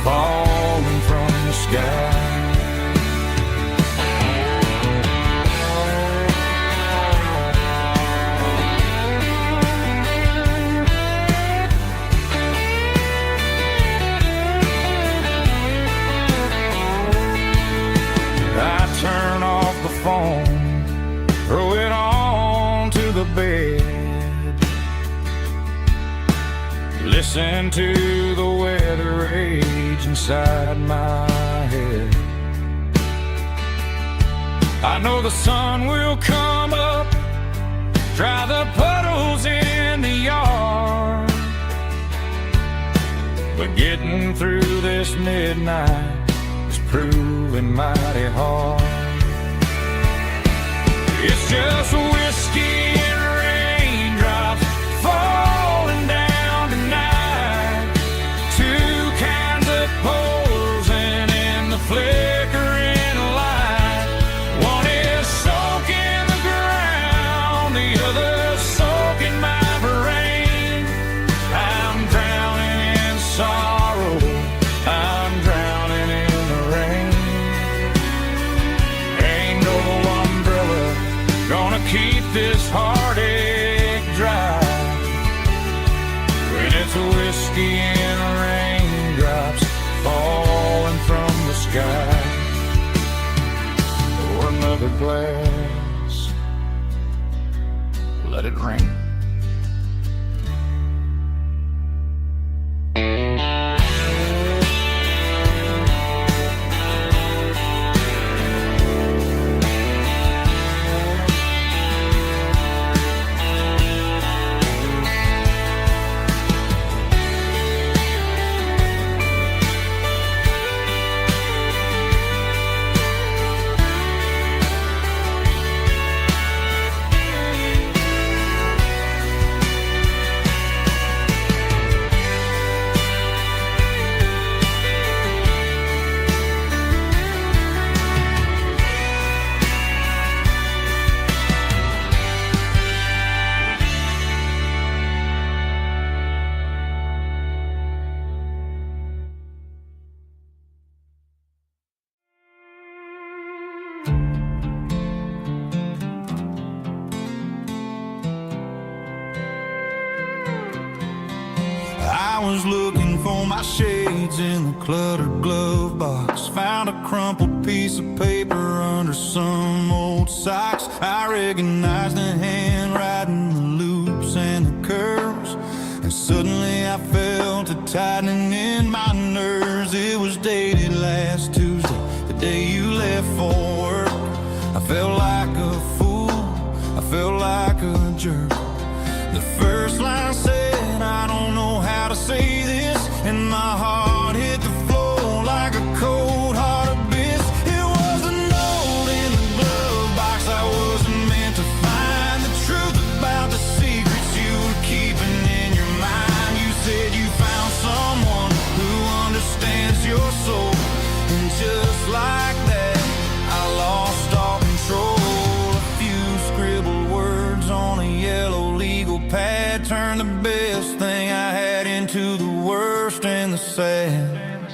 falling from the sky. Turn off the phone, throw it on to the bed, listen to the weather rage inside my head. I know the sun will come up, dry the puddles in the yard, but getting through this midnight is proving mighty hard. It's just whiskey and raindrops falling down tonight. Two cans of posing in the flickering light. One is soaking the ground, the other soaking my brain. I'm drowning in sorrow, I'm drowning in the rain. Ain't no umbrella gonna keep this heartache dry when it's whiskey and raindrops falling from the sky. Pour another glass, let it rain. I was looking for my shades in the cluttered glove box. Found a crumpled piece of paper under some old socks. I recognized the handwriting, the loops and the curves, and suddenly I felt a tightening in my nerves. It was dated last Tuesday, the day you left for work. I felt like a fool, I felt like a jerk. The first line said, I don't know how to say this, and my heart hit the floor like a cold heart abyss. It was a note in the glove box. I wasn't meant to find the truth about the secrets you were keeping in your mind. You said you found someone who understands your soul, and just like that I lost all control. A few scribbled words on a yellow legal pad turned the best thing I had into the worst and the sad.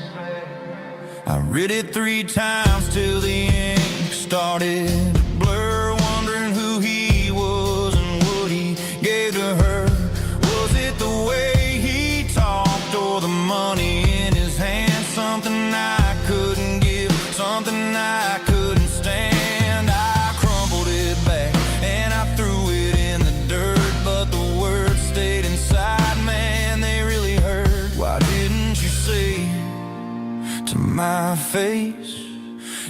I read it 3 times till the ink started to blur, wondering who he was and what he gave to her. Was it the way he talked or the money in his hand? Something I couldn't give, something I couldn't stand. I crumpled it back and I threw it in the dirt, but the words stayed inside. Man, they really hurt. Why didn't you say to my face,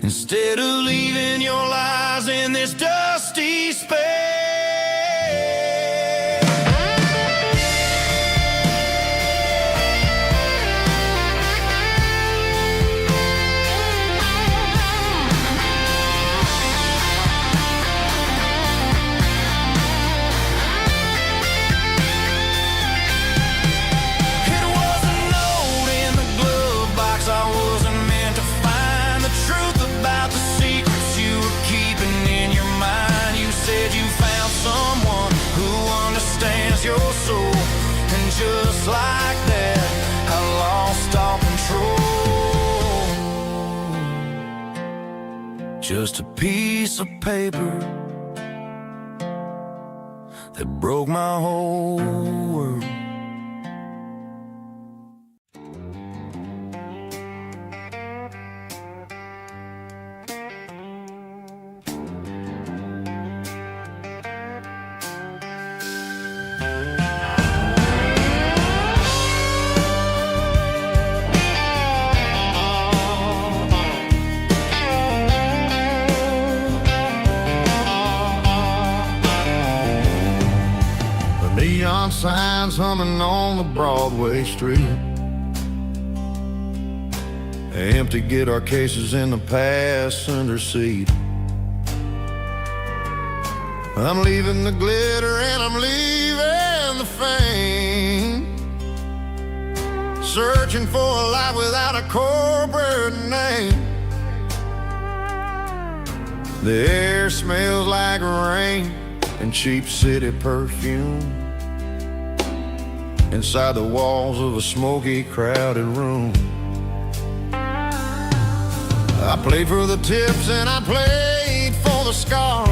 instead of leaving your lies in this dusty space? You just a piece of paper that broke my whole world. Neon signs humming on the Broadway street, empty guitar cases in the passenger seat. I'm leaving the glitter and I'm leaving the fame, searching for a life without a corporate name. The air smells like rain and cheap city perfume inside the walls of a smoky, crowded room. I played for the tips and I played for the scar,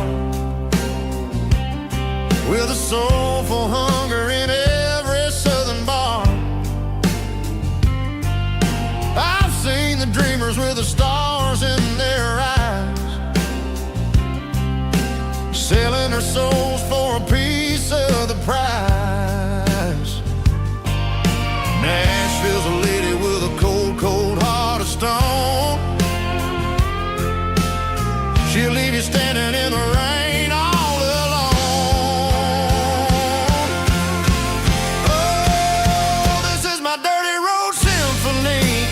with a soulful hunger in every southern bar. I've seen the dreamers with the stars in their eyes, selling their souls for a piece of the prize. Nashville's a lady with a cold, cold heart of stone. She'll leave you standing in the rain all alone. Oh, this is my dirty road symphony,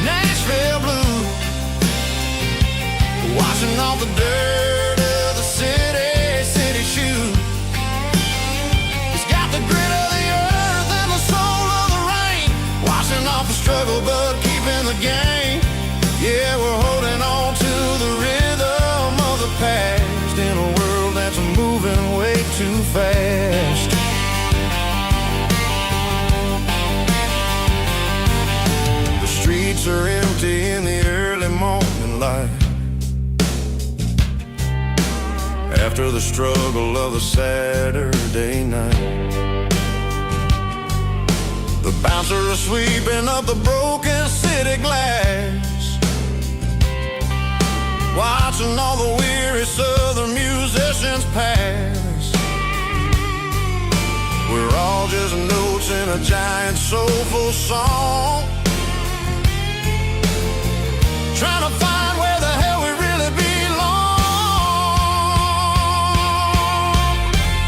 Nashville blues, washing off the dirt of the city shoes. It's got the grit of the earth and the soul of the rain, washing off the struggle but keeping the game. Yeah, we're holding on to the rhythm of the past in a world that's moving way too fast. The streets are empty in the early morning light, after the struggle of the Saturday night. The bouncer is sweeping up the broken city glass, watching all the weary southern musicians pass. We're all just notes in a giant soulful song, trying to find where the hell we really belong.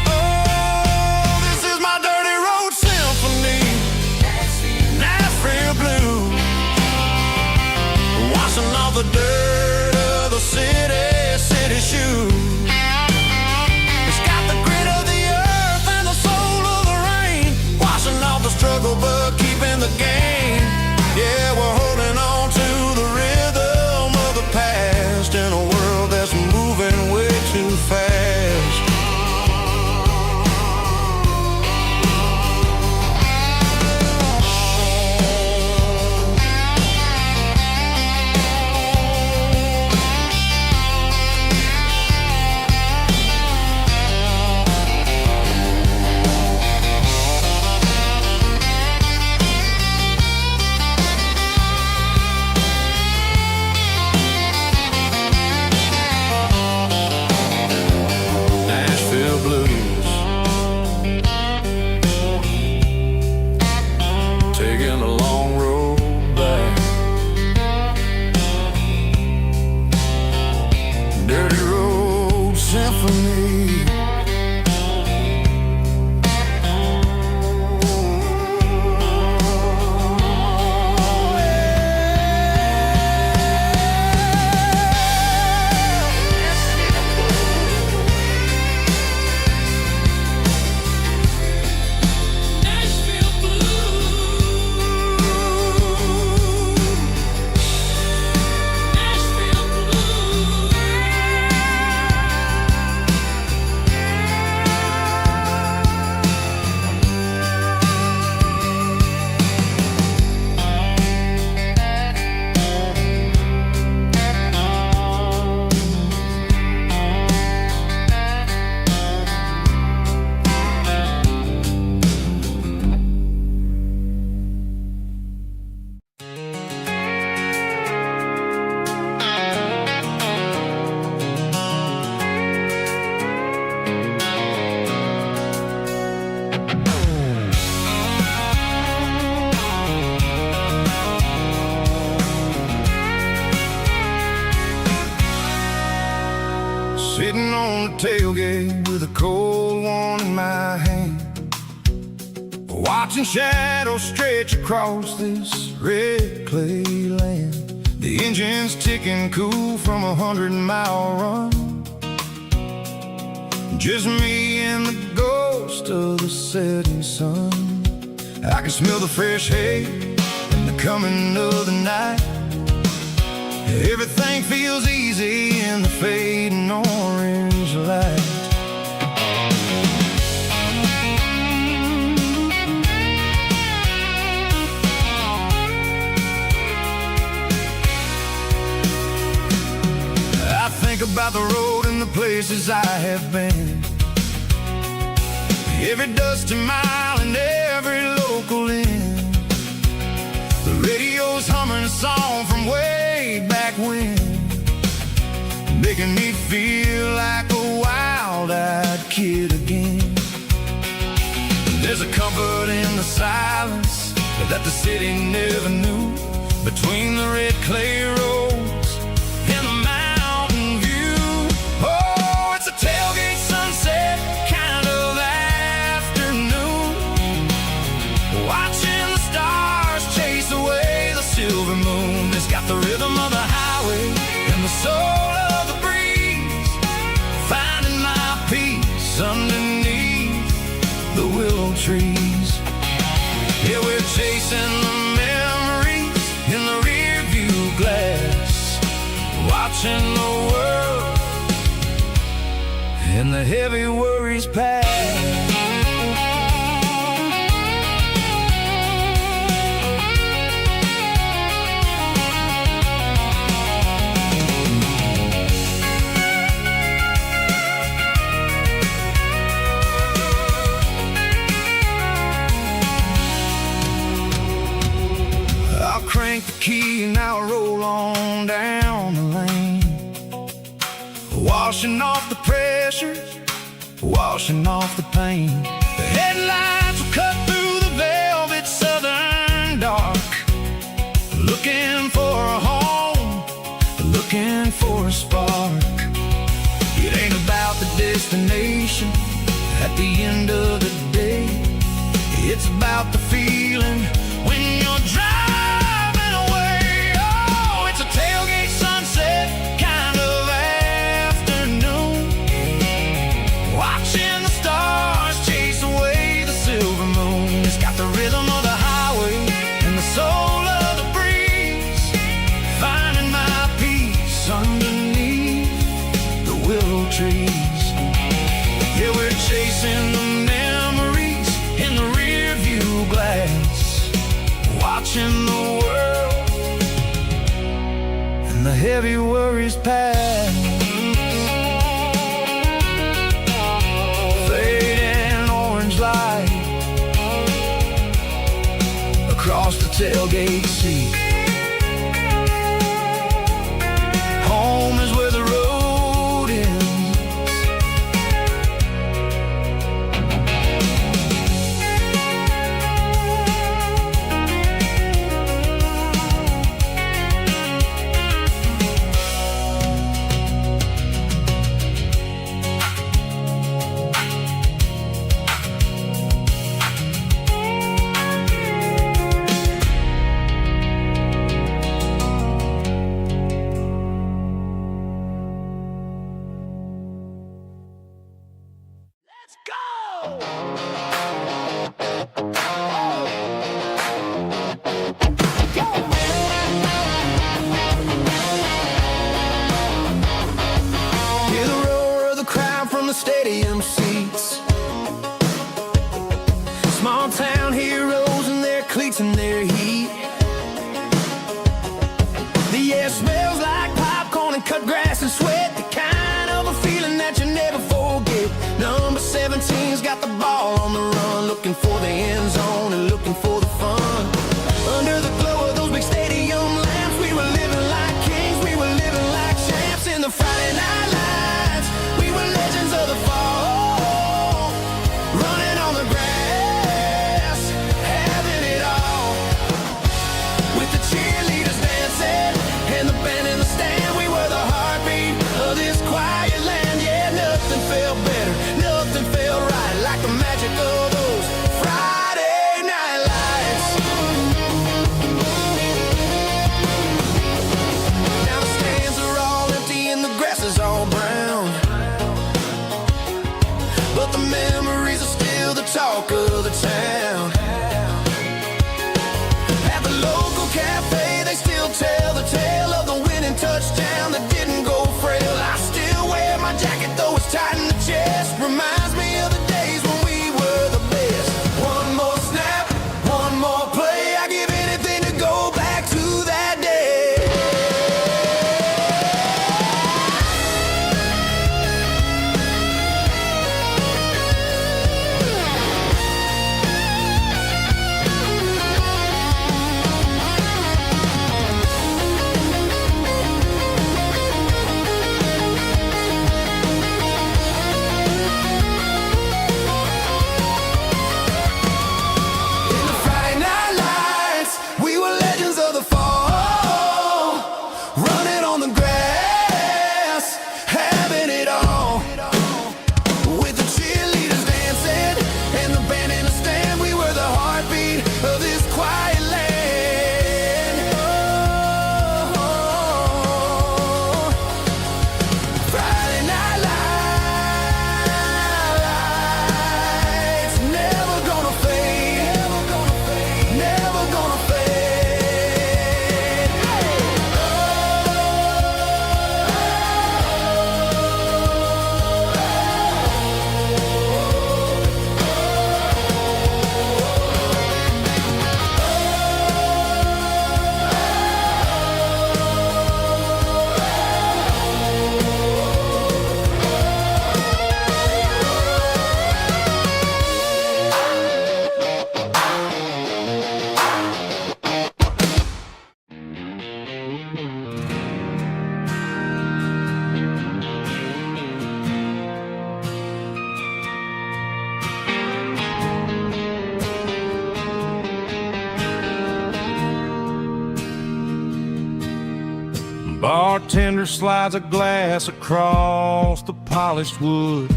Oh, this is my dirty road symphony, Nashville blues, washing off the dirt of the city shoes. It's got the grit of the earth and the soul of the rain, washing off the struggle but keeping the game. tailgate with a cold one in my hand, watching shadows stretch across this red clay land. The engine's ticking cool from 100-mile run. Just me and the ghost of the setting sun. I can smell the fresh hay and the coming of the night. Everything feels easy in the fading orange light. I think about the road and the places I have been, every dusty mile and every local inn. The radio's humming a song from way back when, making me feel like a wild-eyed kid again. There's a comfort in the silence that the city never knew, between the red clay roads and the mountain view. Oh, it's a tailgate sunset kind of afternoon, watching the stars chase away the silver moon. It's got the rhythm of the highway and the soul of the breeze, finding my peace underneath the willow trees. Yeah, we're chasing the memories in the rear view glass, watching the world and the heavy worries pass. Crank the key and I'll roll on down the lane, washing off the pressure, washing off the pain. The headlights will cut through the velvet southern dark, looking for a home, looking for a spark. It ain't about the destination at the end of the day, it's about the feeling when you're driving. Tailgate sunset kind of afternoon, watching the stars chase away the silver moon. It's got the rhythm of the highway and the soul of the breeze, finding my peace underneath the willow trees. Yeah, we're chasing the memories in the rear view glass, watching the world the heavy worries pass. Fading orange light across the tailgate seat. Home is where the road ends. Stadium seats, small town heroes in their cleats and their heat. The air smells like popcorn and cut grass and sweat, the kind of a feeling that you never forget. Number 17's got the ball on the run, looking for the end zone and looking for the fun. Under the glow of those big stadium lamps, we were living like kings, we were living like champs in the Friday night lights. We were legends of the fall, running on the grass, having it all. With the cheerleaders dancing and the band in the stand, we were the heartbeat of this quiet land. Yeah, nothing tell the tale of the winning touchdown that didn't go frail. I still wear my jacket though it's tight in the chest. Reminds me of the days when we were the best. One more snap, one more play. I give anything to go back to that day. Bartender slides a glass across the polished wood.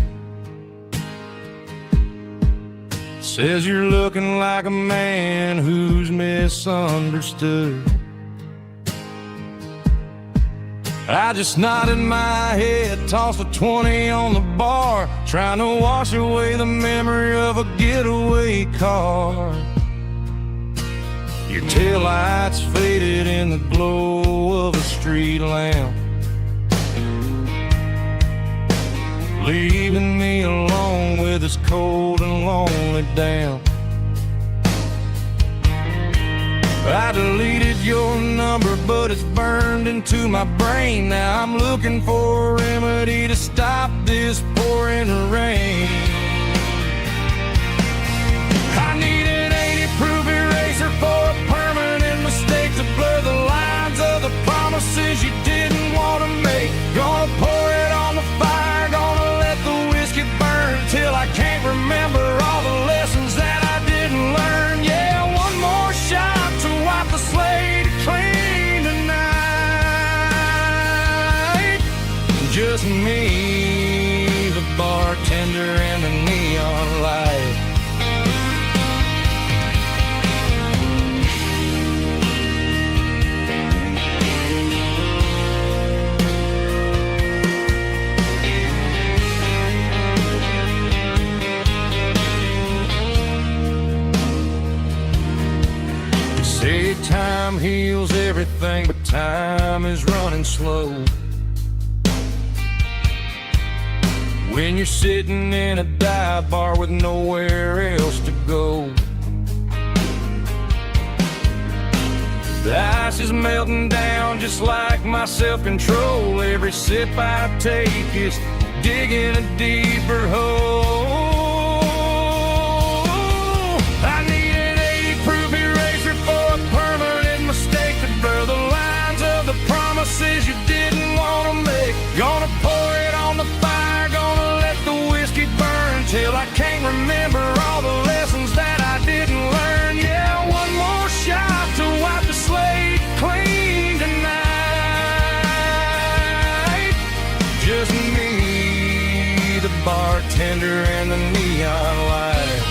Says you're looking like a man who's misunderstood. I just nodded my head, tossed a 20 on the bar, trying to wash away the memory of a getaway car. Your taillights faded in the glow of a street lamp, leaving me alone with this cold and lonely damp. I deleted your number, but it's burned into my brain. Now I'm looking for a remedy to stop this pouring rain. I need an 80-proof eraser for a permanent mistake to blur the lines of the promises you didn't want to make. Gonna pour it on the fire, gonna let the whiskey burn till I can't remember all the lessons that I didn't learn. Yeah, one more shot to wipe the slate clean tonight. Just me, the bartender, and the neon light. Say time heals everything, but time is running slow. When you're sitting in a dive bar with nowhere else to go, the ice is melting down just like my self-control. Every sip I take is digging a deeper hole. I need an 80-proof eraser for a permanent mistake to blur the lines of the promises you didn't want to make. Gonna pour it on the fire, gonna let the whiskey burn till I can't remember all the lessons that I didn't learn. Yeah, one more shot to wipe the slate clean tonight. Just me, the bartender, and the neon light.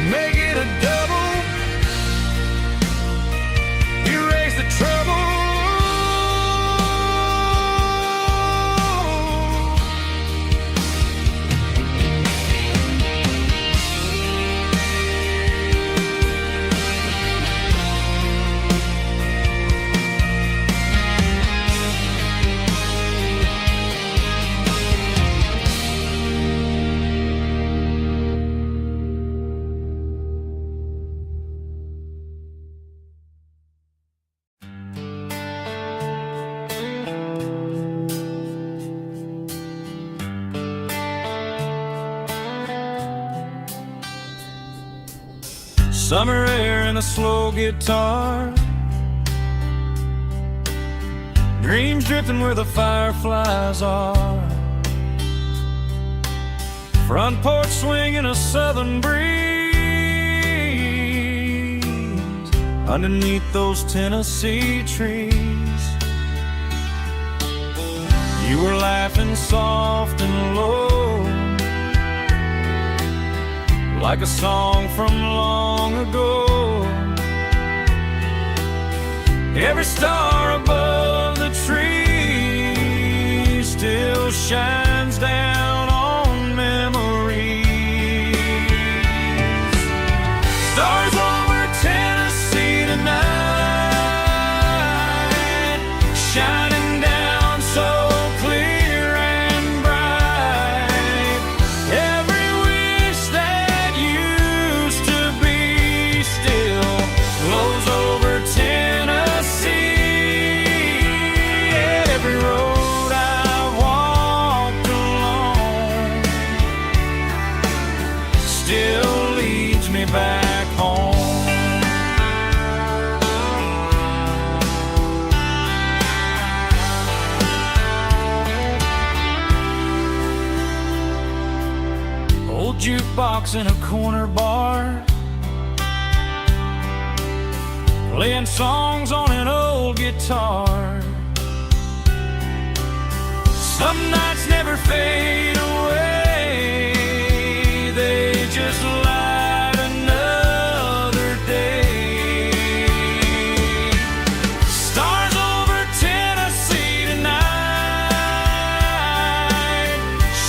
Make it a double, erase the trouble. Summer air and a slow guitar, dreams drifting where the fireflies are. Front porch swinging a southern breeze underneath those Tennessee trees. You were laughing soft and low, like a song from long ago. Every star above the tree still shines down on memories. Stars over Tennessee tonight, shining down so clear and bright. Every wish that used to be still glows over Tennessee. Every road I walked along still leads me back home. Old jukebox in a corner bar, playing songs on an old guitar. Some nights never fade away, they just light another day. Stars over Tennessee tonight,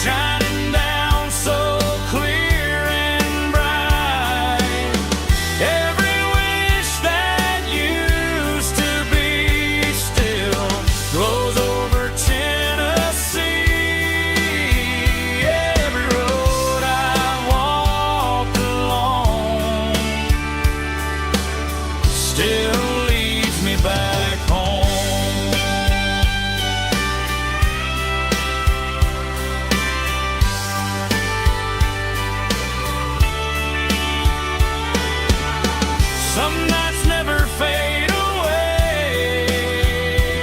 shining down so clear and bright. Every wish that used to be still glows over Tennessee. Every road I walked along still leads me back home. Some nights never fade away,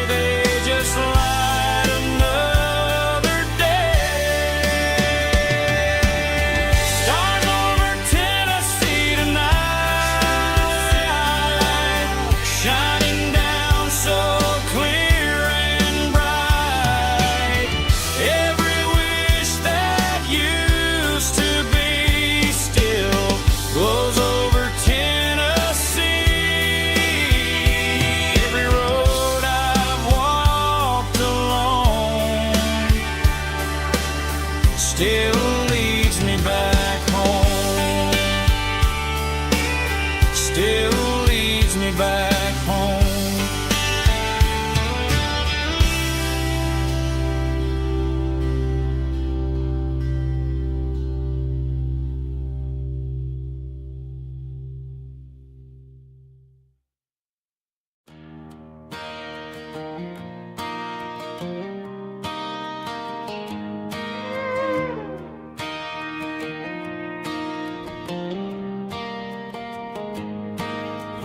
they just light another day. Stars over Tennessee tonight, shining down so clear and bright. Every wish that used to be still glows over Tennessee. Every road I've walked along still leads me back home. Still leads me back home.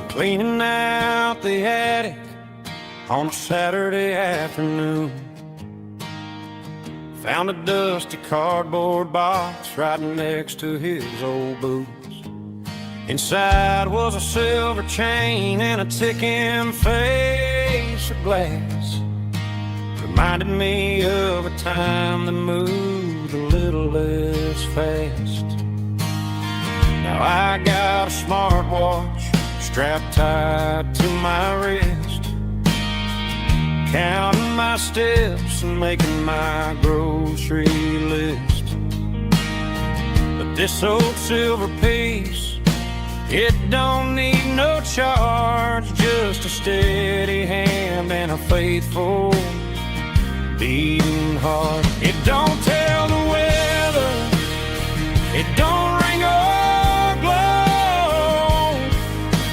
Cleaning out the attic on a Saturday afternoon, found a dusty cardboard box right next to his old boots. Inside was a silver chain and a ticking face of glass. Reminded me of a time that moved a little less fast. Now I got a smartwatch strapped tight to my wrist, counting my steps and making my grocery list. But this old silver piece, it don't need no charge, just a steady hand and a faithful beating heart. It don't tell the weather, it don't ring or glow,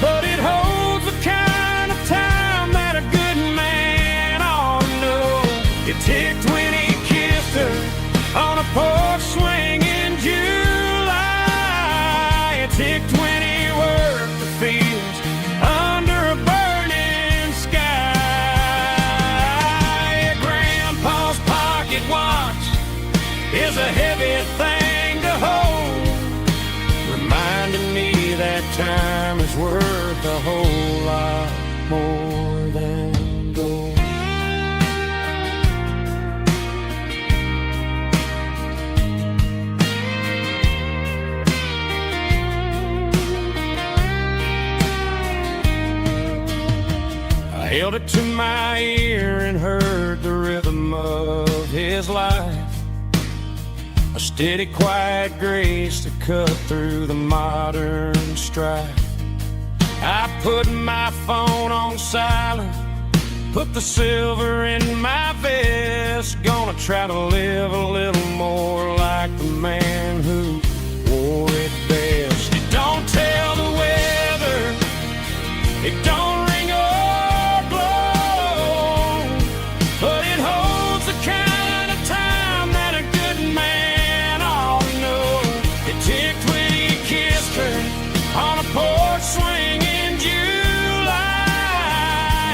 but it holds the kind of time that a good man ought to know. It ticked when he kissed her on a porch swing in July. It ticked when he worked that time is worth a whole lot more than gold. I held it to my ear and heard the rhythm of his life, a steady, quiet grace to cut through the modern strife. I put my phone on silent, put the silver in my vest. Gonna try to live a little more like the man who wore it best. It don't tell the weather, it don't ring or glow, but it holds the kind of time that a good man ought to know. It ticked when he kissed her on a porch swing in July.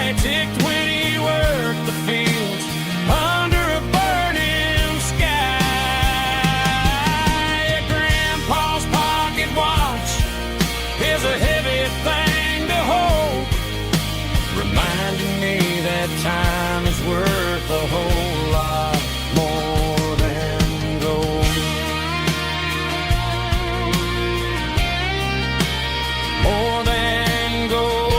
It ticked when he worked the fields under a burning sky. Grandpa's pocket watch is a heavy thing to hold, reminding me that time is worth a whole lot more than gold. More than gold.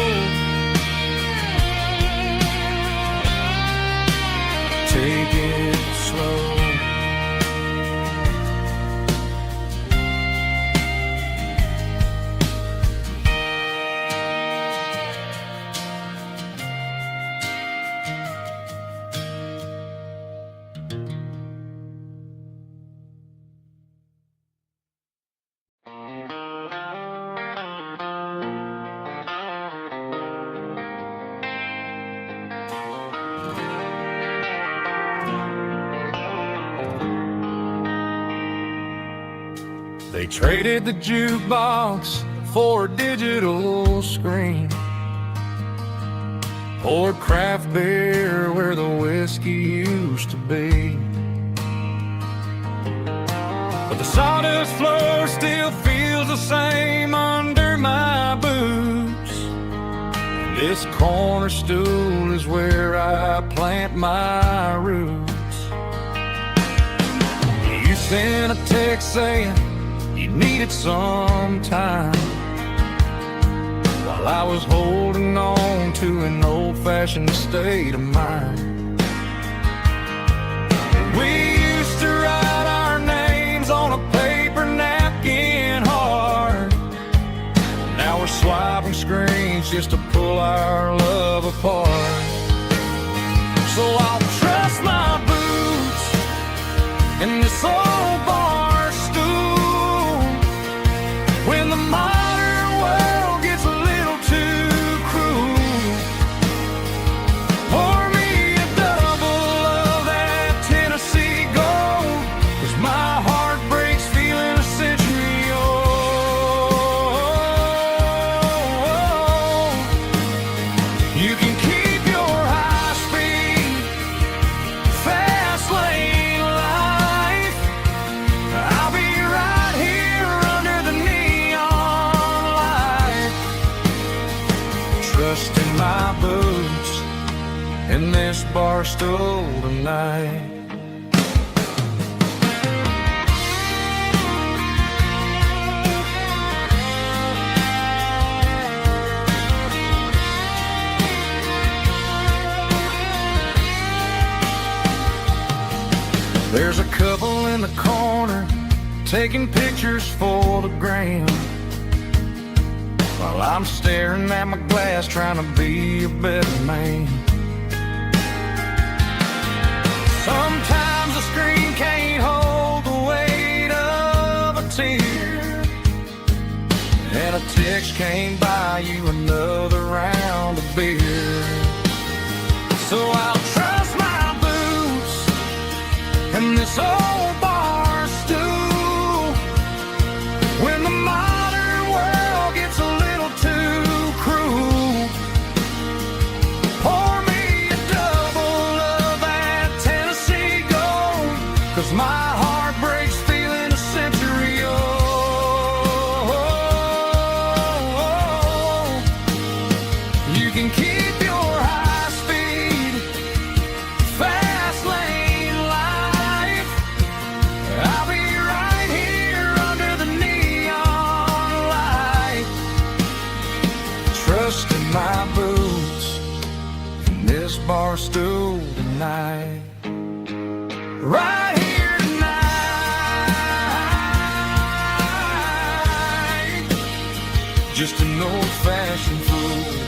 Take it slow. They traded the jukebox for a digital screen, poured craft beer where the whiskey used to be. But the sawdust floor still feels the same under my boots. This corner stool is where I plant my roots. You sent a text saying you needed some time, while I was holding on to an old-fashioned state of mind. We used to write our names on a paper napkin hard. Now we're swiping screens just to pull our love apart. So I'll trust my boots in this old bar stool when the modern world gets a little too cruel. Pour me a double of that Tennessee gold, 'cause my heart breaks feeling a century old. You can keep your high-speed, fast lane life. I'll be right here under the neon light, trusting my boots in this bar stool tonight. There's a couple in the corner taking pictures for the gram, while I'm staring at my glass trying to be a better man. Sometimes the screen can't hold the weight of a tear, and a text can't buy you another round of beer. So I'll trust my boots and this old bar stool when the modern world gets a little too cruel. Pour me a double of that Tennessee gold, 'cause my heart breaks feeling a century old. stool tonight. Right here tonight. Just an old-fashioned fool.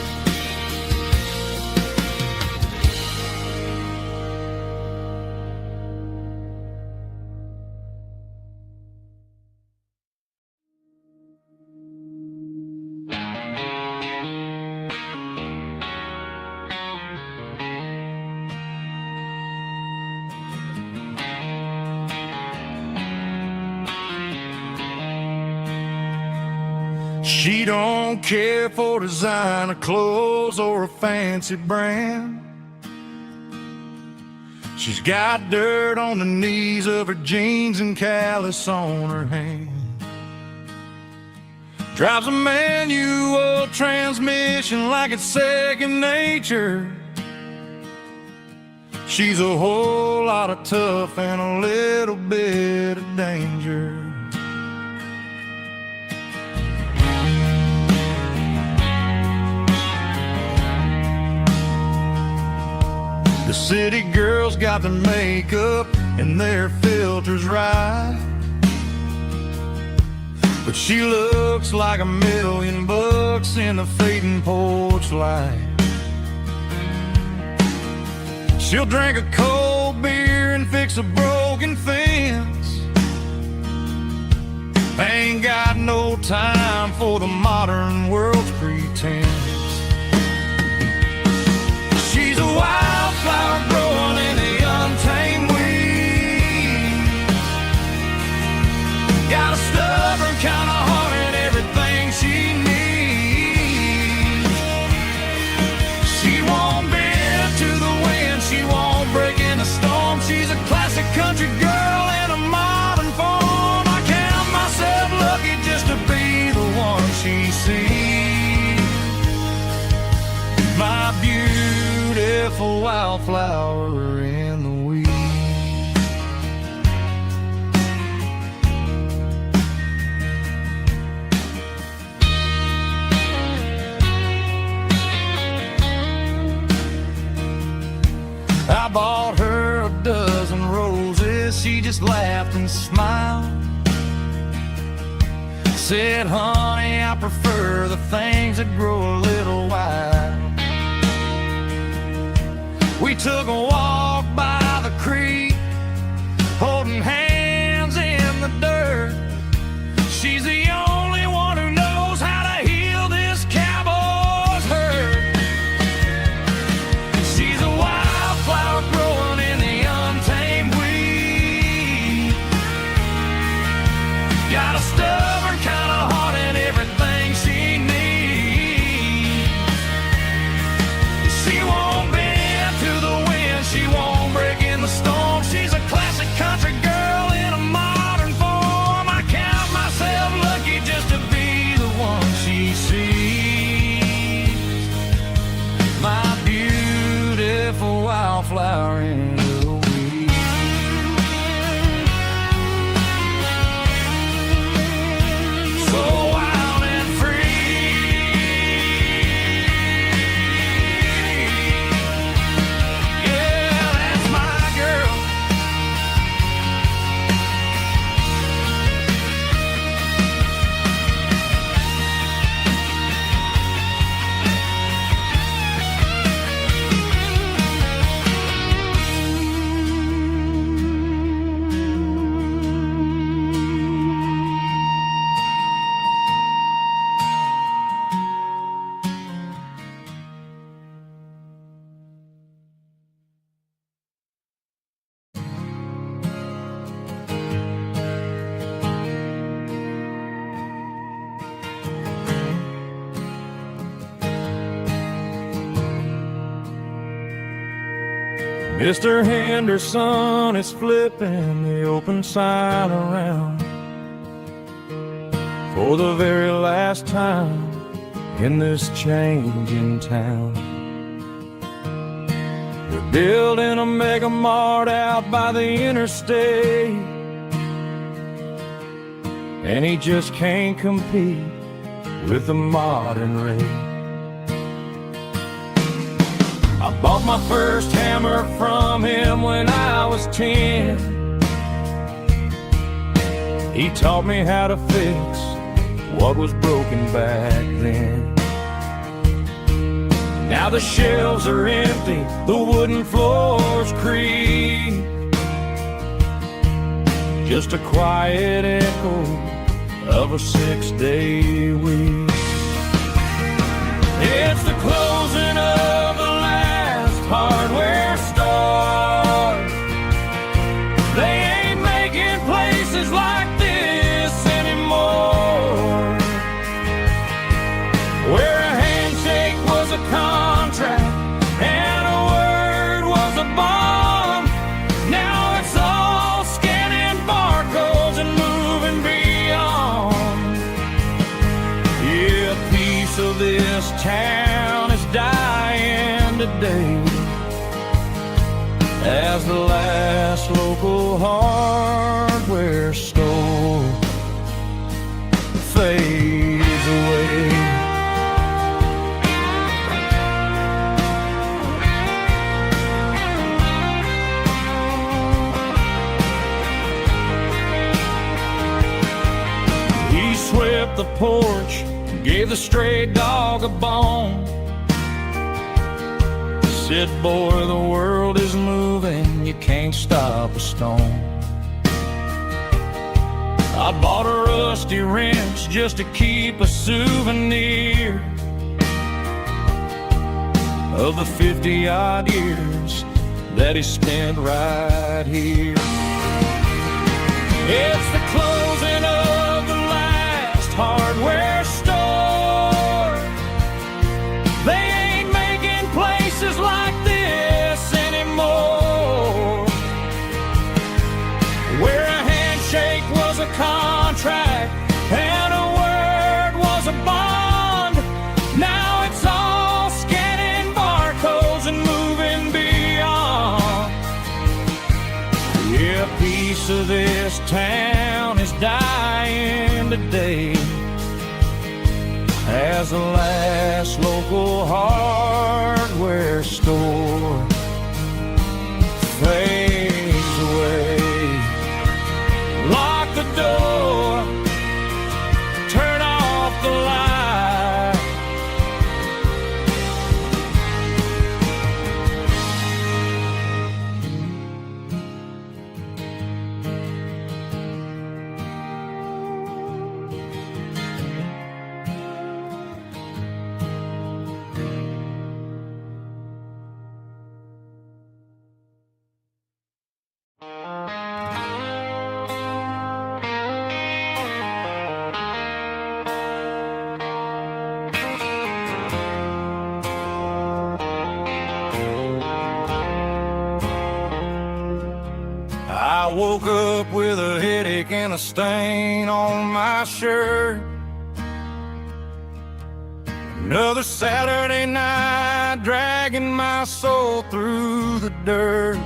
She don't care for designer clothes or a fancy brand. She's got dirt on the knees of her jeans and callus on her hand. Drives a manual transmission like it's second nature. She's a whole lot of tough and a little bit of danger. The city girls got their makeup and their filters right, but she looks like $1,000,000 in the fading porch light. She'll drink a cold beer and fix a broken fence. Ain't got no time for the modern world's pretense. She's a wildflower growing in the untamed weeds. Got a stubborn kind of heart and everything she needs. She won't bend to the wind, she won't break in a storm. She's a classic country girl in a modern form. I count myself lucky just to be the one she sees. My beautiful wildflower in the weeds. I bought her a dozen roses, she just laughed and smiled. Said, honey, I prefer the things that grow a little wild. We took a walk by the creek, holding hands in the dirt. She's the only one who knows how to heal this cowboy's hurt. She's a wildflower growing in the untamed weed. Got a stubborn kind of heart and everything she needs. She won't bend to the wind, she won't break in the storm. She's a classic country girl in a modern form. I count myself lucky just to be the one she sees. My beautiful wildflower in the weeds. So wild and free. Yeah, that's my girl. Mr. Henderson is flipping the open sign around for the very last time in this changing town. They're building a mega mart out by the interstate, and he just can't compete with the modern rate. I bought my first hammer from him when I was 10. He taught me how to fix what was broken back then. Now the shelves are empty, the wooden floors creak, just a quiet echo of a 6-day week. It's the closing of the last hardware store. They ain't making places like this anymore, where a handshake was a contract and a word was a bond. Now it's all scanning barcodes and moving beyond. Yeah, a piece of this town is dying today as the last local hardware store fades away. He swept the porch, gave the stray dog a bone, said, boy, the world is moving, you can't stop a stone. I bought a rusty wrench just to keep a souvenir of the 50-odd years that he spent right here. It's the closing of the last hardware store. They ain't making places like this anymore, where a handshake was a contract and a word was a bond. Now it's all scanning barcodes and moving beyond. Yeah, a piece of this town is dying today as the last local hardware store fades away. Lock the door, turn off the light. I woke up with a headache and a stain on my shirt. Another Saturday night dragging my soul through the dirt.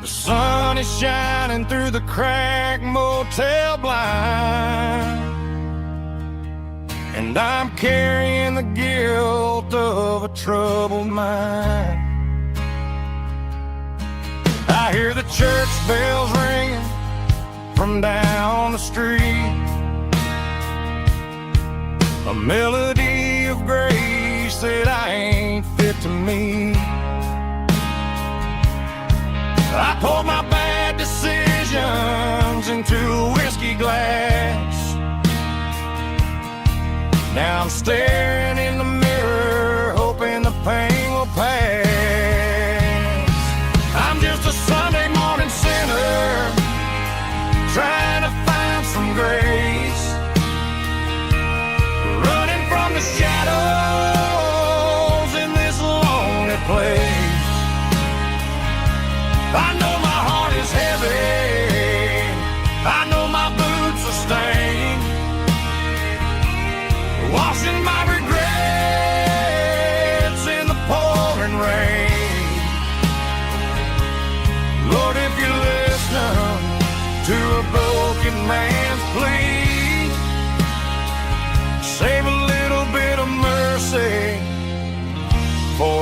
The sun is shining through the cracked motel blind, and I'm carrying the guilt of a troubled mind. I hear the church bells ringing from down the street, a melody of grace that I ain't fit to meet. I poured my bad decisions into a whiskey glass. Now I'm staring in the mirror, hoping the pain will pass. I'm just a Sunday morning sinner, trying to find some grace, running from the shadows in this lonely place. I know my heart is heavy, I know my boots are stained, washing my regrets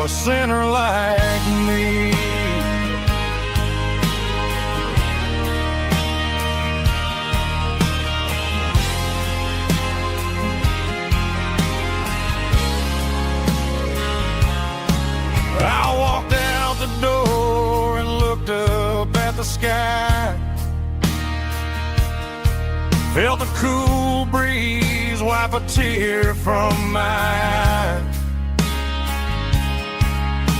a sinner like me. I walked out the door and looked up at the sky. Felt the cool breeze wipe a tear from my eye.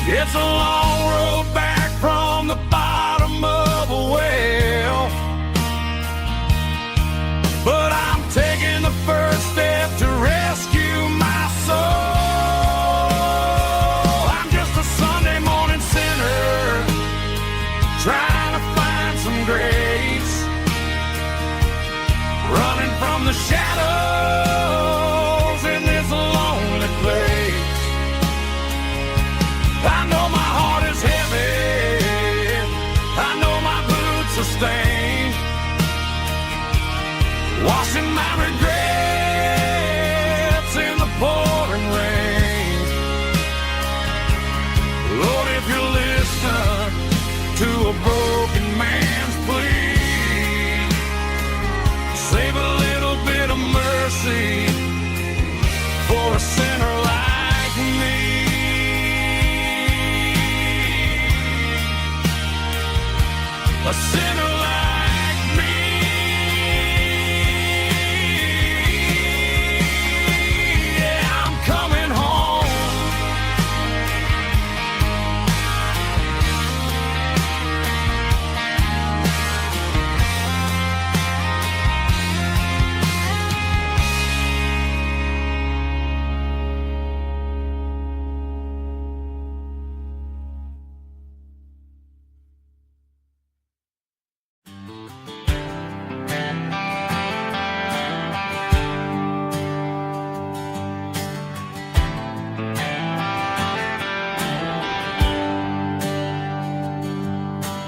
It's a long road back from the bottom of a well, but I'm taking the first step to rescue my soul. I'm just a Sunday morning sinner trying to find some grace, running from the shadows in this lonely place. I know my heart is heavy, I know my boots are stained, washing my regrets in the pouring rain. Lord, if you listen to a broken man's plea, save a little bit of mercy for a sinner like me. A sinner like me. Yeah, I'm coming home.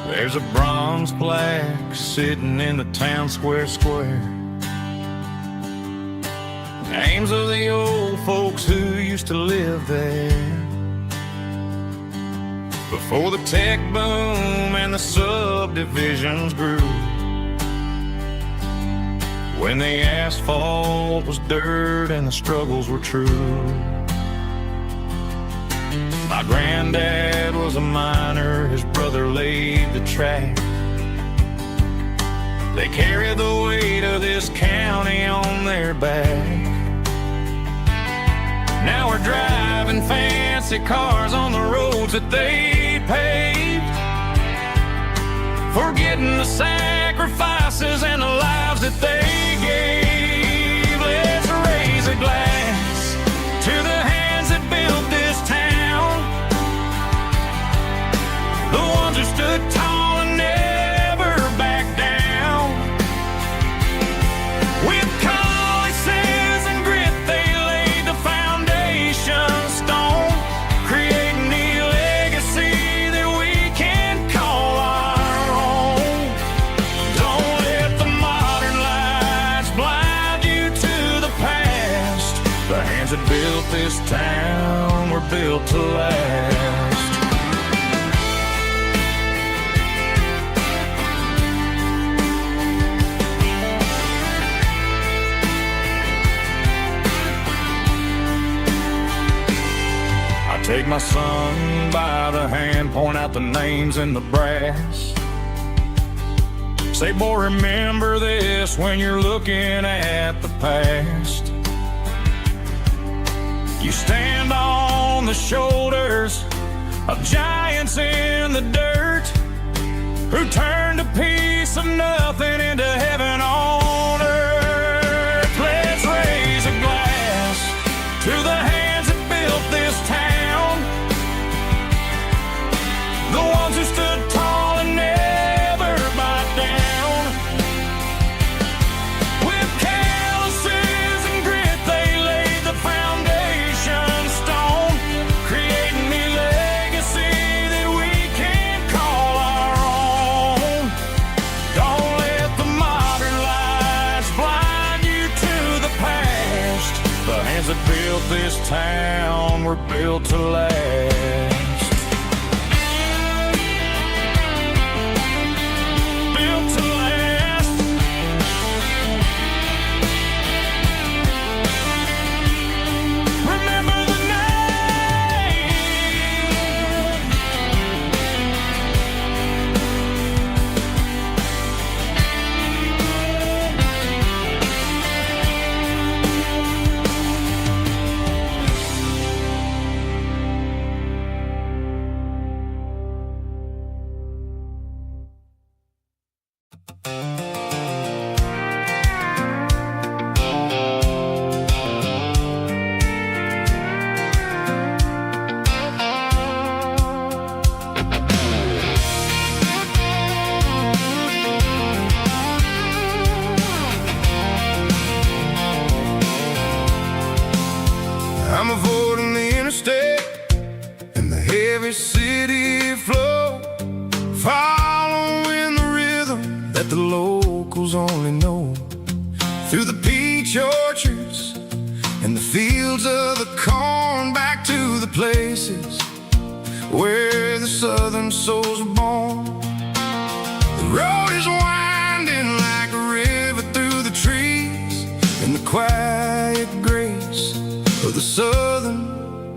There's a bronze plaque sitting in the town square. Names of the old folks who used to live there before the tech boom and the subdivisions grew, when the asphalt was dirt and the struggles were true. My granddad was a miner, his brother laid the track. They carried the weight of this county on their back. Now we're driving fancy cars on the roads that they paved, forgetting the sacrifices and the lives that they gave. Let's raise a glass to the hands that built this town, the ones who stood tall and never backed down. With calluses and grit they laid the foundation stone, creating the legacy that we can call our own. Don't let the modern lights blind you to the past. The hands that built this town were built to last. Take my son by the hand, point out the names in the brass. Say, boy, remember this when you're looking at the past. You stand on the shoulders of giants in the dirt, who turned a piece of nothing into heaven on earth. Let's raise a glass to the hands that built this town, the ones who stood tall and never backed down. With calluses and grit they laid the foundation stone, creating the legacy that we can call our own. Don't let that built this town were built to last. Built to last. Remember the name. I'm avoiding the interstate and the heavy city flow, following the rhythm that the locals only know. Through the peach orchards and the fields of the corn, back to the places where the southern souls were born. The road is winding like a river through the trees, in the quiet grace of the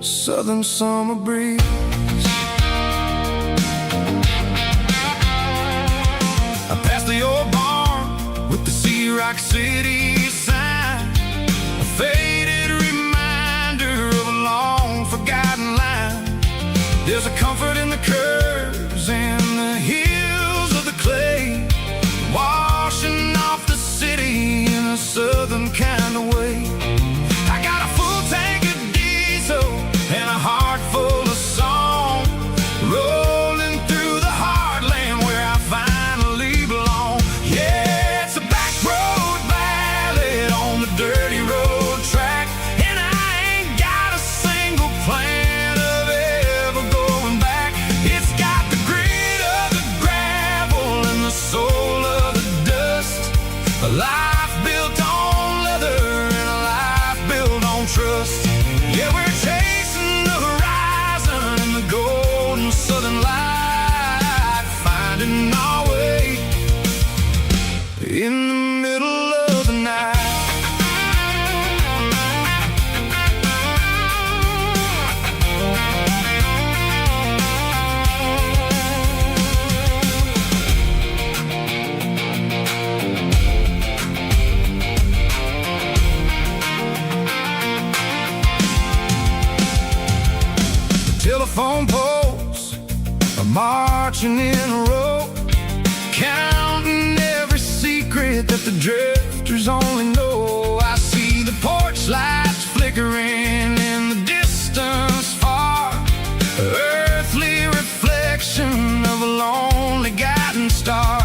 southern summer breeze. I passed the old barn with the Sea Rock City sign, a faded reminder of a long forgotten line. There's a comfort in the curves and the hills of the clay, washing off the city in a southern kind of way. I got a full tank of diesel and a heart full of song, rolling through the heartland where I finally belong. Yeah, it's a back road ballad on the dirty road track, and I ain't got a single plan of ever going back. It's got the grit of the gravel and the soul of the dust, a life built on leather and a life built on trust. Yeah, we're chasing the horizon in the golden southern light, finding our way in the middle of the night. Telephone poles are marching in a row, counting every secret that the drifters only know. I see the porch lights flickering in the distance far, earthly reflection of a lonely guiding star.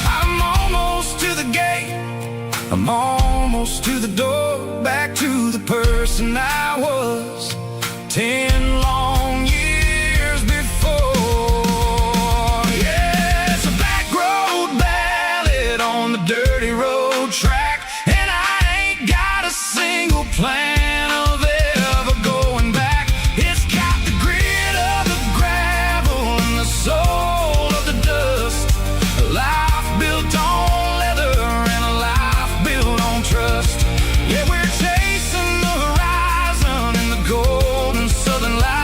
I'm almost to the gate, I'm almost to the door, back to the person I was 10 long years before. Yeah, it's a back road ballad on the dirty road track, and I ain't got a single plan of ever going back. It's got the grit of the gravel and the soul of the dust, a life built on leather and a life built on trust. Yeah, we're chasing the horizon in the golden southern light,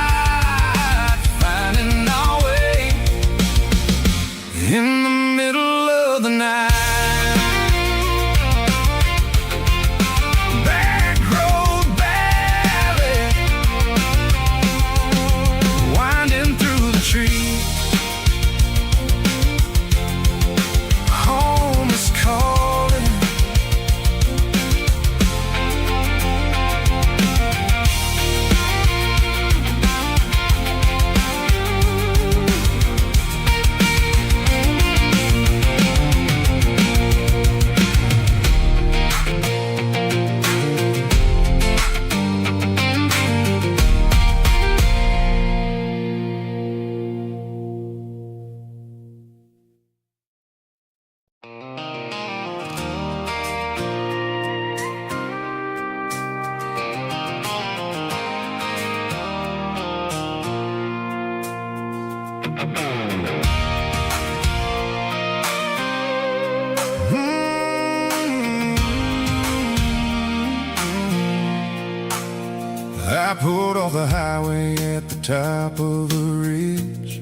I pulled off the highway at the top of the ridge,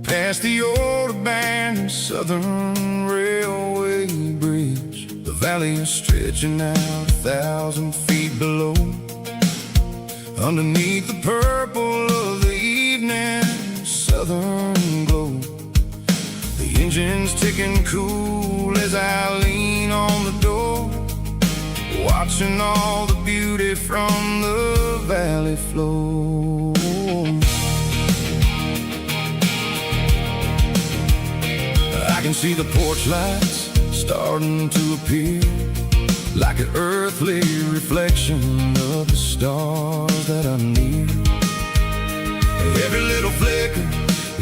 past the old abandoned Southern Railway bridge. The valley is stretching out 1,000 feet below, underneath the purple of the evening southern glow. The engine's ticking cool as I lean on the door, watching all the beauty from the valley flow. I can see the porch lights starting to appear, like an earthly reflection of the stars that are near. Every little flicker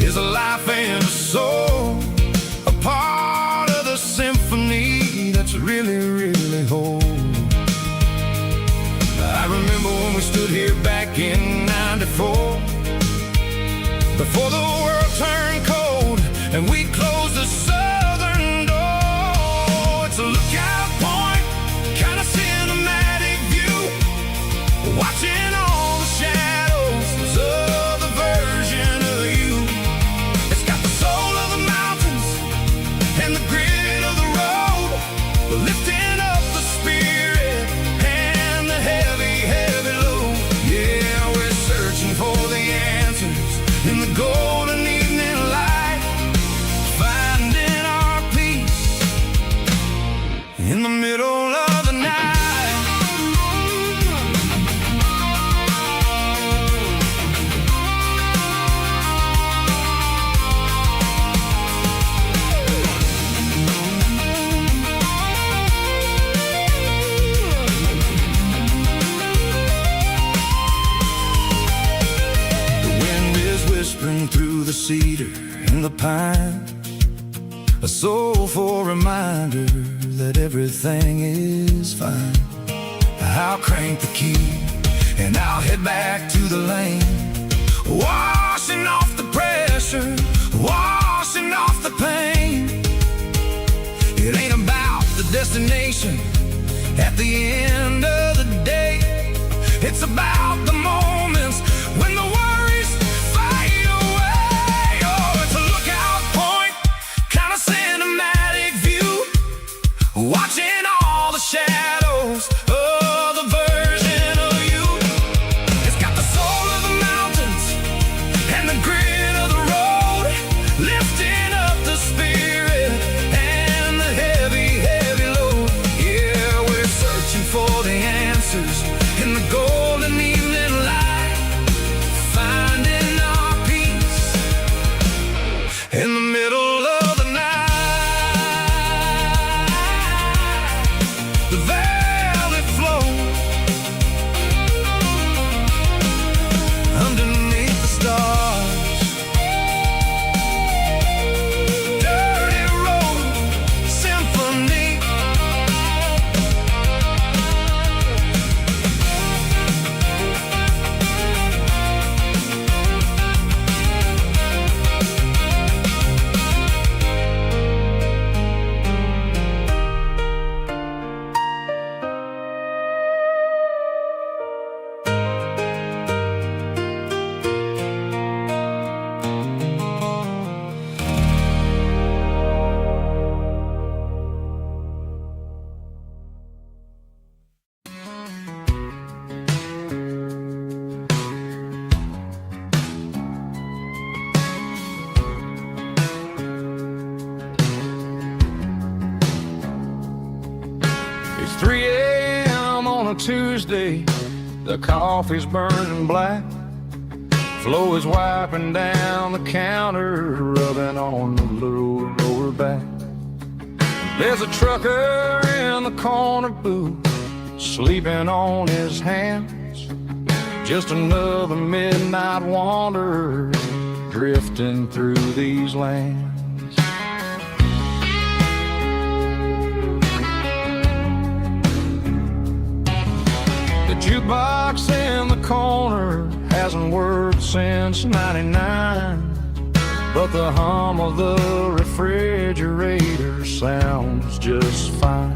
is a life and a soul, a part of the symphony that's really, really whole. I remember when we stood here back in '94, before the world turned cold and we closed the southern door. It's a lookout point, kind of cinematic view, watching all the shadows of the version of you. It's got the soul of the mountains and the grit of the road, lifting up the spirit and the heavy, heavy load. Yeah, we're searching for the answers in the golden evening light, finding our peace in the middle of the night. Whispering through the cedar and the pine, a soulful reminder that everything is fine. I'll crank the key and I'll head back to the lane, washing off the pressure, washing off the pain. It ain't about the destination at the end of the day, it's about the moments when the worries fade away. Oh, it's a lookout point, kind of cinematic view, watching all the shadows of the version of you. It's got the soul of the mountains and the grit of the road, lifting up the spirit and the heavy, heavy load. Yeah, we're searching for the answers in the golden evening light, finding our peace in the middle of the night. The valley flows underneath the stars, dirty road symphony. It's 3 a.m. on a Tuesday, the coffee's burning black, Flo is wiping down the counter, rubbing on the little lower back. There's a trucker in the corner booth, sleeping on his hands, just another midnight wanderer drifting through these lands. The jukebox in the corner hasn't worked since '99, but the hum of the refrigerator sounds just fine.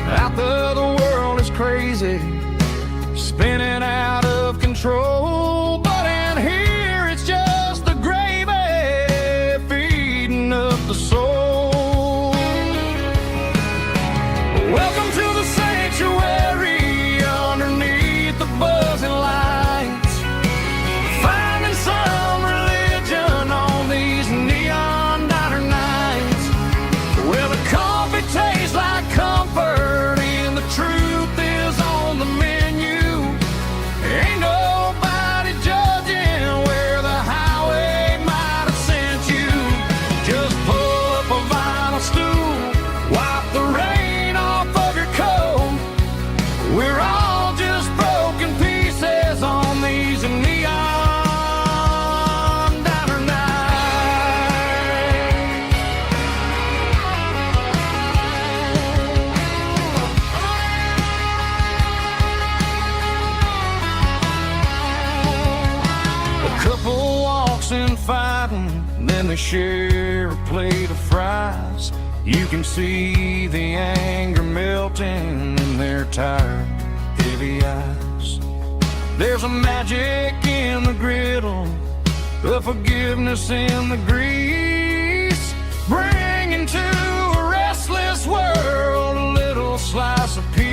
Out there the world is crazy, spinning out of control. But in here it's just the gravy feeding up the soul. Welcome to the sanctuary underneath the buzzing lights, finding some religion on these neon diner nights, where the coffee tastes like comfort and the truth is on the menu. Ain't nobody judging where the highway might have sent you. Just pull up a vinyl stool, wipe the rain off of your coat. We're all just broken pieces on these neon diner nights. A couple walks and fighting, then they share a plate of fries. You can see the anger melting in their tired, heavy eyes. There's a magic in the griddle, a forgiveness in the grease, bringing to a restless world a little slice of peace.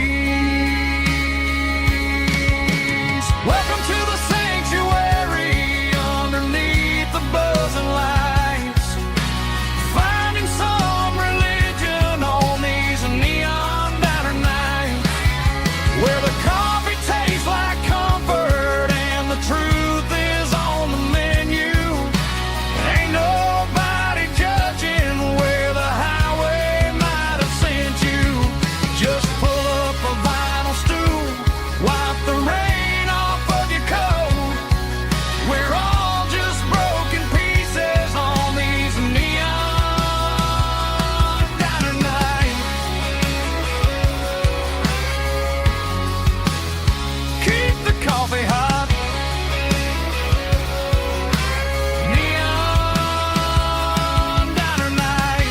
Welcome to the sanctuary underneath the buzzing lights, finding some religion on these neon diner nights, where the coffee tastes like comfort and the truth is on the menu. Ain't nobody judging where the highway might have sent you. Just pull up a vinyl stool, wipe the rain off of your coat. We're all just broken pieces on these neon diner nights. Keep the coffee hot. Neon diner night.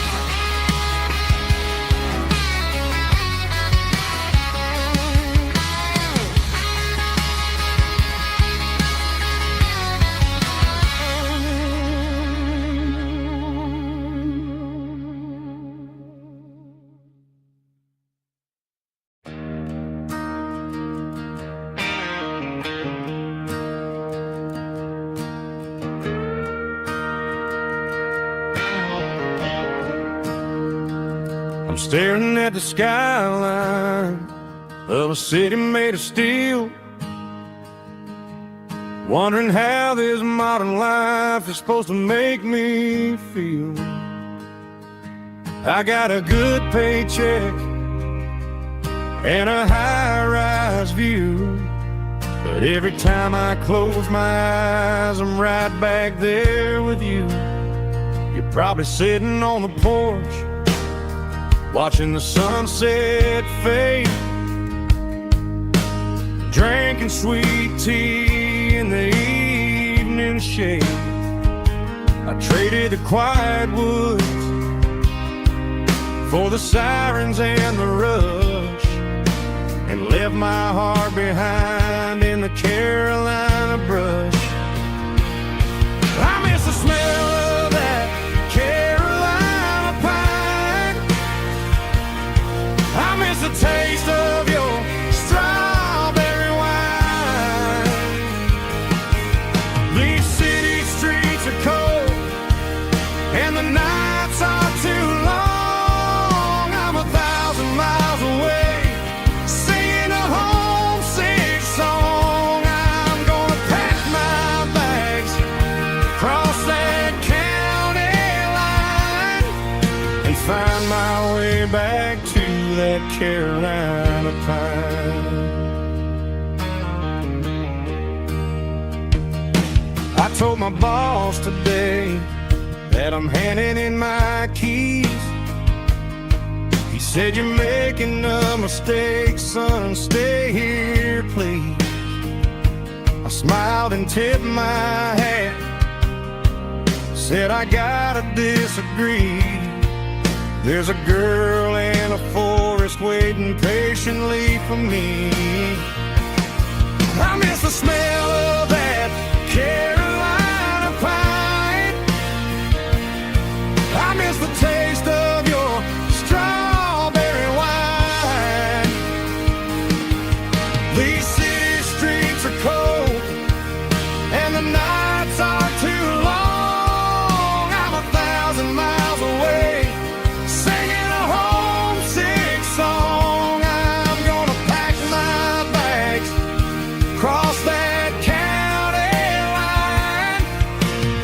I'm staring at the skyline of a city made of steel, wondering how this modern life is supposed to make me feel. I got a good paycheck and a high-rise view, but every time I close my eyes, I'm right back there with you. You're probably sitting on the porch, watching the sunset fade, drinking sweet tea in the evening shade. I traded the quiet woods for the sirens and the rush, and left my heart behind in the Carolina brush. I miss the smell of that Carolina pine. I miss the taste of your strawberry wine. These city streets are cold and the nights are too long. I'm 1,000 miles away, singing a homesick song. I'm gonna pack my bags, cross that county line, and find my way back to that Carolina pine. I told my boss today that I'm handing in my keys. He said, "You're making a mistake, son, stay here, please." I smiled and tipped my hat, said, "I gotta disagree. There's a girl in a forest waiting patiently for me." I miss the smell of that Carolina pine. I miss the taste of your strawberry wine. These city streets are cold and the nights are too long. I'm 1,000 miles away, singing a homesick song. I'm gonna pack my bags, cross that county line,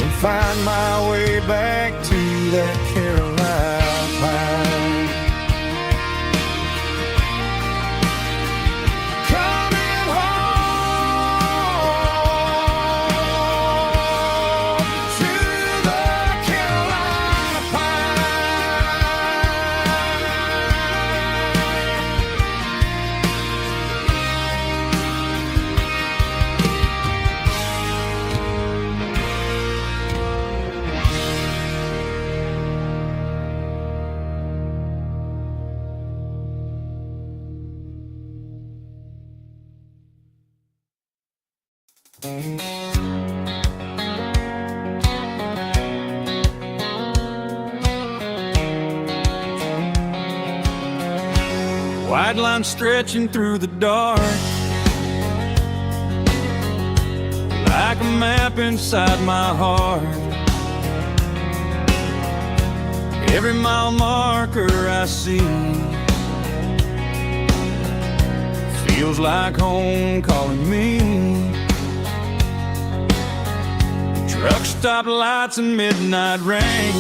and find my way back to that Carolina pine. Coming home to the Carolina White line stretching through the dark, like a map inside my heart. Every mile marker I see feels like home calling me. Truck stop lights and midnight rain,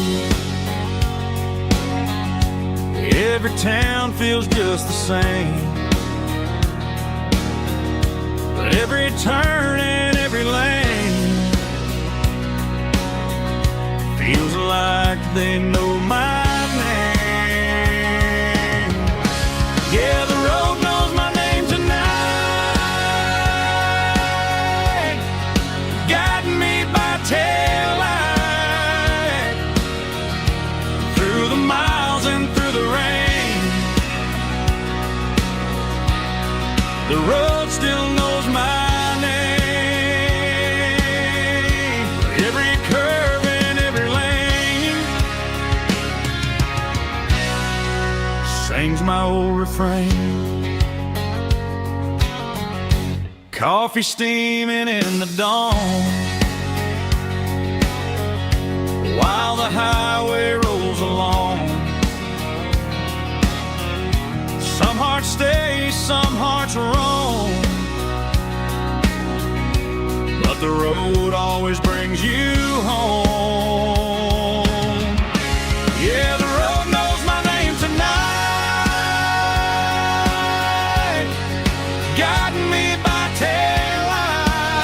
every town feels just the same. But every turn and every lane feels like they know my name. Yeah, the road knows my name tonight, guiding me by taillight through the miles and through the rain. The road still knows my name. Every curve and every lane sings my old refrain. Coffee steaming in the dawn, while the highway rolls along. Some hearts stay, some hearts roam, but the road always brings you home. Yeah, the road knows my name tonight, guiding me by taillight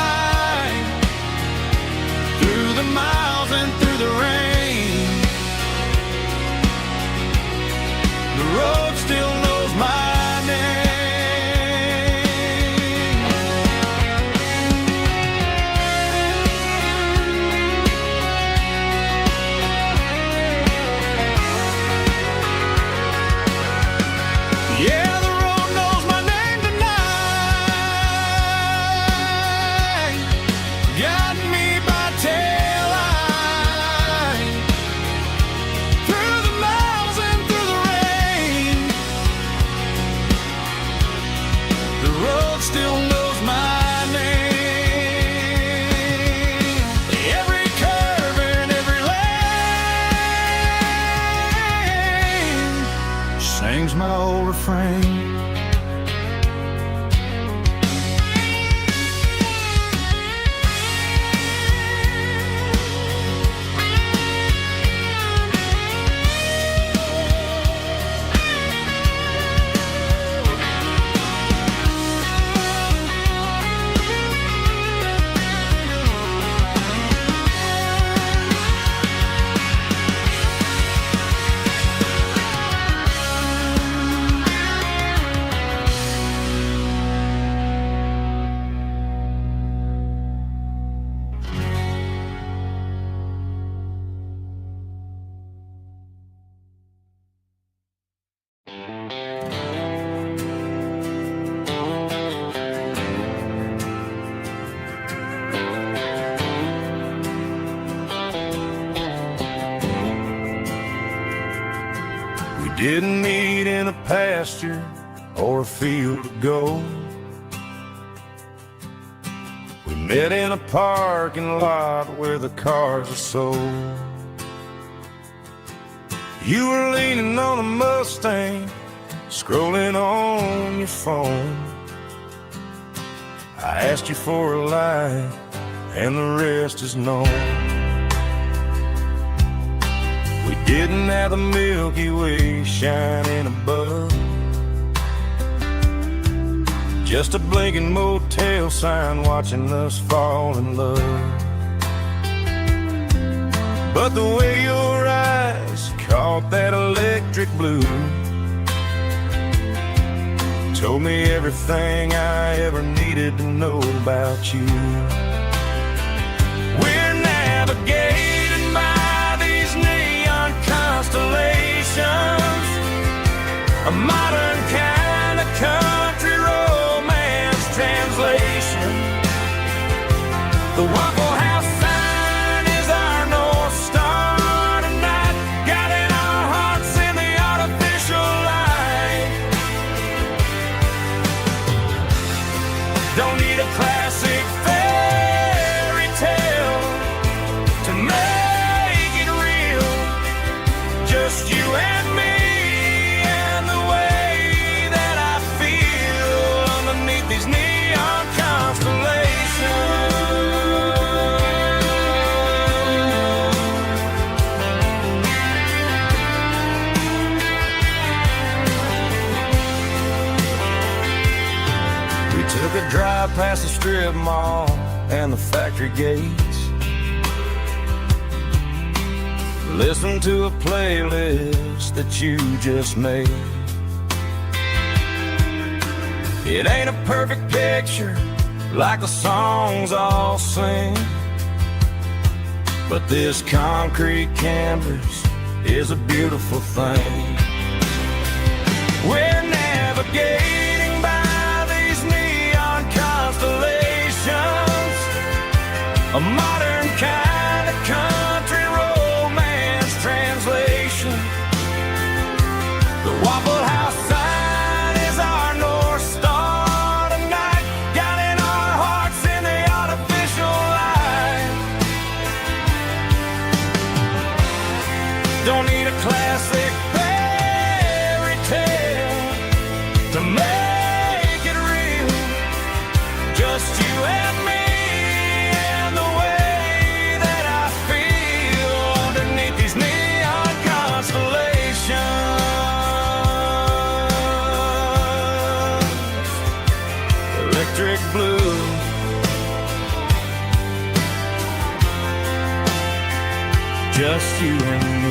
through the miles and through the rain. The road still knows my name. Yeah, the road knows my name tonight, guiding me by taillight through the miles and through the rain. The road still knows my name. Every curve and every lane sings my old refrain. didn't meet in a pasture or a field of gold. We met in a parking lot where the cars are sold. You were leaning on a Mustang, scrolling on your phone. I asked you for a light, and the rest is known. We didn't have the Milky Way shining above, just a blinking motel sign watching us fall in love. But the way your eyes caught that electric blue told me everything I ever needed to know about you. We're navigating by these neon constellations, a modern kind of country romance translation. The Waffle House sign is our North Star tonight, guiding our hearts in the artificial light. Don't need a classic fairy tale to make it real, just you and me and the way that I feel underneath these neon constellations. We took a drive past the strip mall and the factory gates, listened to a playlist that you just made. It ain't a perfect picture like the songs all sing, but this concrete canvas is a beautiful thing. We're navigating by these neon constellations, a modern kind of country romance translation. The Waffle House sign is our North Star tonight, guiding our hearts in the artificial light. Don't need a classic fairy tale to make it real, just you and me and the way that I feel underneath these neon constellations. Electric blue, just you and me.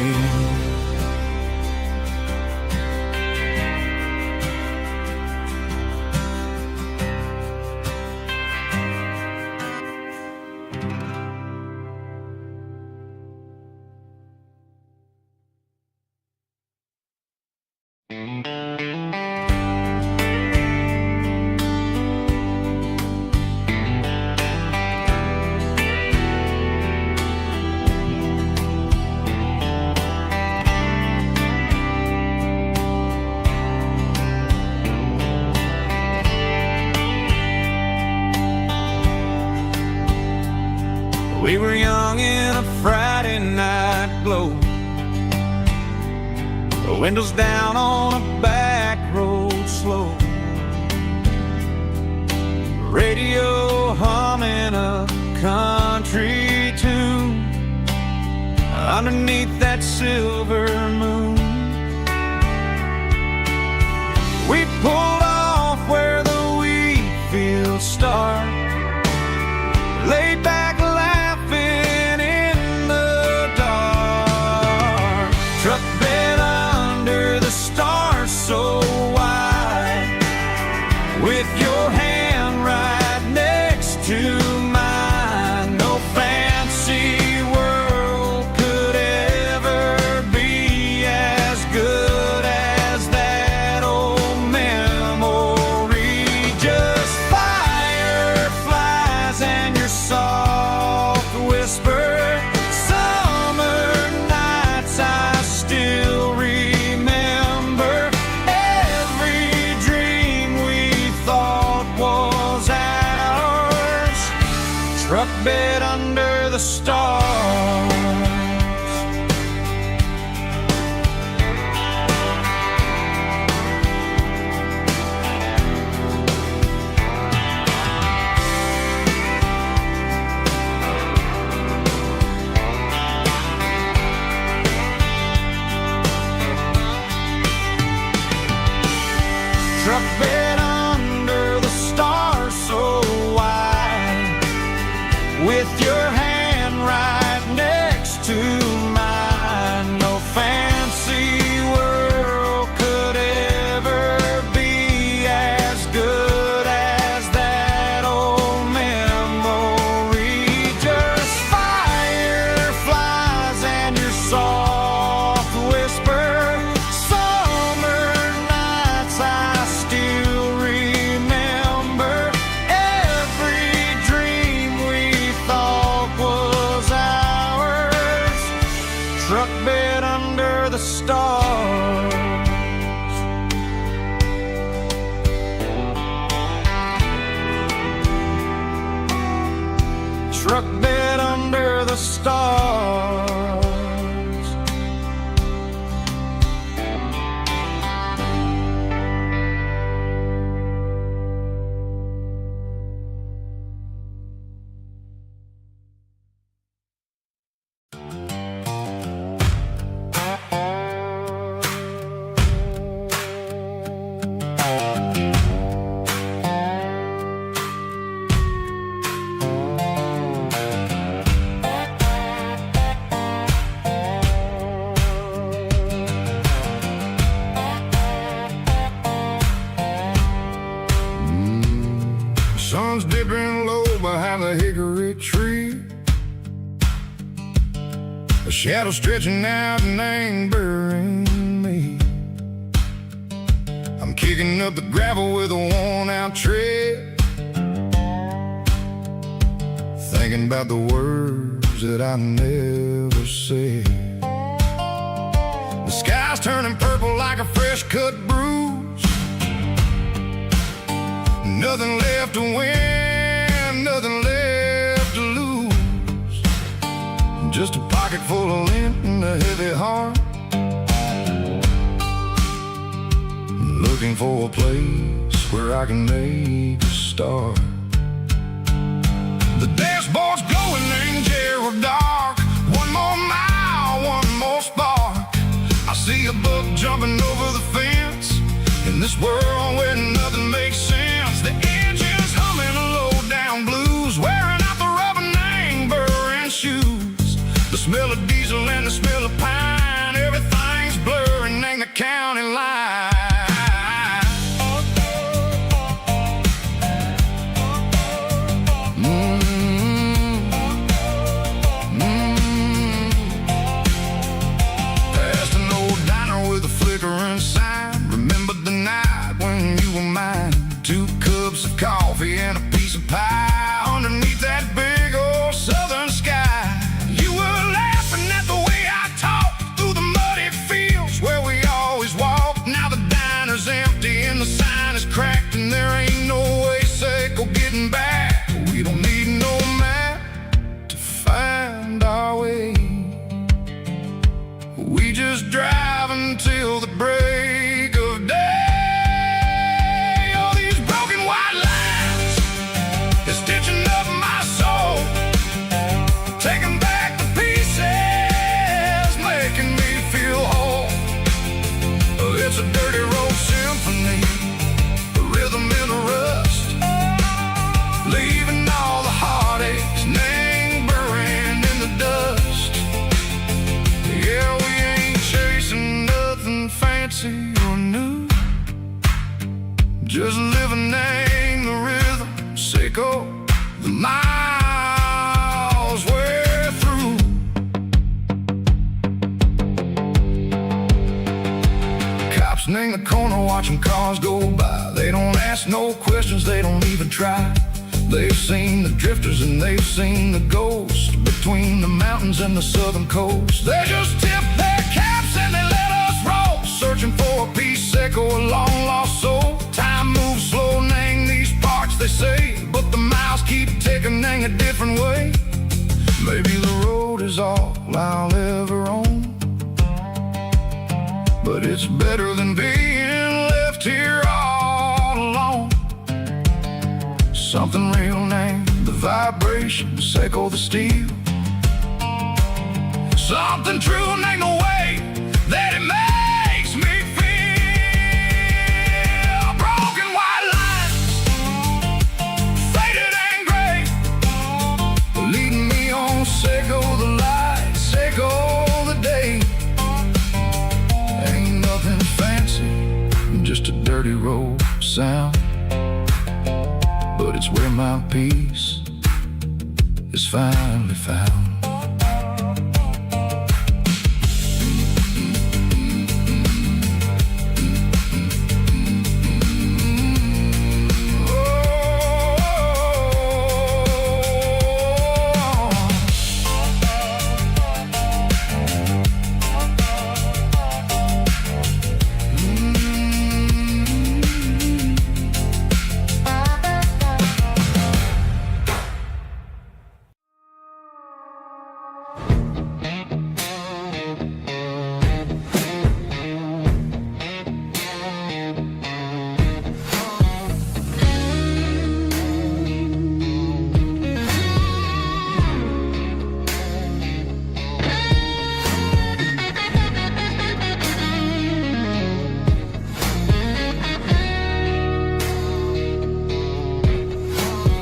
We were young in a Friday night glow, the windows down on a back road slow, radio humming a country tune underneath that silver moon. We pulled off where the wheat fields start, laid back laughing in the dark, truck bed under the stars so wide, with your hand right next to mine. No fancy world could ever be as good as that old memory. Just fireflies and your soft whisper, summer nights I still remember. the stars. Truck bed under the stars so wide, with your hand right next to mine. No fancy world could ever be as good as that old memory. Just fireflies and your soft whisper. Summer nights I still remember. Every dream we thought was ours. Truck bed under the stars. Truck bed under the stars. Sun's dipping low behind the hickory tree. A shadow stretching out and angering me. I'm kicking up the gravel with a worn-out tread, thinking about the words that I never said. The sky's turning purple like a fresh-cut bruise. Nothing left to win, nothing left to lose. Just a pocket full of lint and a heavy heart, looking for a place where I can make a start. The dashboard's glowing in Gerald dark. One more mile, one more spark. I see a buck jumping over the fence in this world where nothing makes sense. The engine's humming a low-down blues, wearing out the rubber name, burring shoes. The smell of diesel and the smell of pine, everything's blurring in the county line. Past an old diner with a flickering sign. Remembered the night when you were mine. 2 cups of coffee and a piece of pie underneath that big old southern sky. You were laughing at the way I talked through the muddy fields where we always walked. Now the diner's empty and the sign is cracked, and there ain't no way safe or getting back. We don't need no map to find our way. We just drive until the break of day. Stitching up my soul, taking back the pieces, making me feel whole. It's a dirty road symphony, a rhythm in the rust, leaving all the heartaches, name buried in the dust. Yeah, we ain't chasing nothing fancy or new, just living in the rhythm, sicko. The miles we're through. Cops in the corner watching cars go by. They don't ask no questions, they don't even try. They've seen the drifters and they've seen the ghosts between the mountains and the southern coast. They just tip their caps and they let us roll, searching for a piece echo, a long lost soul. Time moves slow, nang these parts they say, but the miles keep ticking a different way. Maybe the road is all I'll ever own, but it's better than being left here all alone. Something real named the vibrations echo the steel. Something true named the way that it makes me feel. Broken white lines, faded and gray, leading me on, say go the light, say go the day. Ain't nothing fancy, just a dirty road sound, but it's where my peace is finally found.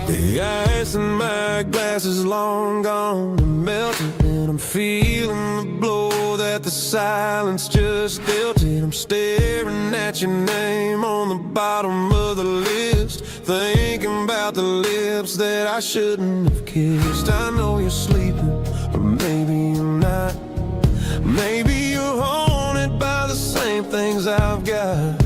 The ice in my glass is long gone and melted, and I'm feeling the blow that the silence just dealt it. I'm staring at your name on the bottom of the list, thinking about the lips that I shouldn't have kissed. I know you're sleeping, or maybe you're not. Maybe you're haunted by the same things I've got.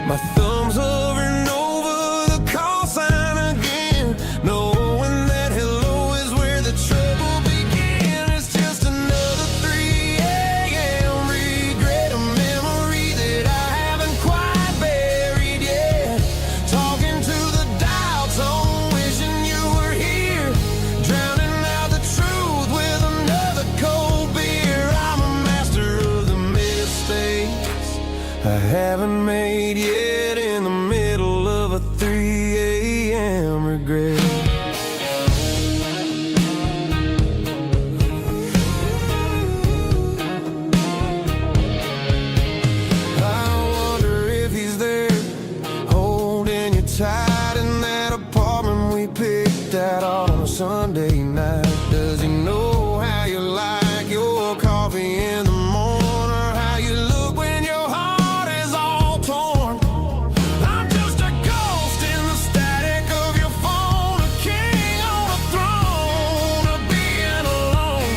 My thumb's hovering over the call sign again, knowing that hello is where the trouble began. It's just another 3 a.m. regret, a memory that I haven't quite buried yet. Talking to the dial tone, wishing you were here, drowning out the truth with another cold beer. I'm a master of the mistakes I haven't made yet, in the middle of a 3 a.m. regret. I wonder if he's there, holding you tight in that apartment we picked out on a Sunday night. Does he know how you like your coffee in the morning, or how you look when your heart is all torn? I'm just a ghost in the static of your phone, a king on a throne of being alone.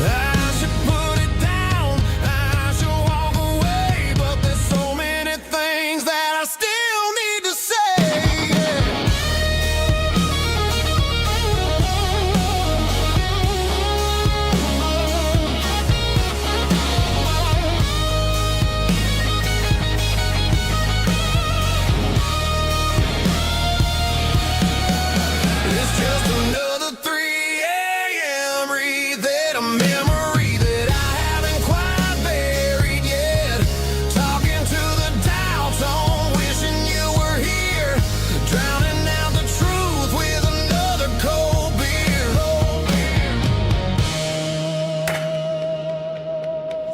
I should put it down, I should walk away, but there's so many things that I still need to say. It's just another 3 a.m. read, a memory that I haven't quite buried yet. Talking to the dial tone, wishing you were here, drowning out the truth with another cold beer.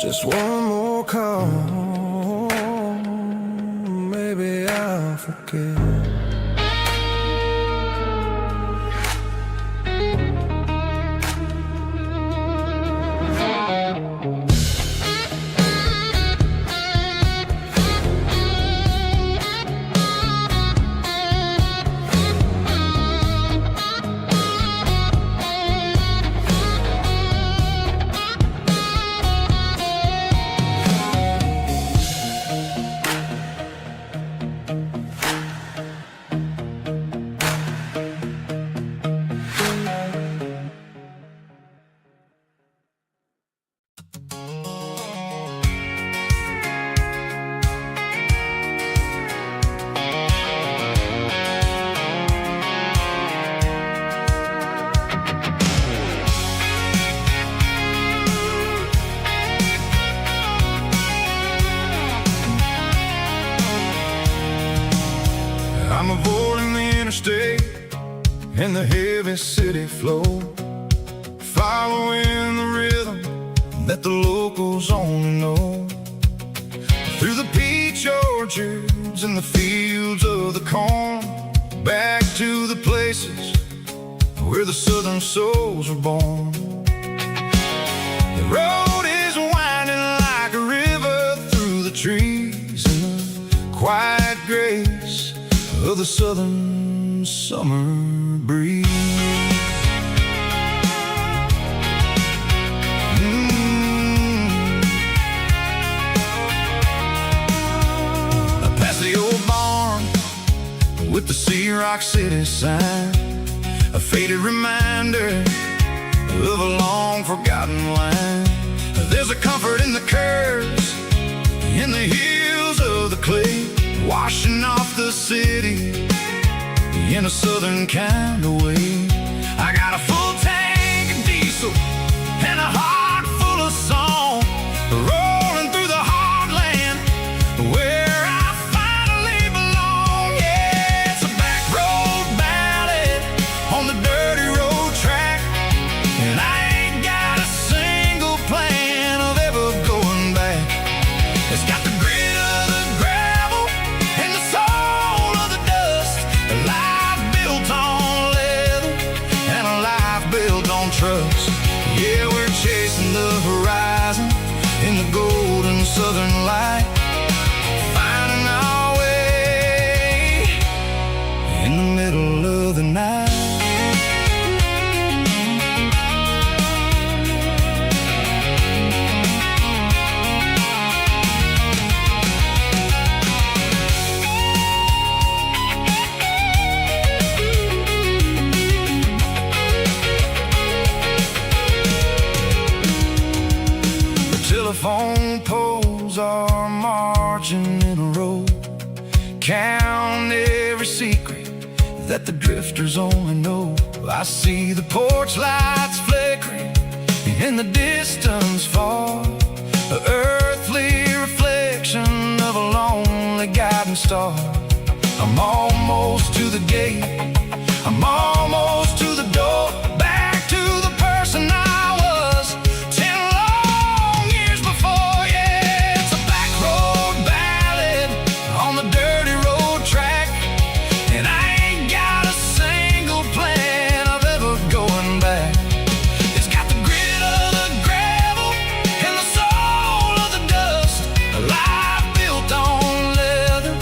Just one more call, maybe I'll forget. I'm avoiding the interstate and the heavy city flow, following the rhythm that the locals only know. Through the peach orchards and the fields of the corn, back to the places where the southern souls were born. The road is winding like a river through the trees in the quiet grace of the southern summer breeze. Past the old barn with the Sea Rock City sign, a faded reminder of a long forgotten line. There's a comfort in the curves, in the hills of the clay, washing off the city in a southern kind of way. I got a full tank of diesel and a heart full of song, rolling through the heartland where I finally belong. Yeah, it's a back road ballad on the dirty road track, and I ain't got a single plan of ever going back. It's got the grit of the gravel and the soul of the dust, a life built on leather and a life built on trust. Yeah, we're chasing the horizon in the golden southern light, finding our way in the middle of the night. Telephone poles are marching in a row, count every secret that the drifters only know. I see the porch lights flickering in the distance far, an earthly reflection of a lonely guiding star. I'm almost to the gate, I'm almost to the door, back to the person I was 10 long years before. Yeah, it's a back road ballad on the dirty road track, and I ain't got a single plan of ever going back. It's got the grit of the gravel and the soul of the dust, a life built on leather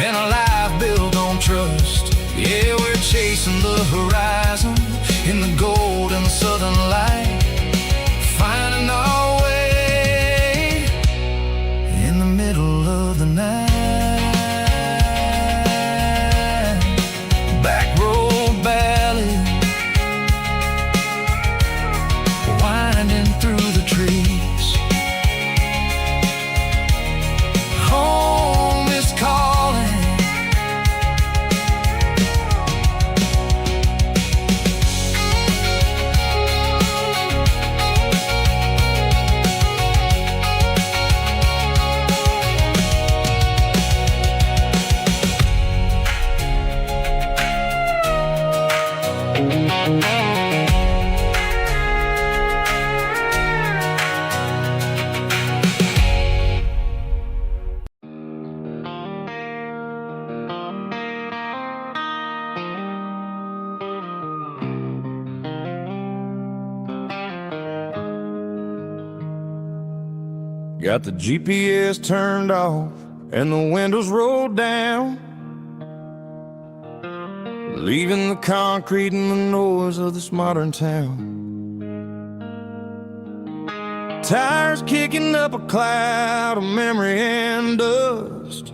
and a life built on trust. Yeah, we're chasing the horizon in the golden southern light, finding our way in the middle of the night. Back road ballad, winding through the trees. Home is calling. Got the GPS turned off and the windows rolled down, leaving the concrete and the noise of this modern town. Tires kicking up a cloud of memory and dust,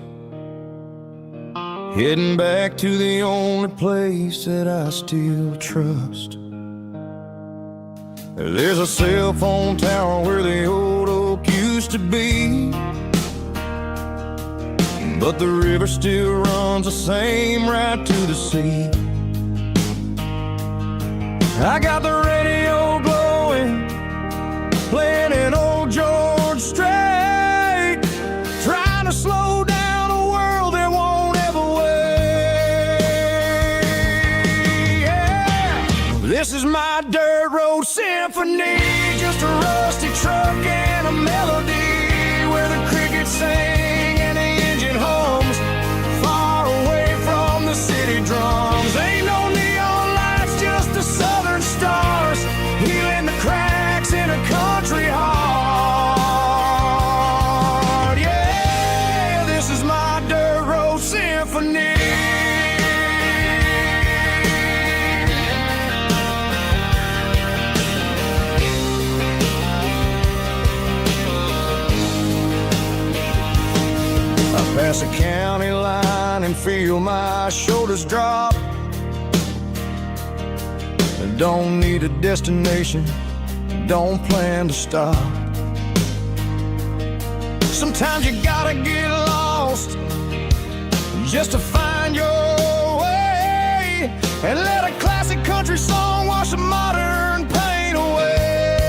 heading back to the only place that I still trust. There's a cell phone tower where the old oak used to be, but the river still runs the same right to the sea. I got the radio glowing, playing an old George Strait, trying to slow down a world that won't ever wait. This is my dirt road symphony, just a rusty truck and a melody where the crickets sing and the engine hums, far away from the city drums. Ain't no neon lights, just the southern stars, healing the cracks in a country heart. Yeah, this is my dirt road symphony. Pass a county line and feel my shoulders drop. I don't need a destination, don't plan to stop. Sometimes you gotta get lost just to find your way, and let a classic country song wash the modern pain away.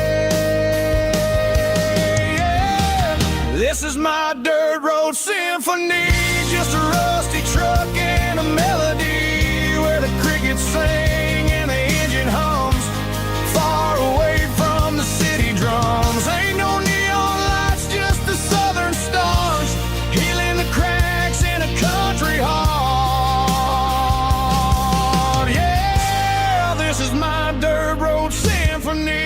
Yeah. This is my dirt road symphony, just a rusty truck and a melody where the crickets sing and the engine hums, far away from the city drums. Ain't no neon lights, just the southern stars, healing the cracks in a country heart. Yeah, this is my dirt road symphony.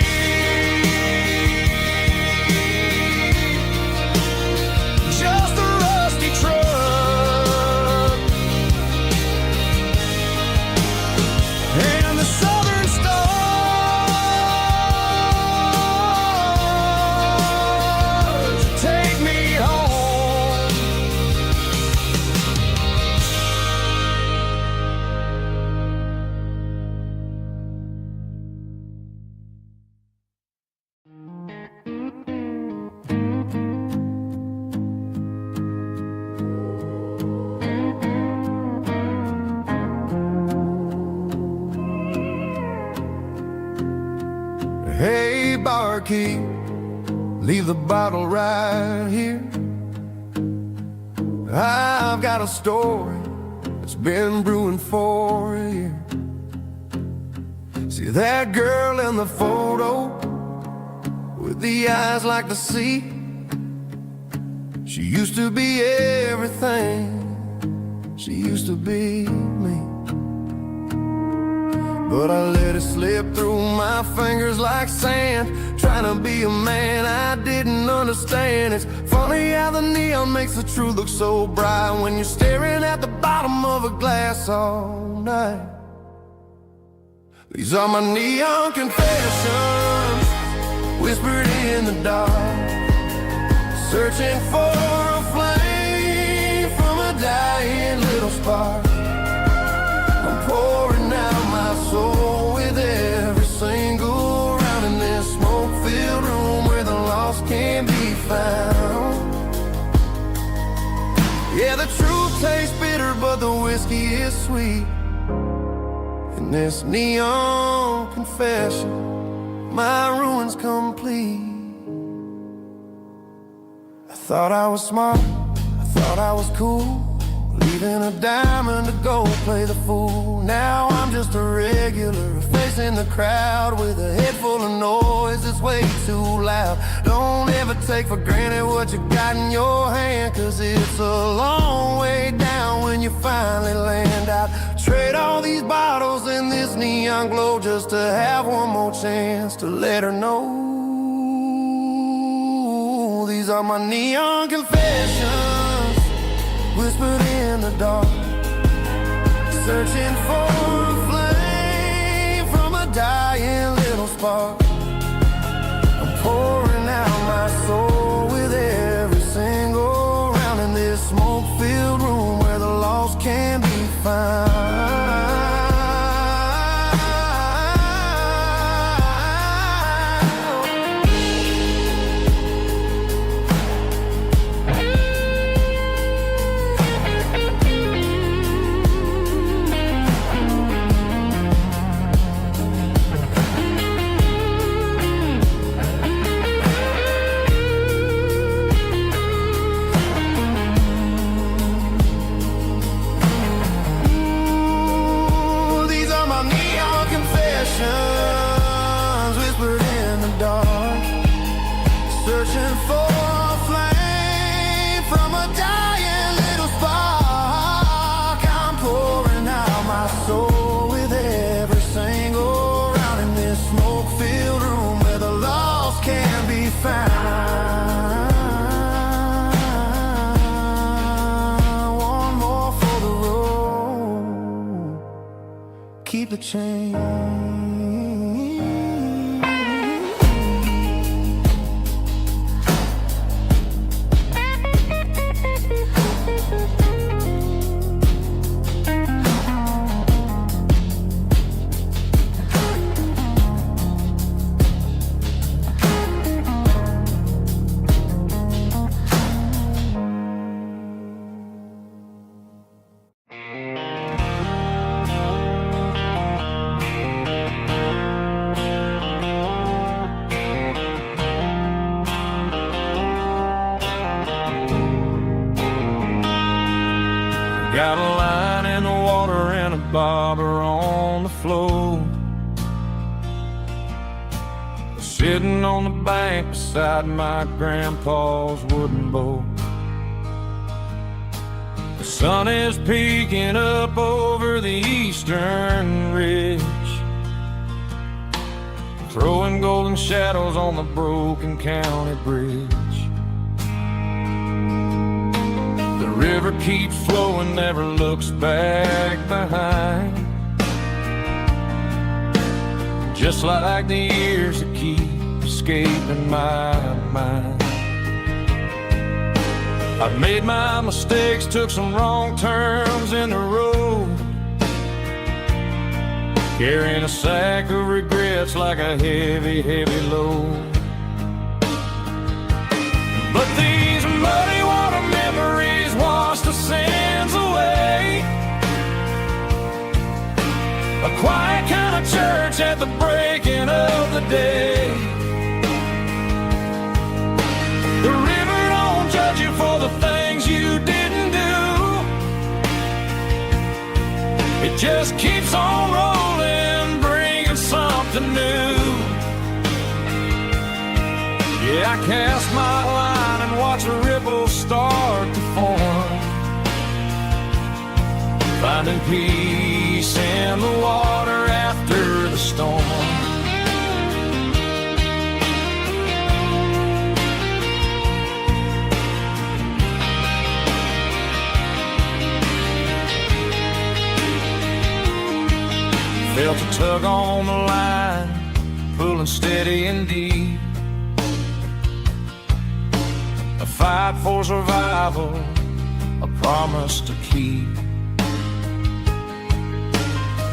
Hey, barkeep, leave the bottle right here. I've got a story that's been brewing for a year. See that girl in the photo with the eyes like the sea? She used to be everything, she used to be me. But I let it slip through my fingers like sand, trying to be a man I didn't understand. It's funny how the neon makes the truth look so bright when you're staring at the bottom of a glass all night. These are my neon confessions, whispered in the dark, searching for a flame from a dying little spark. I'm pouring out my soul with every single round in this smoke-filled room where the lost can be found. Yeah, the truth tastes bitter, but the whiskey is sweet. In this neon confession, my ruin's complete. I thought I was smart, I thought I was cool, leaving a diamond to go play the fool. Now I'm just a regular, facing the crowd with a head full of noise that's way too loud. Don't ever take for granted what you got in your hand, cause it's a long way down when you finally land out. Trade all these bottles and this neon glow just to have one more chance to let her know. These are my neon confessions, whispered in the dark, searching for a flame from a dying little spark. I'm pouring out my soul with every single round in this smoke-filled room where the lost can be found. keep the change. Got a line in the water and a bobber on the floor, sitting on the bank beside my grandpa's wooden boat. The sun is peeking up over the eastern ridge, throwing golden shadows on the broken county bridge. The river keeps flowing, never looks back behind, just like the years that keep escaping my mind. I've made my mistakes, took some wrong turns in the road, carrying a sack of regrets like a heavy, heavy load. But these muddy water memories wash the sins away. A quiet kind of church at the breaking of the day. The river don't judge you for the things you didn't do. It just keeps on rolling, bringing something new. Yeah, I cast my line and watch a ripple start to form, finding peace in the water after the storm. Felt a tug on the line, pulling steady and deep. A fight for survival, a promise to keep.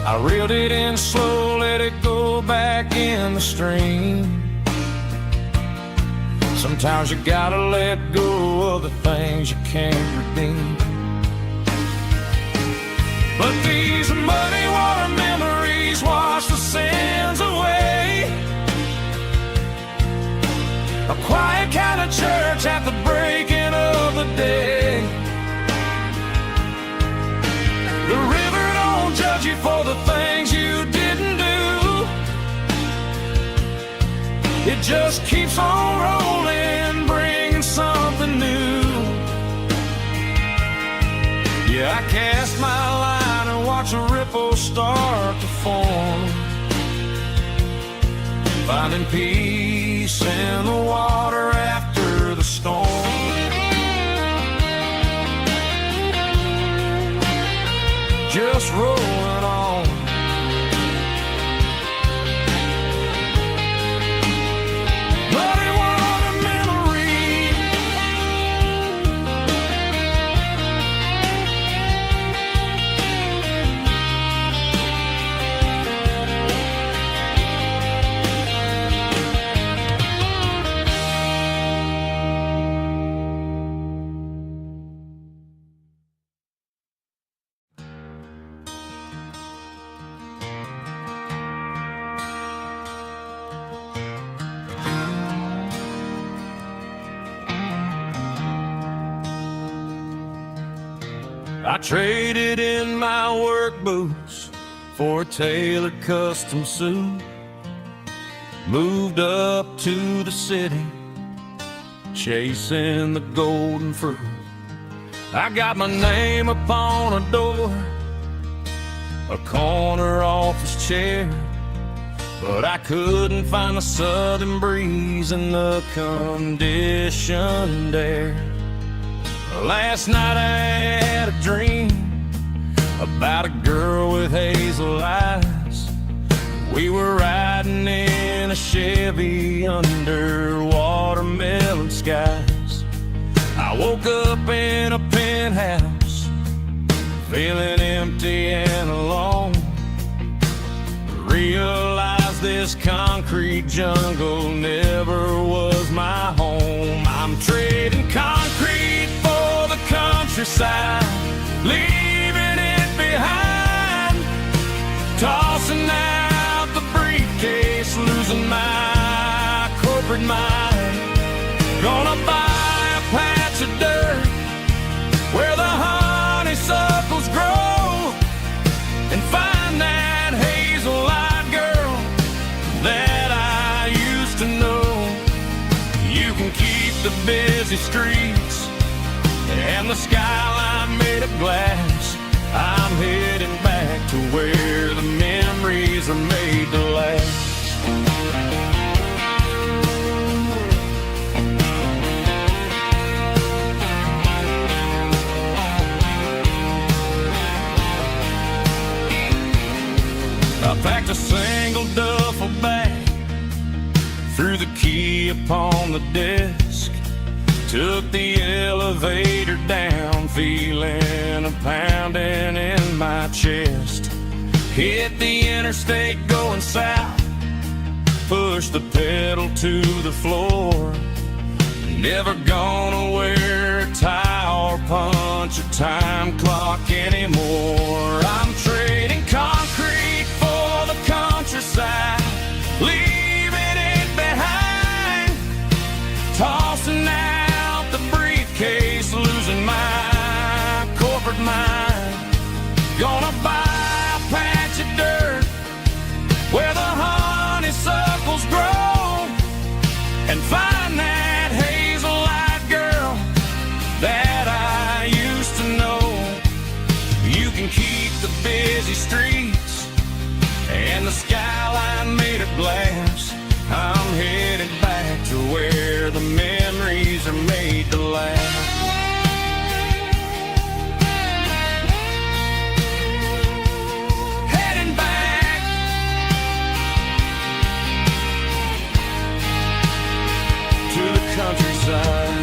I reeled it in slow, let it go back in the stream. Sometimes you gotta let go of the things you can't redeem. But these muddy water memories wash the sins away. A quiet kind of church at the breaking of the day. The river don't judge you for the things you didn't do. It just keeps on rolling, bringing something new. Yeah, I cast my line and watch a ripple start to form, finding peace in the water after the storm. Just rolling on. Muddy water memory. I traded in my work boots for a tailored custom suit. Moved up to the city, chasing the golden fruit. I got my name upon a door, a corner office chair, but I couldn't find the southern breeze in the conditioned air. Last night I had a dream about a girl with hazel eyes. We were riding in a Chevy under watermelon skies. I woke up in a penthouse, feeling empty and alone. Realized this concrete jungle never was my home. I'm trading concrete for the countryside, leaving it behind, tossing out the briefcase, losing my corporate mind. Gonna buy a patch of dirt where the honeysuckles grow and find that hazel-eyed girl that I used to know. You can keep the busy streets and the skyline made of glass. I'm heading back to where the memories are made to last. I packed a single duffel bag, threw the key upon the desk, took the elevator down, feeling a pounding in my chest. Hit the interstate going south, pushed the pedal to the floor. Never gonna wear a tie or punch a time clock anymore. I'm trading concrete for the countryside, leaving it behind, tossing out the briefcase, losing my corporate mind. Gonna buy a patch of dirt where the honeysuckles grow and find that hazel-eyed girl that I used to know. You can keep the busy streets and the skyline made of glass. I'm headed back to where the memories are made to last. Heading back to the countryside.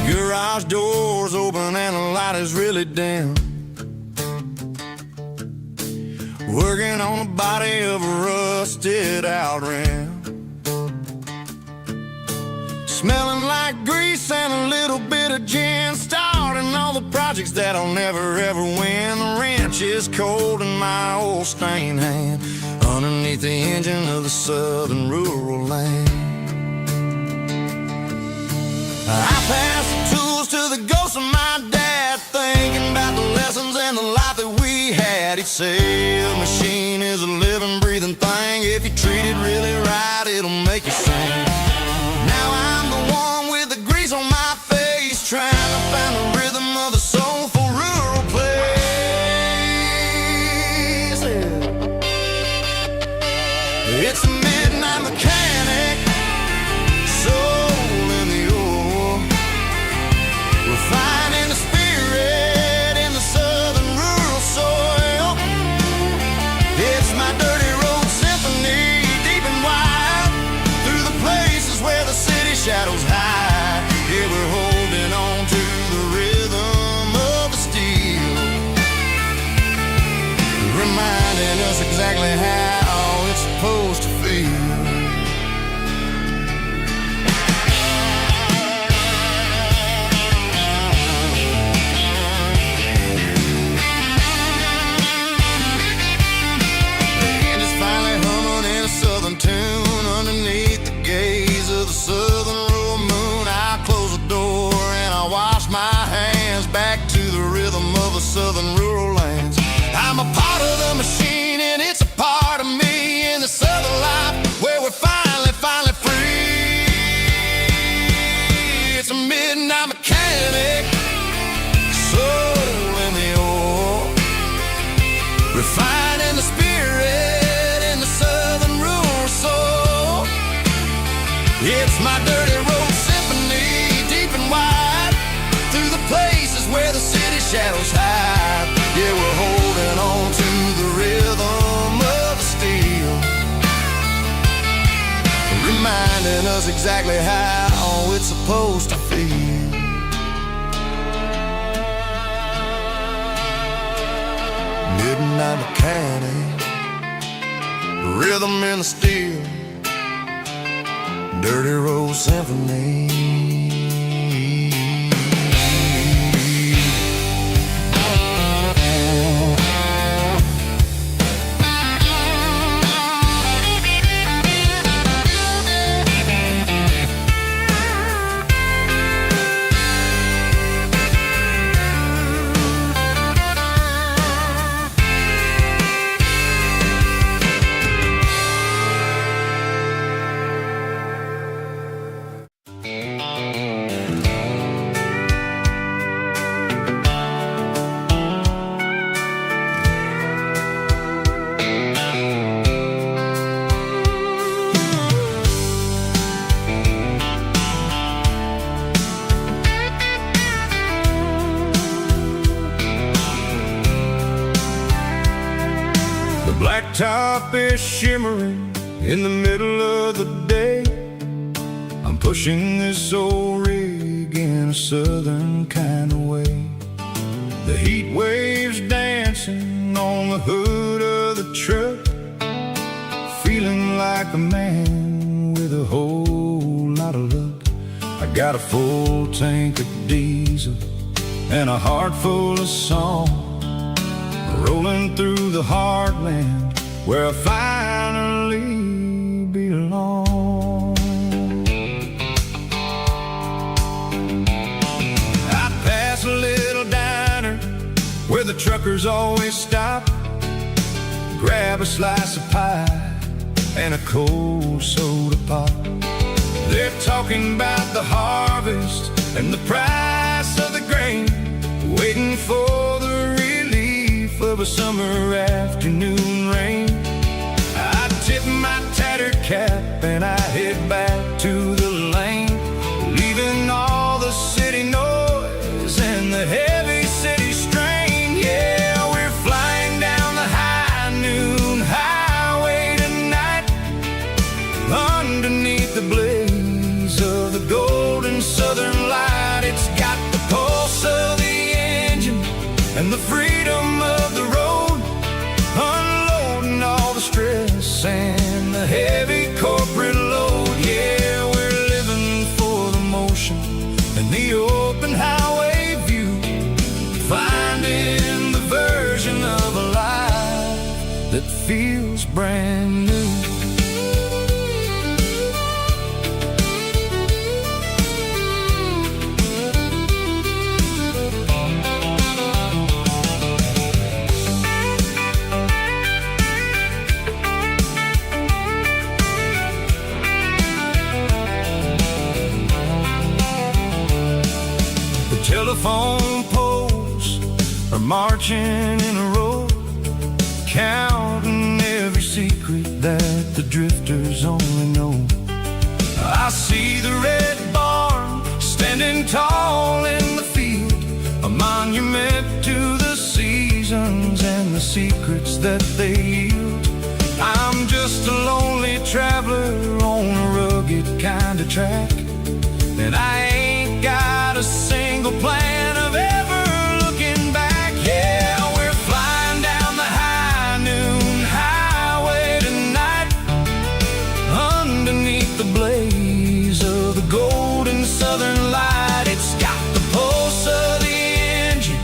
Garage doors open and the light is really dim. Working on the body of a rusted out rim. Smelling like grease and a little bit of gin. Starting all the projects that I'll never ever win. The wrench is cold in my old stained hand, underneath the engine of the southern rural land. I pass the tools to the ghost of my dad, thinking about the lessons and the life that we had. He'd say a machine is a living, breathing thing. If you treat it really right, it'll make you sing. Now I'm the one with the grease on my face, trying to find the rhythm of the soulful rural place. It's a midnight mechanic, soul in the ore, refining the spirit in the southern rural soil. It's my dirty road symphony, deep and wide, through the place midnight mechanic, soul in the oil, refining the spirit in the southern rural soul. It's my dirty road symphony, deep and wide, through the places where the city shadows hide. Yeah, we're holding on to the rhythm of the steel, reminding us exactly how it's supposed to feel. Midnight mechanic, rhythm in the steel, dirty road symphony. Blacktop is shimmering in the middle of the day. I'm pushing this old rig in a southern kind of way. The heat waves dancing on the hood of the truck, feeling like a man with a whole lot of luck. I got a full tank of diesel and a heart full of song, rolling through the heartland where I finally belong. I pass a little diner where the truckers always stop, grab a slice of pie and a cold soda pop. They're talking about the harvest and the price of the grain, waiting for the relief of a summer afternoon rain. I tip my tattered cap and I head back to the lane, leaving all the city noise and the heavy city strain. Yeah, we're flying down the high noon highway tonight, underneath the blaze of the golden southern light. It's got the pulse of the engine and the freedom of the road, unloading all the stress and the heavy corporate load. Yeah, we're living for the motion and the open highway view, finding the version of a life that feels brand new. Telephone poles are marching in a row, counting every secret that the drifters only know. I see the red barn standing tall in the field, a monument to the seasons and the secrets that they yield. I'm just a lonely traveler on a rugged kind of track, and I ain't got a single plan of ever looking back. Yeah, we're flying down the high noon highway tonight, underneath the blaze of the golden southern light. It's got the pulse of the engine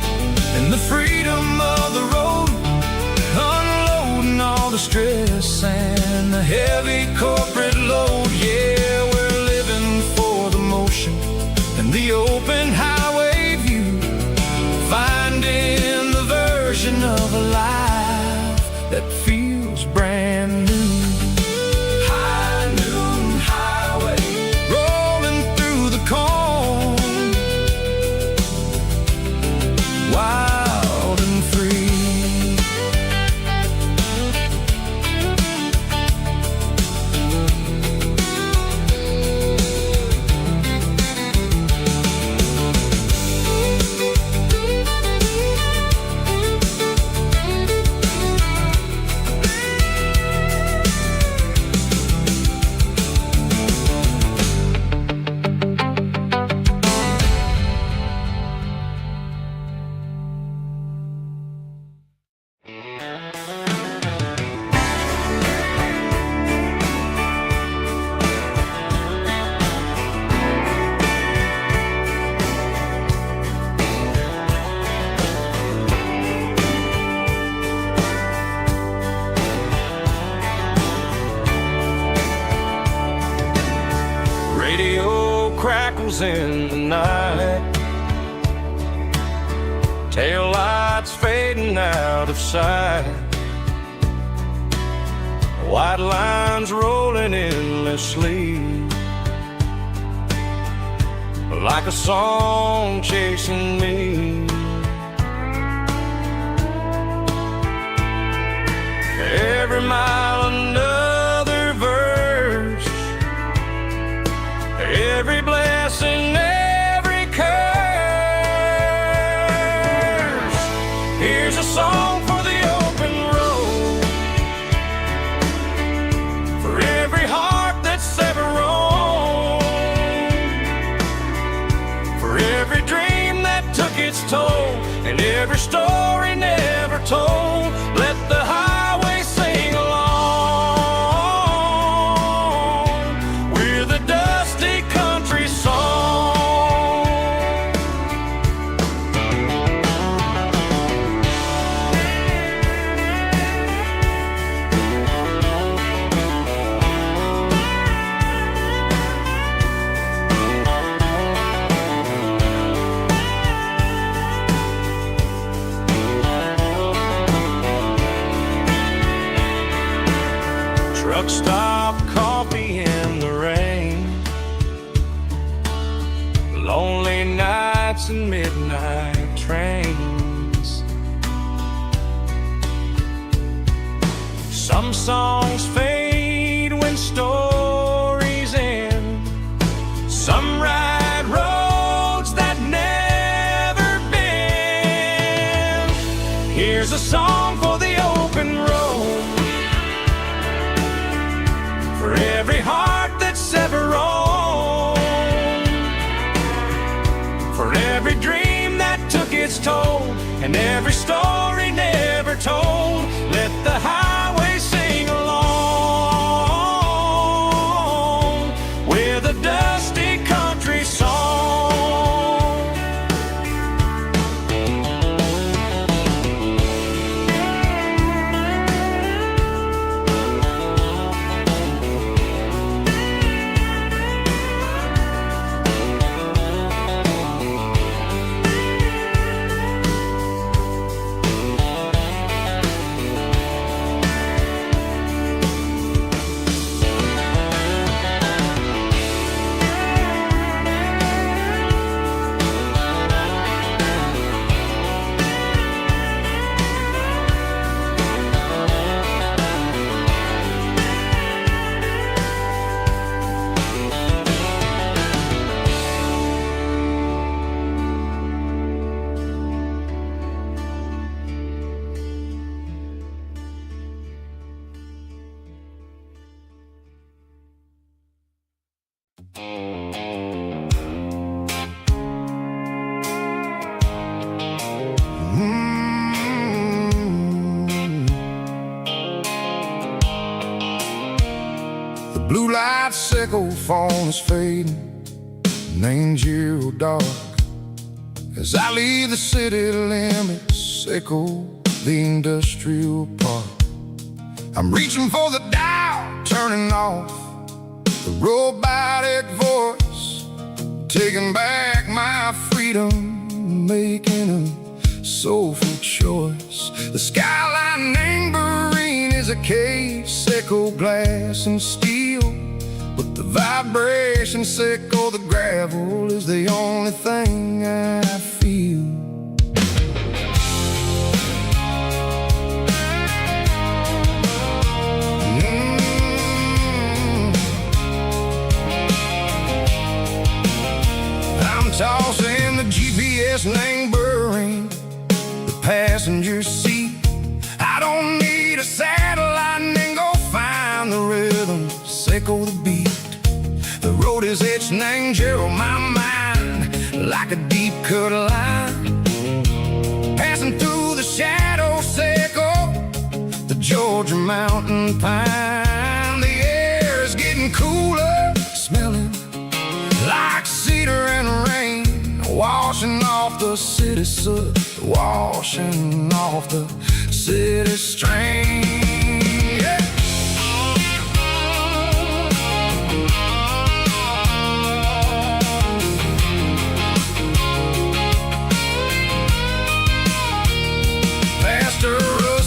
and the freedom of the road, unloading all the stress and the heavy corporate load. Yeah, we're living for the motion and the open highway view, finding the version of a life that feels brand new. High noon highway, rolling through the corn, eyes in the night. Tail lights fading out of sight. White lines rolling endlessly, like a song chasing me. Every mile another verse, every blessing, every curse. Here's a song for the open road, for every heart that's ever roamed, for every dream that took its toll, and every story never told. Let the highway sing along with a dusty country song. Truck stop, coffee in the rain, lonely nights and midnight trains. Some songs fade when stories end. Some ride roads that never bend. Here's a song for the open road, for every heart that's ever roamed, for every dream that took its toll, and every story never told. Let the highway sing along with a dusty country song. The blue light sickle phone is fading, and angel dark. As I leave the city limits, sickle the industrial park. I'm reaching for the dial, turning off the robotic voice, taking back my freedom, making a soulful choice. The skyline tambourine is a cave, sickle glass and steel, but the vibration sickle, the gravel, is the only thing I feel. I'm tossing the GPS tambourine, the passenger seat. I don't need a satellite and go find the rhythm, sickle the beat. The road is etched and angel on my mind, like a deep cut line, passing through the shadow sickle, the Georgia mountain pine. The air is getting cooler, smelling like cedar and rain, washing off the city soot, washing off the city strain. Yeah.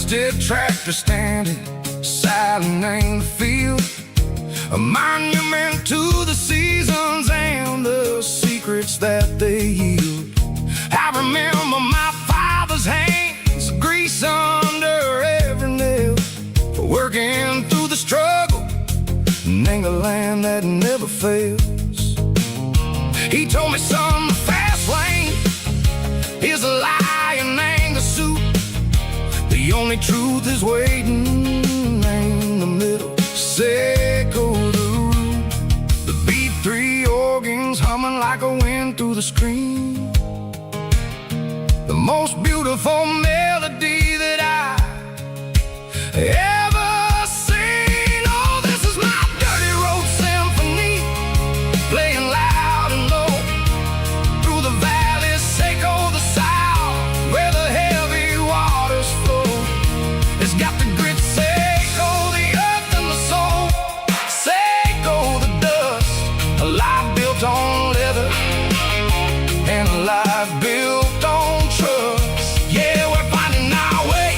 rusted tractor standing silent in the field, a monument to the seasons and the secrets that they yield. I remember my father's hands, grease under every nail, for working through the struggle and the land that never fails. He told me, son, the fast lane is a lie and ain't the suit. The only truth is waiting in the middle. Seco the root, the B3 organs humming like a wind through the screen. The most beautiful melody that I ever seen. Oh, this is my dirty road symphony, playing loud and low through the valleys, Seco the south, where the heavy waters flow. It's got the grit, Seco the earth and the soul, Seco the dust, a life built on leather and a life built on trust. Yeah, we're finding our way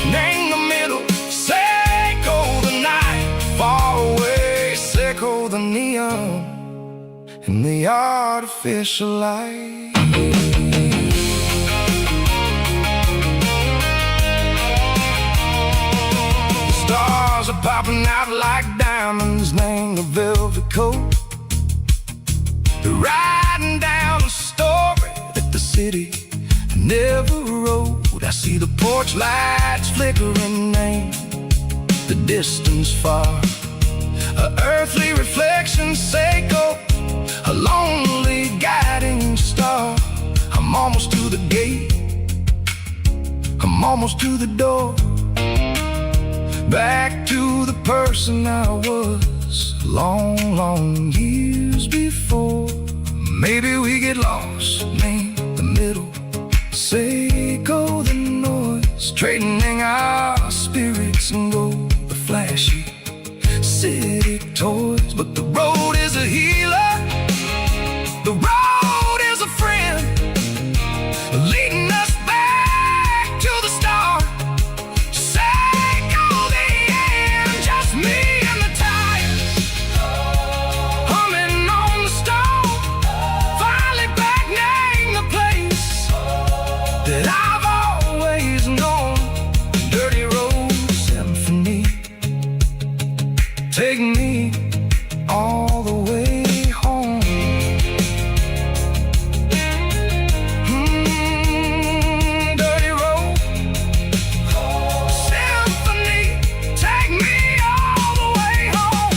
in the middle. Seco the night, far away, Seco the neon and the artificial light. The stars are popping out like diamonds, name the velvet coat. They're riding down a story that the city never wrote. I see the porch lights flickering, name the distance far, a earthly reflection, Seco, a lonely guiding star. I'm almost to the gate, I'm almost to the door, back to the person I was long, long years before. Maybe we get lost in the middle, Seco the noise, trading our spirits and gold, the flashy city toys. But the road is a healer, the road is a friend, leading us back to the start. Seco the end, just me and the tires, humming on the stove, finally back name the place that I've always known. Dirty road symphony, take me all the way home. Dirty road symphony, take me all the way home.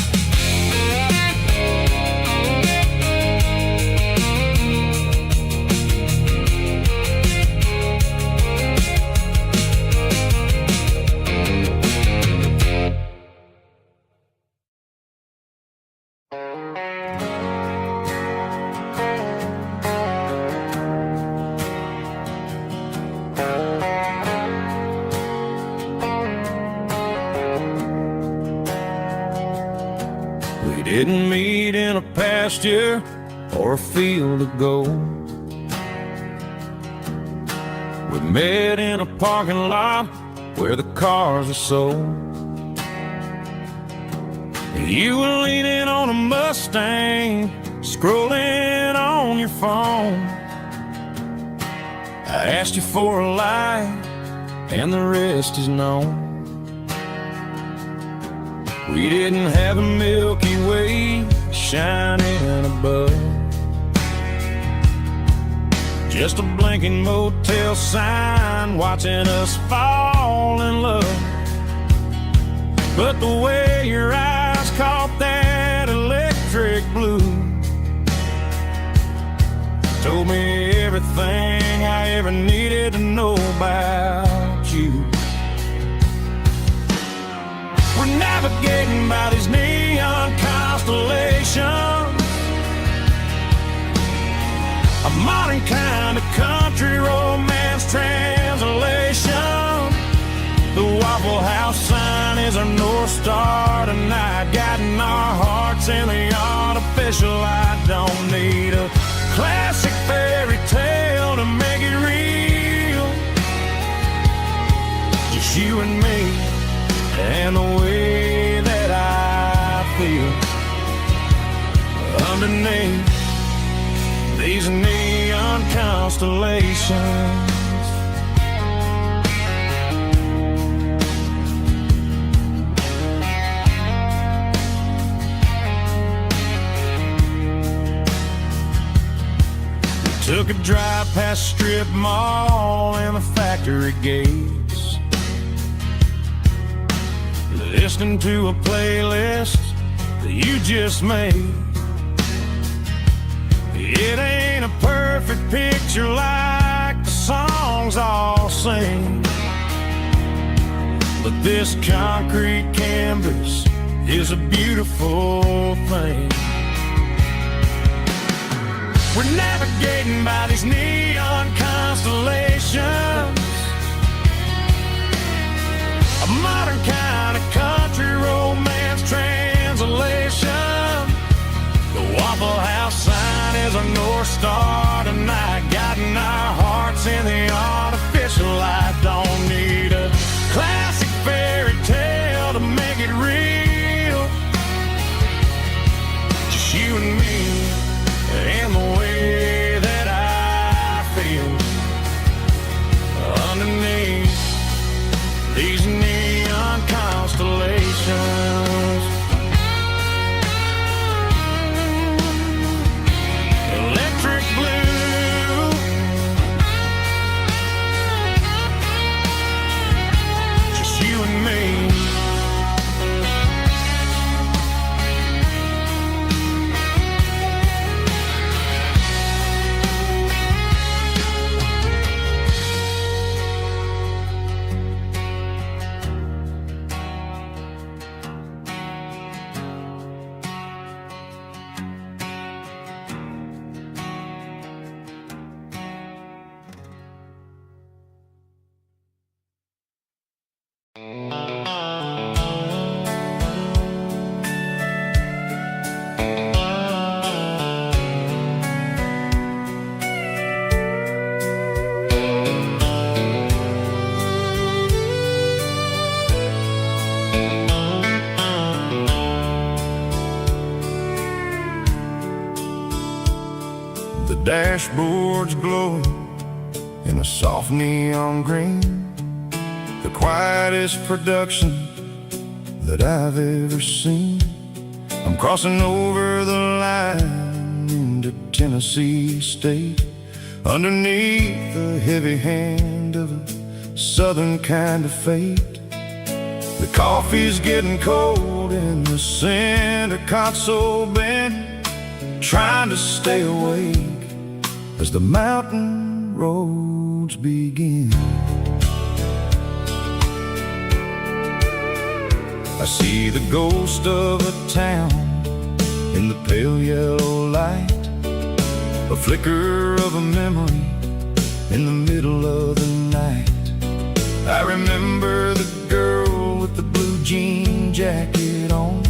We didn't meet in a pasture or a field of gold. We met in a parking lot where the cars are sold. You were leaning on a Mustang, scrolling on your phone. I asked you for a light, and the rest is known. We didn't have a Milky Way shining above, just a blinking motel sign watching us fall in love. But the way your eyes caught that electric blue told me everything I ever needed to know about you. We're navigating by these neon constellations, a modern kind of country romance translation. The Waffle House sign is our North Star tonight, guiding our hearts in the artificial light. Don't need a classic fairy tale to make it real, just and me and the way that I feel underneath these neon constellations. Took a drive past Strip Mall and the factory gates, listening to a playlist that you just made. It ain't a perfect picture like the songs all sing, but this concrete canvas is a beautiful thing. We're navigating by these neon constellations, a modern kind of country romance translation. The Waffle House sign is a North Star tonight, guiding our hearts in the artificial light. Don't need a classic fairy tale to make it real, just you and me and the way that I feel underneath these neon constellations. Electric blue, just you and me. The dashboard's glowing in a soft neon green, the quietest production that I've ever seen. I'm crossing over the line into Tennessee State, underneath the heavy hand of a southern kind of fate. The coffee's getting cold in the center console bin, trying to stay awake as the mountain roads begin. I see the ghost of a town in the pale yellow light, a flicker of a memory in the middle of the night. I remember the girl with the blue jean jacket on,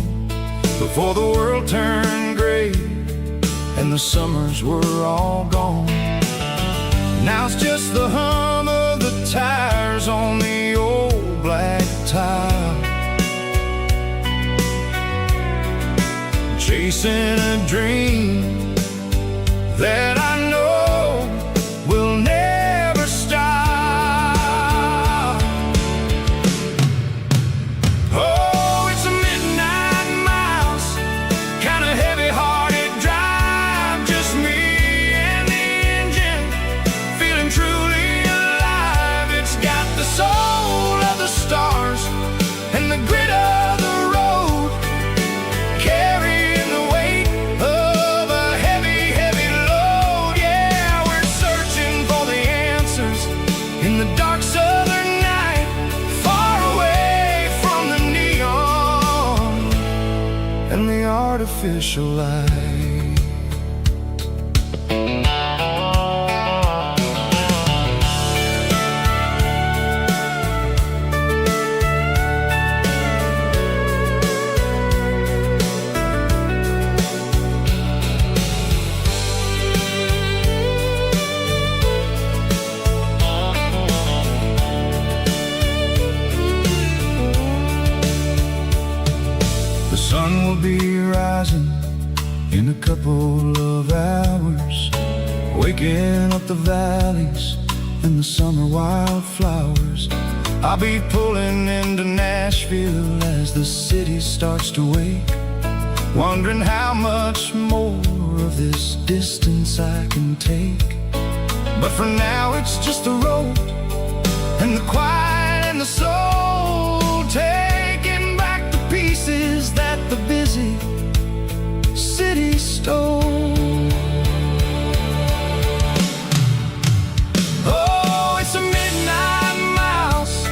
before the world turned gray and the summers were all gone. Now it's just the hum of the tires on the old black tile, chasing a dream that I know will never stop. Oh, it's a midnight miles, kind of heavy-hearted drive, just me and the engine, feeling truly alive. It's got the soul of the stars and the grit of the road, carrying the weight of a heavy, heavy load. Yeah, we're searching for the answers in the dark southern night, far away from the neon and the artificial light. waking up the valleys and the summer wildflowers. I'll be pulling into Nashville as the city starts to wake, wondering how much more of this distance I can take. But for now it's just the road and the quiet and the soul, taking back the pieces that the busy city stole. Oh, it's a midnight mouse,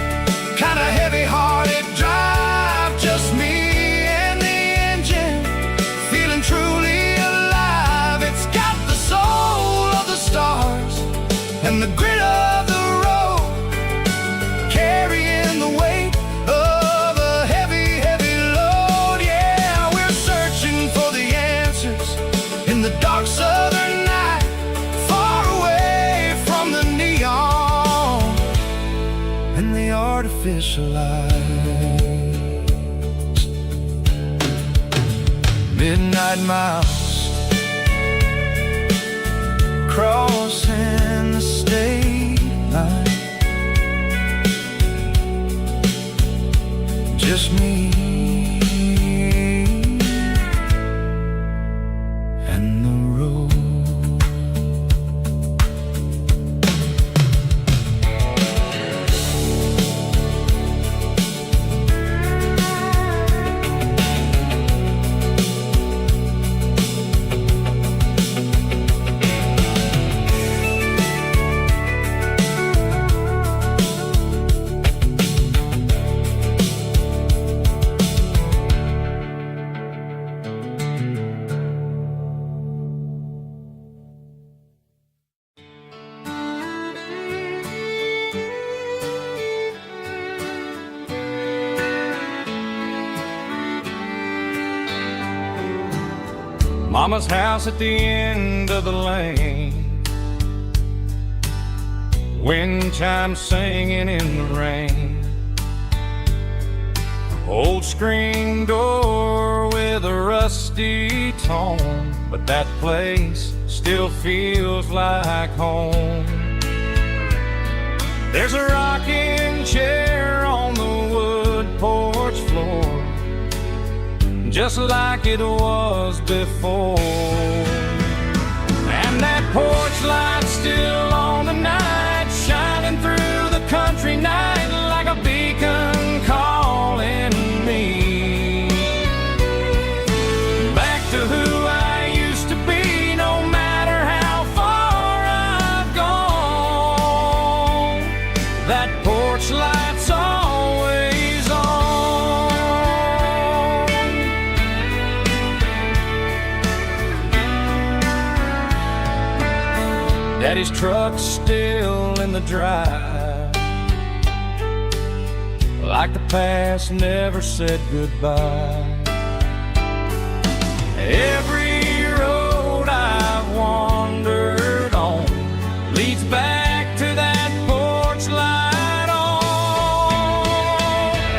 kinda heavy-hearted drive, just me and the engine, feeling truly alive. It's got the soul of the stars and the grit of the road, carrying the weight of a heavy, heavy load. Yeah, we're searching for the answers in the dark southern night, far away from the neon and the artificial lights. Midnight mouse, crossing the state line, just me and the road. Mama's house at the end of the lane, wind chimes singing in the rain. Old screen door with a rusty tone, but that place still feels like home. There's a rocking chair on the wood porch floor, just like it was before. And that porch light's still on tonight, shining through the country night like a beacon calling me back to who I used to be. No matter how far I've gone, that porch light's always on. Daddy's truck's still in the drive, like the past never said goodbye. Every road I've wandered on leads back to that porch light on.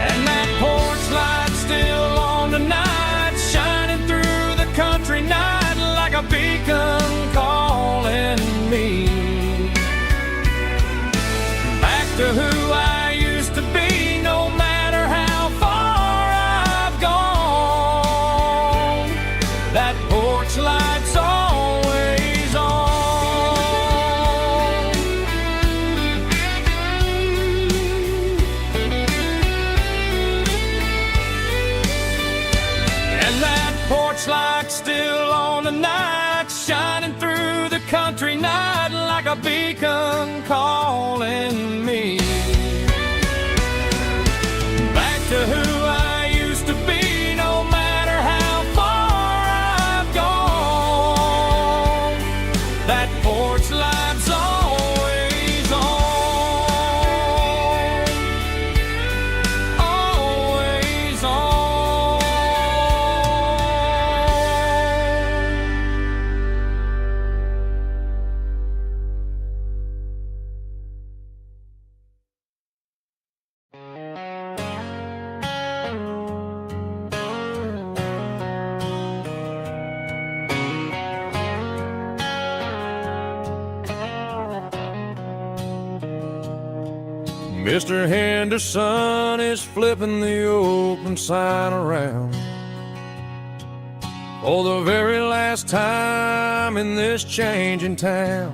And that porch light's still on tonight, shining through the country night like a beacon calling me back to who I used to be. No matter how far I've gone, that porch light's always on. And that porch light's still on tonight, shining through the country night like a beacon calling me back to who I used to be. No matter how far I've gone, that porch light's always on, always on. Mr. Henderson is flipping the open sign around for the very last time in this changing town.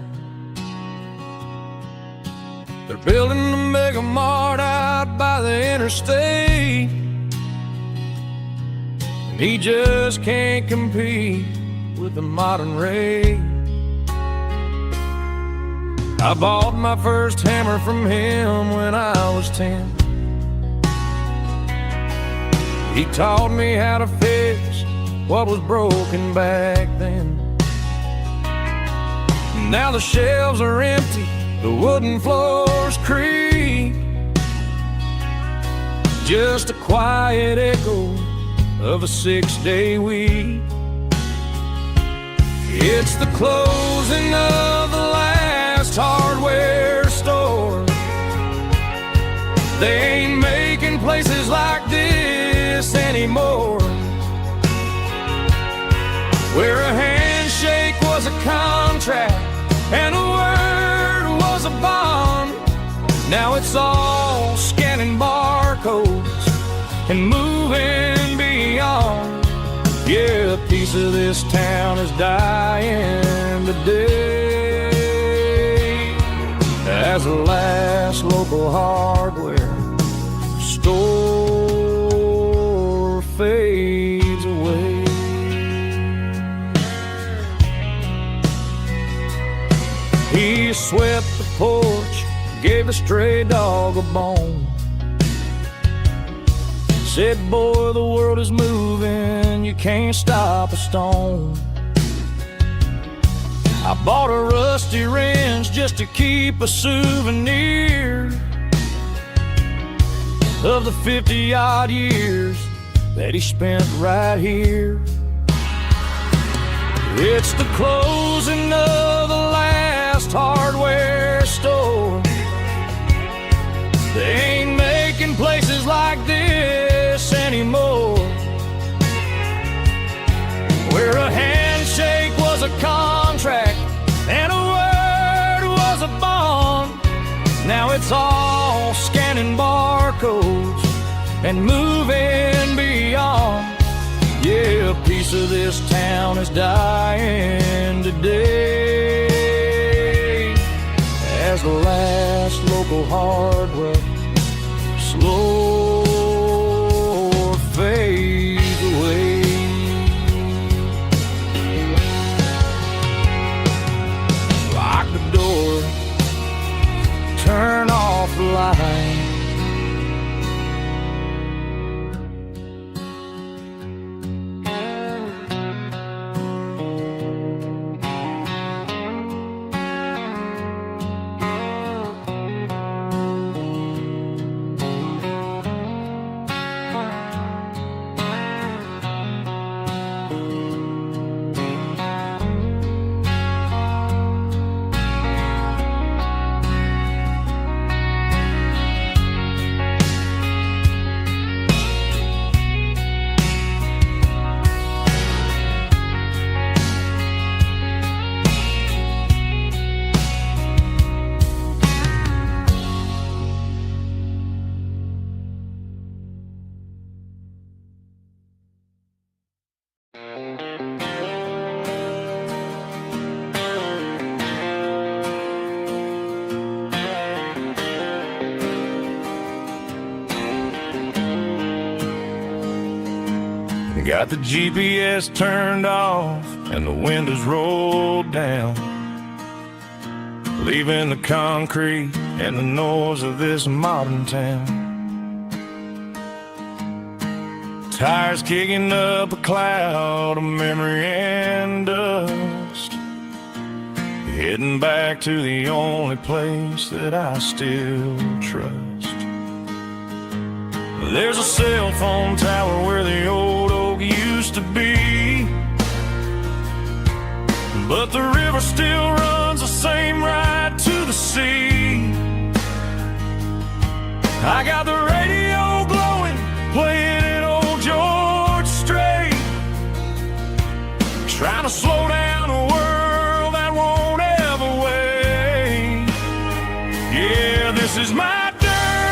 They're building a mega mart out by the interstate, and he just can't compete with the modern rate. I bought my first hammer from him when I was 10. He taught me how to fix what was broken back then. Now the shelves are empty, the wooden floors creak, just a quiet echo of a 6-day week. It's the closing of the last hardware store. They ain't making places like this anymore, where a handshake was a contract and a word was a bond. Now it's all scanning barcodes and moving beyond. Yeah, a piece of this town is dying today as the last local hardware store fades away. He swept the porch, gave the stray dog a bone, said, boy, the world is moving, you can't stop a stone. I bought a rusty wrench just to keep a souvenir of the 50-odd years that he spent right here. It's the closing of the last hardware store. They ain't making places like this anymore, where a handshake was a contract and a word was a bond. Now it's all scanning barcodes and moving beyond. Yeah, a piece of this town is dying today as the last local hardware slow fades away. Lock the door, turn off the light. Got the GPS turned off and the windows rolled down, leaving the concrete and the noise of this modern town. Tires kicking up a cloud of memory and dust, heading back to the only place that I still trust. There's a cell phone tower where the old oak used to be, but the river still runs the same right to the sea. I got the radio glowing, playing an old George Strait, trying to slow down a world that won't ever wait. Yeah, this is my dirt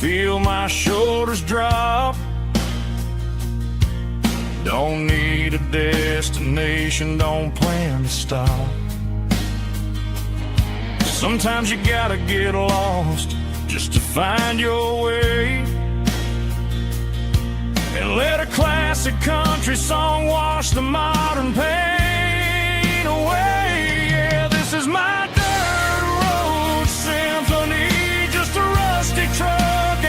feel my shoulders drop. Don't need a destination, don't plan to stop. Sometimes you gotta get lost just to find your way, and let a classic country song wash the modern pain away. Yeah, this is my dirt road symphony, just a rusty truck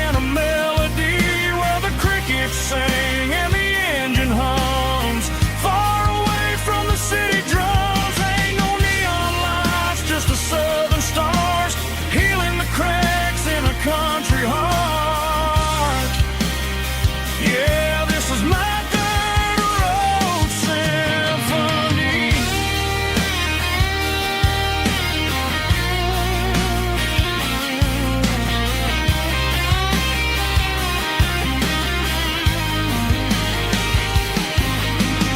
and a melody where the crickets sing and the engine hums, far away from the city drums. Ain't no neon lights, just the southern stars healing the cracks in a country heart. Yeah, this is my dirt road symphony.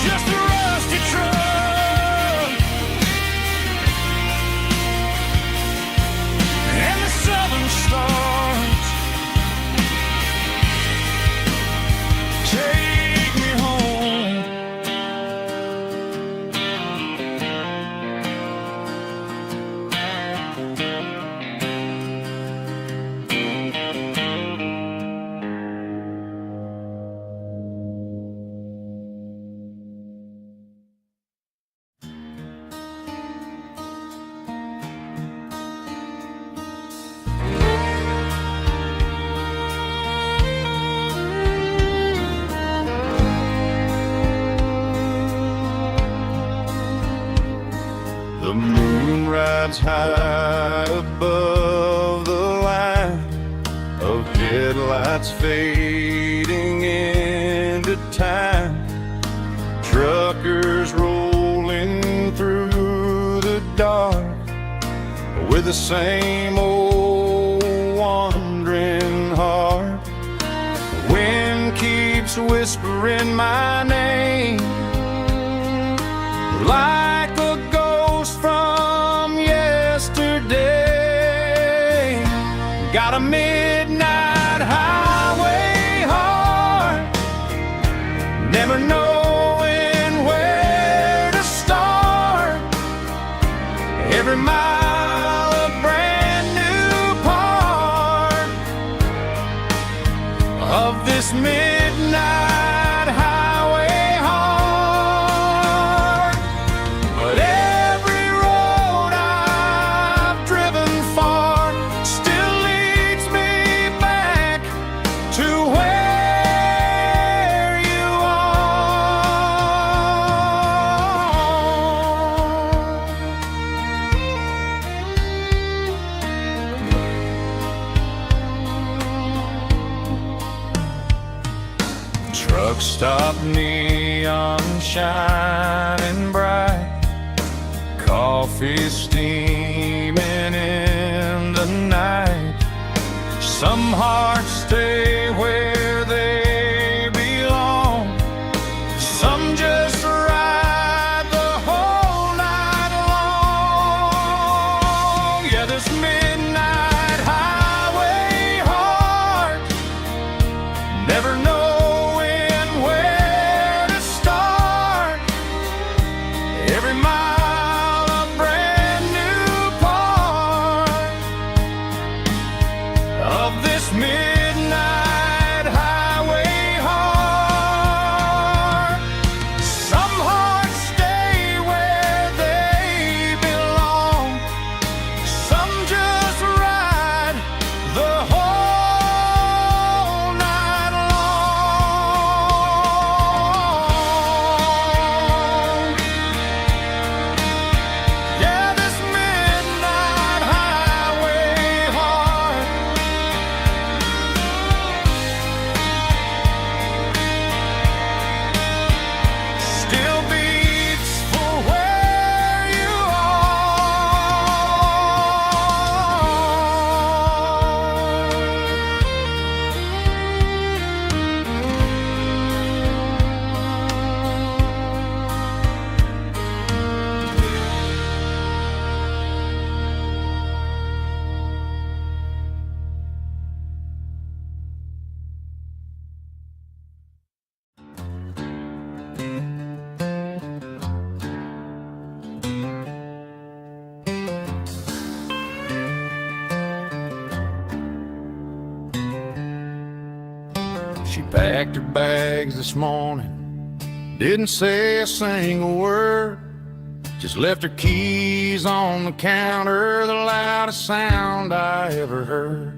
Just a rusty truck and the southern stars take me home. The moon rides high above the line of headlights fading into time. Truckers rolling through the dark with the same old wandering heart. The wind keeps whispering my name like a ghost from yesterday. Got a midnight highway heart, never knowing where to start. Every mile a brand new part of this midnight highway heart. But every road I've driven far still leads me back to where you are. Truck stop, neon shining bright, coffee steaming in the night. Some hearts stay where they belong, some just ride the whole night long. Yeah, this midnight highway heart, never knowing where to start. Every mile a brand new part of this midnight She packed her bags this morning, didn't say a single word, just left her keys on the counter, the loudest sound I ever heard.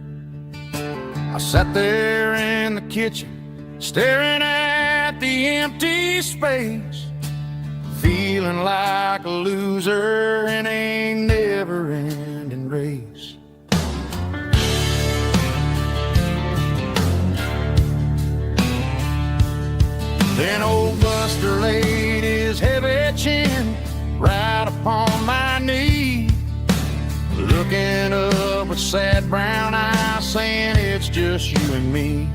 I sat there in the kitchen, staring at the empty space, feeling like a loser in a never-ending race. Then old Buster laid his heavy chin right upon my knee, looking up with sad brown eyes, saying it's just you and me.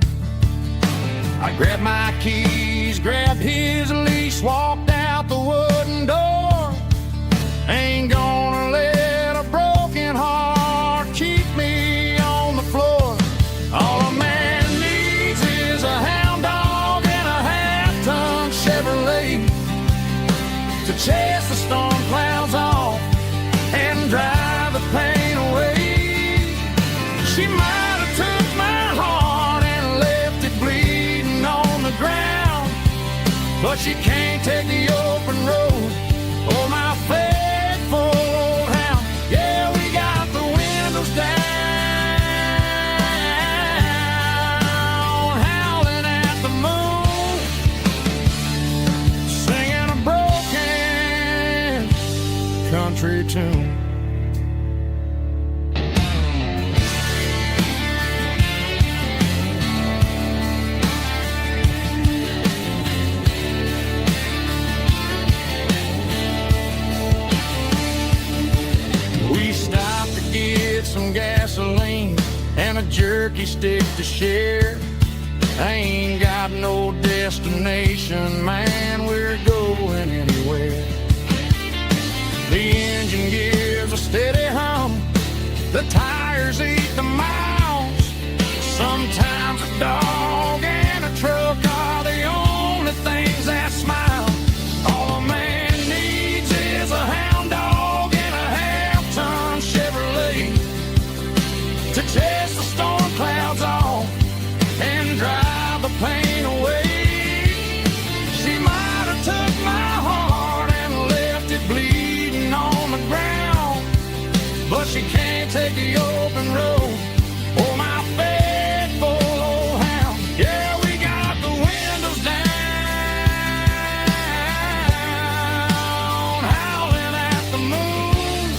I grabbed my keys, grabbed his leash, walked out the wooden door. Ain't gonna let a broken heart keep me on the floor. All a man needs is a hound dog and a half-ton Chevrolet to chase the storm clouds off and drive the pain away. She might have took my heart and left it bleeding on the ground, but she can't take the open road or my faithful old hound. Yeah, we got the windows down, howling at the moon, singing a broken country tune. We stopped to get some gasoline and a jerky stick to share. I ain't got no destination, man, we're going anywhere. The engine gives a steady hum, the tires eat the miles. Sometimes a dog and a truck are the only things that smile. All a man needs is a hound dog and a half-ton Chevrolet to chase the storm clouds off and drive the pain away. She might have took my heart and left it bleeding on the ground, but she can't take the open road or my faithful old hound. Yeah, we got the windows down, howling at the moon,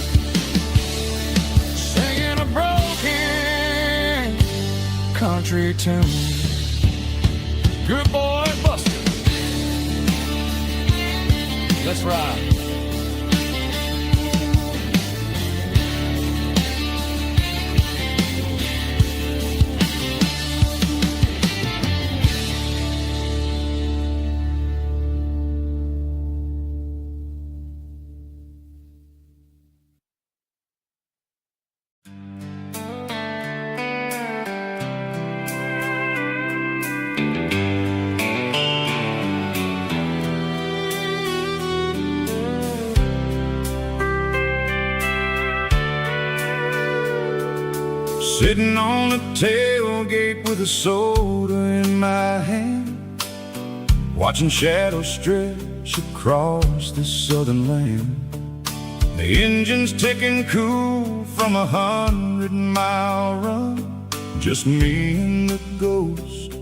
singing a broken country tune. Good boy, Buster. Let's ride. Sitting on the tailgate with a soda in my hand, watching shadows stretch across this southern land. The engine's ticking cool from 100-mile run, just me and the ghost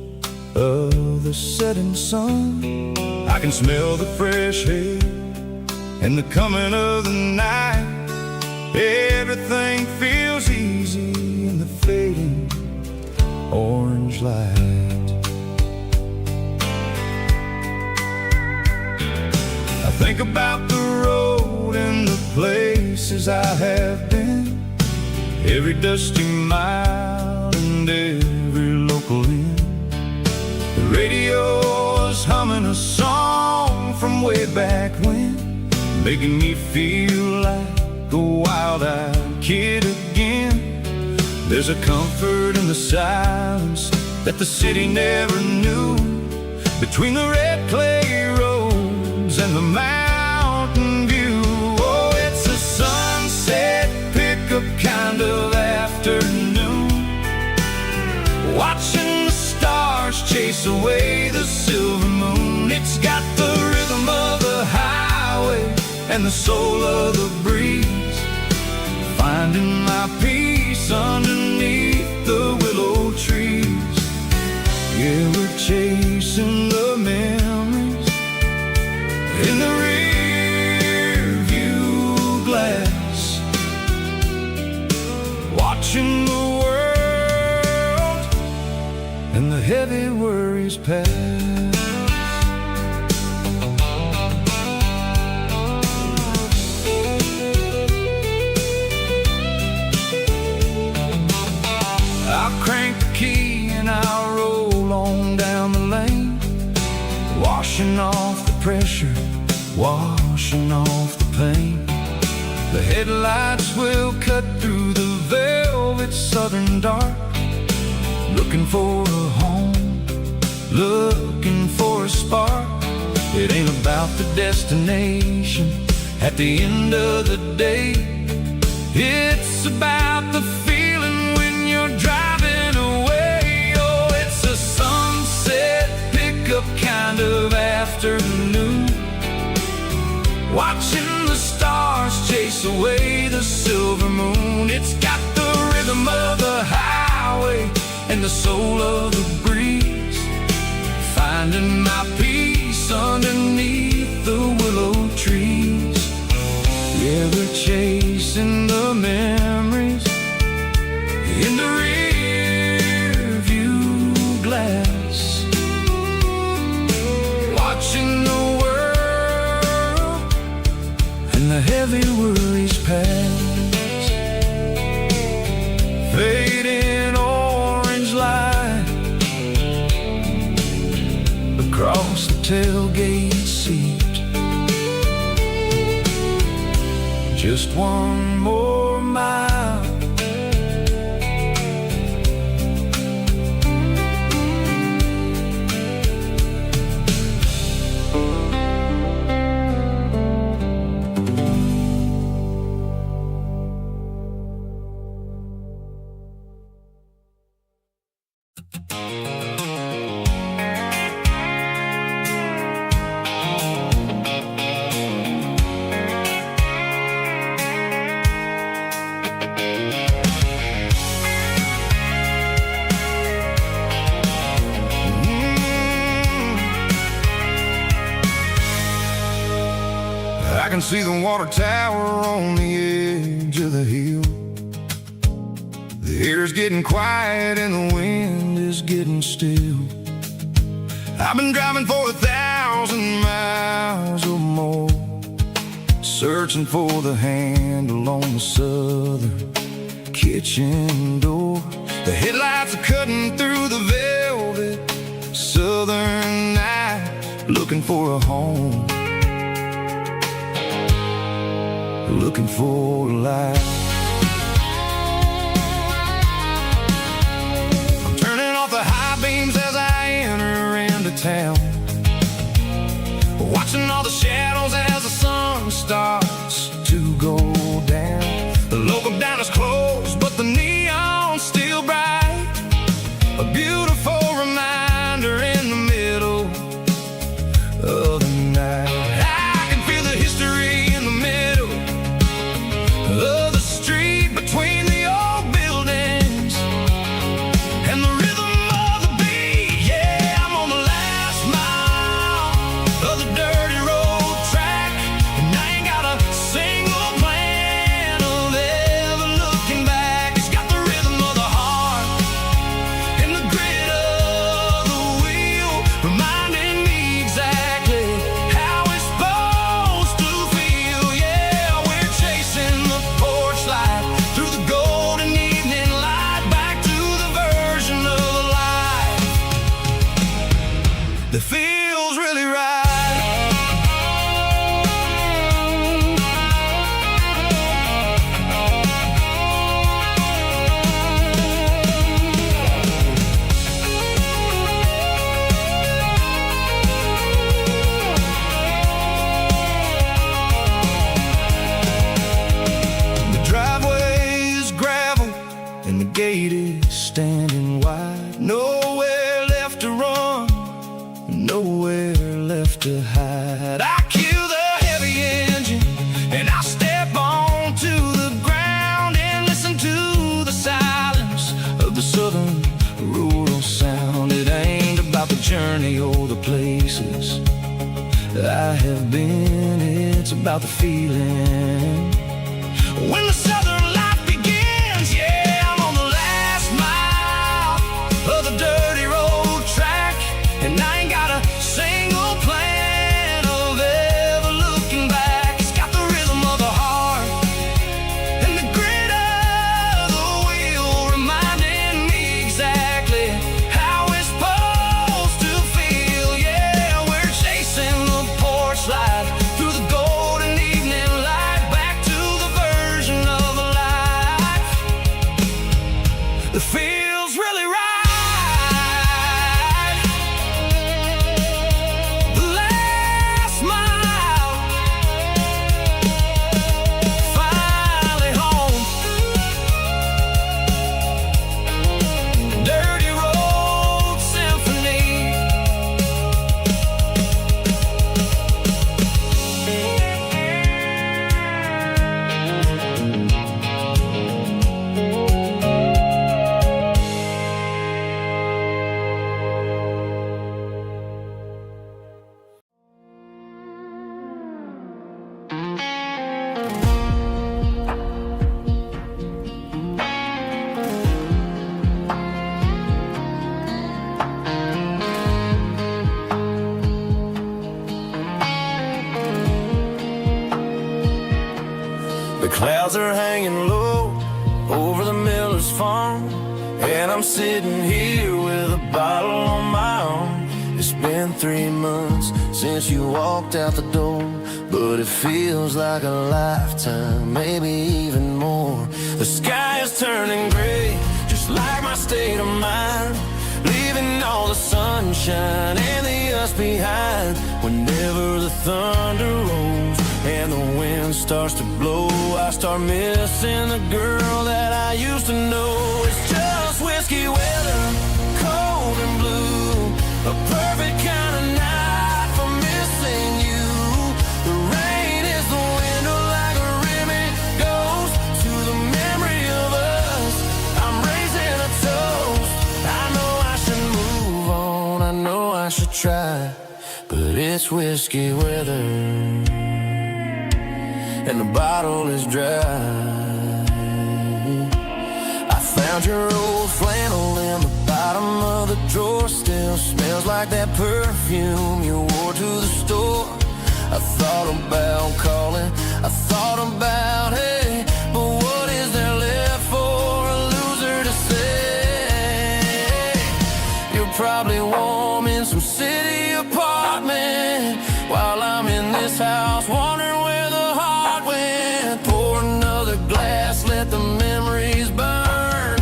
of the setting sun. I can smell the fresh air and the coming of the night. Everything feels easy in the fading orange light. I think about the road and the places I have been, every dusty mile and every local inn. The radio is humming a song from way back when, making me feel like a wild-eyed kid again. There's a comfort in the silence that the city never knew, between the red clay roads and the mountain view. Oh, it's a sunset pickup kind of afternoon, watching the stars stars chase away the silver moon. It's got the rhythm of the highway and the soul of the breeze, finding my peace underneath the willow trees. Yeah, we're chasing the memories in the rear view glass, watching the world and the heavy worries pass. I'll crank the key and I'll roll on down the lane, washing off the pressure, washing off the pain. The headlights will cut through the velvet southern dark, looking for a home, looking for a spark. It ain't about the destination at the end of the day, it's about the feeling when you're driving away. Oh, it's a sunset pickup kind of afternoon, watching the stars chase away the silver moon. It's got the rhythm of the highway and the soul of the breeze, finding my peace underneath the willow trees. Yeah, we're chasing the memories in the rear view glass, watching the world and the heavy worries pass. Fading orange light across the tailgate seat, just one more mile. I can see the water tower on the edge of the hill. The air's getting quiet and the wind is getting still. I've been driving for 1,000 miles or more, searching for the handle on the southern kitchen door. The headlights are cutting through the velvet southern night, looking for a home, looking for a life. I'm turning off the high beams as I enter into town, watching all the shadows as the sun starts to go down. The local diner's closed, but the neon's still bright, a beautiful reminder in the middle of the night. I can feel the history in the middle of the street between the old buildings and the rhythm of the beat. Yeah, I'm on the last mile of the dirty road track, and I ain't got a single plan of ever looking back. It's got the rhythm of the heart and the grit of the wheel, reminding me exactly how it's supposed to feel. Yeah, we're chasing the porch light through the golden evening light, back to the version of life that feels really right. The driveway is gravel and the gate is standing wide, nowhere left to run. to hide. I kill the heavy engine and I step onto the ground and listen to the silence of the southern rural sound. It ain't about the journey or the places I have been, it's about the feeling. When the southern life begins, yeah, I'm on the last mile of the dirty road track, and I ain't got a single plan of ever looking back. It's got the rhythm of the heart and the grit of the wheel, reminding me exactly how it's supposed to feel. Yeah, we're chasing the porch light through the golden evening light, back to the version of a life that feels really right. The last mile, finally home. Dirty road symphony. The clouds are hanging low over the miller's farm, and I'm sitting here with a bottle on my arm. It's been 3 months since you walked out the door, but it feels like a lifetime, maybe even more. The sky is turning gray, just like my state of mind, leaving all the sunshine and the us behind. Whenever the thunder rolls and the wind starts to blow, I start missing the girl that I used to know. It's just whiskey weather, cold and blue, a perfect kind of night for missing you. The rain is the window like a ribbon goes to the memory of us. I'm raising a toast. I know I should move on, I know I should try, but it's whiskey weather and the bottle is dry. I found your old flannel in the bottom of the drawer, still smells like that perfume you wore to the store. I thought about calling, I thought about, hey, but what is there left for a loser to say? You're probably warm in some city apartment while I'm in this house wondering where the heart went. Pour another glass, let the memories burn.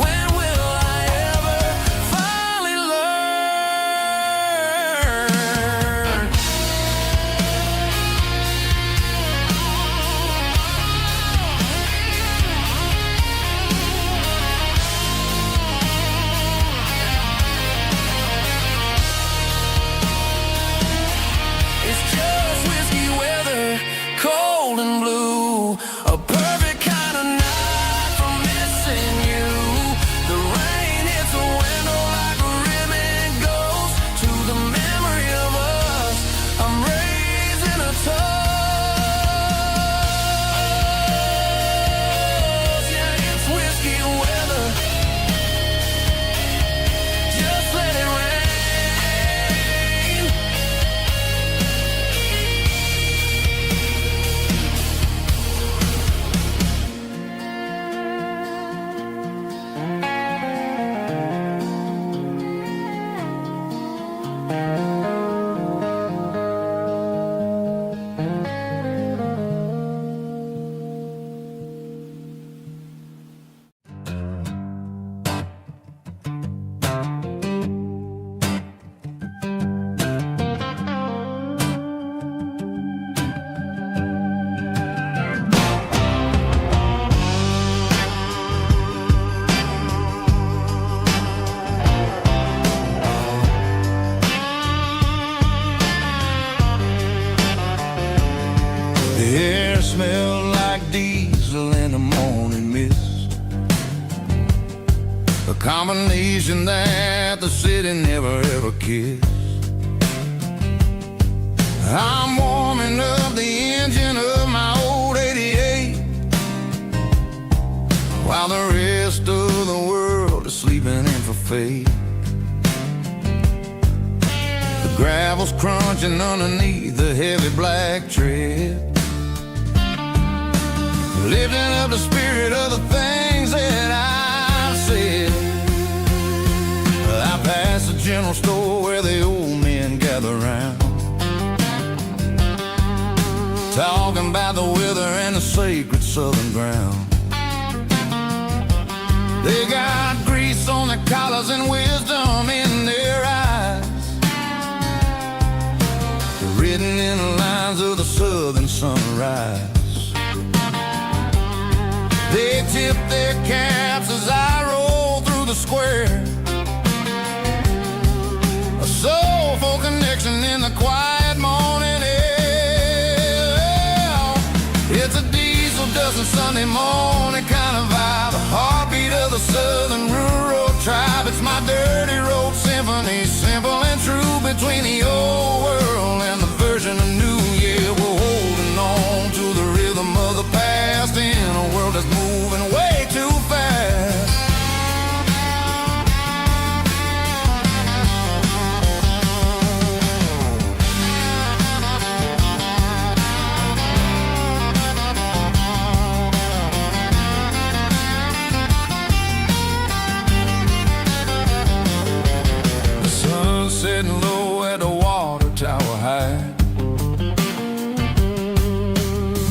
When will I ever finally learn? combination that the city never ever kissed. I'm warming up the engine of my old 88 while the rest of the world is sleeping in for fate. The gravel's crunching underneath the heavy black tread, lifting up the spirit of the things that I've said. I pass the general store where the old men gather round, talking about the weather and the sacred southern ground. They got grease on their collars and wisdom in their eyes, written in the lines of the southern sunrise. They tip their caps as I roll through the square, a soulful connection in the quiet morning air. It's a diesel dusting Sunday morning kind of vibe, a heartbeat of the southern rural tribe. It's my dirty road symphony, simple and true, between the old world and the version of new. Yeah, we're holding on to the rhythm of the past in a world that's moving way too fast. The sun's setting low at the water tower high,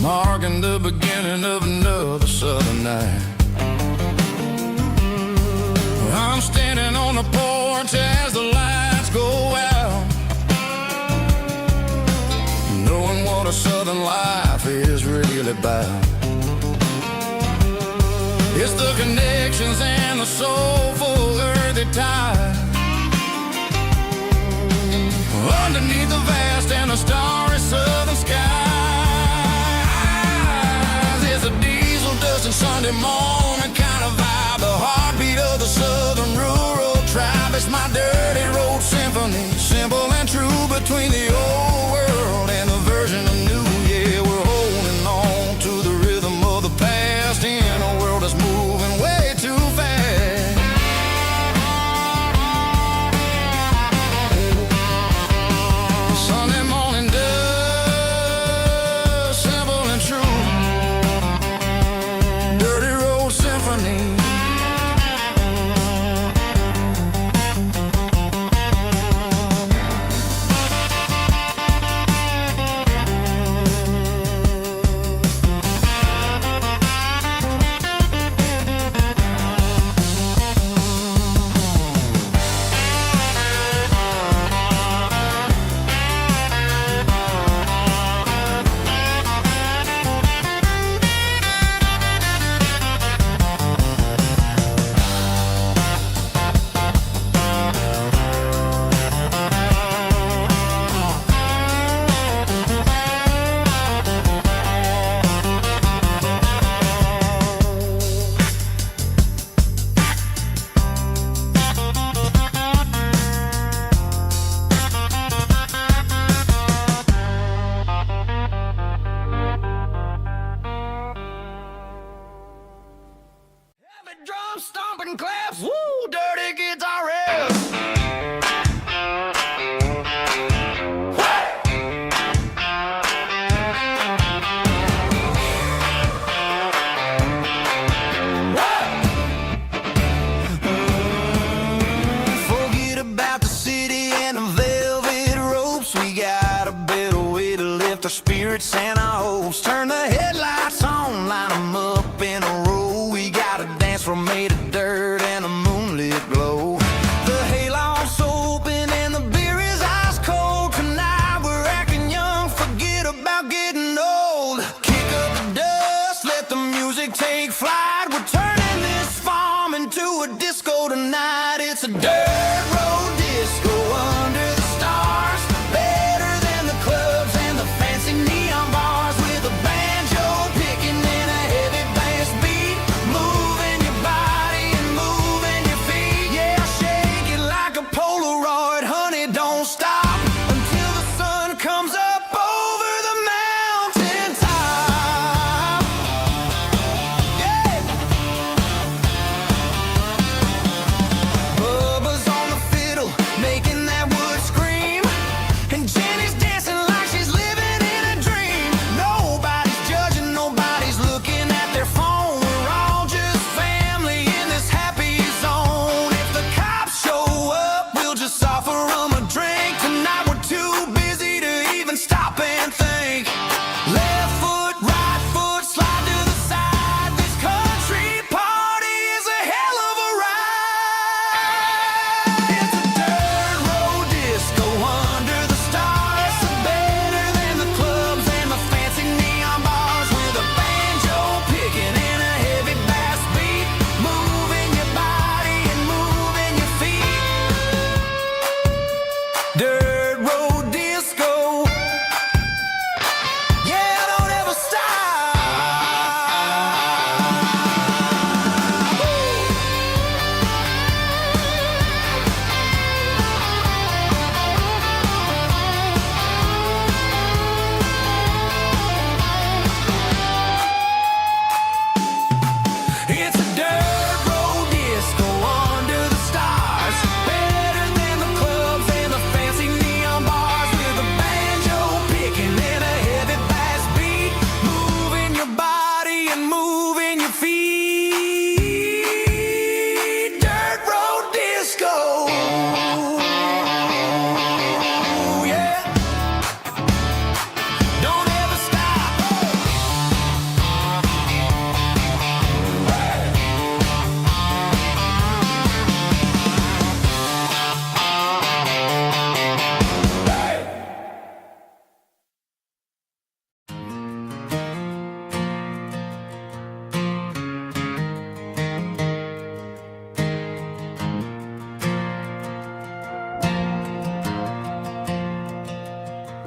marking the beginning of another southern night. I'm standing on the porch as the lights go out, knowing what a southern life is really about. It's the connections and the soulful earthy tide, underneath the vast and the starry southern skies. It's a diesel dusting Sunday morning kind of vibe, the heartbeat of the southern rural tribe. It's my dirty road symphony, simple and true, between the old world and the version of new. Yeah, we're holding on to the rhythm of the past in a world that's moving way too fast. Sunday morning dust, simple and true, dirty road symphony.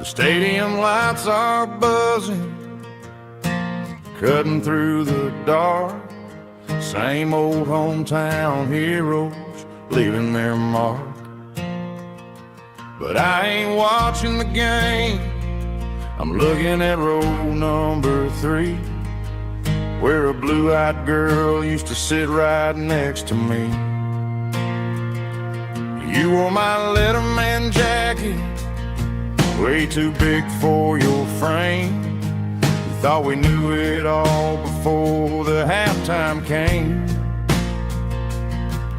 stadium lights are buzzing, cutting through the dark. Same old hometown heroes leaving their mark. But I ain't watching the game, I'm looking at row number 3, where a blue-eyed girl used to sit right next to me. You wore my Letterman jacket, way too big for your frame. We thought we knew it all before the halftime came.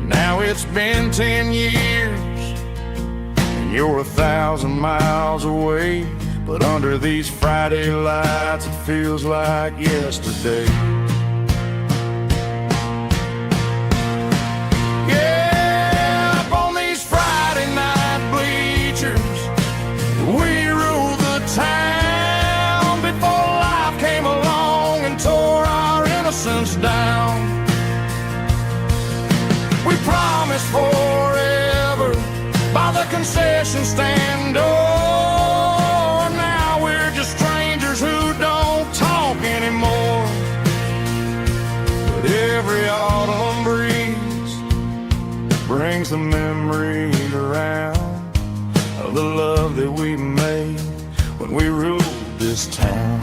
Now it's been 10 years, and you're 1,000 miles away. But under these Friday lights, it feels like yesterday. Yeah, up on these Friday night bleachers, we rule the town before life came along and tore our innocence down. We promised forever by the concession stand door. Who don't talk anymore. But every autumn breeze brings the memories around of the love that we made when we ruled this town.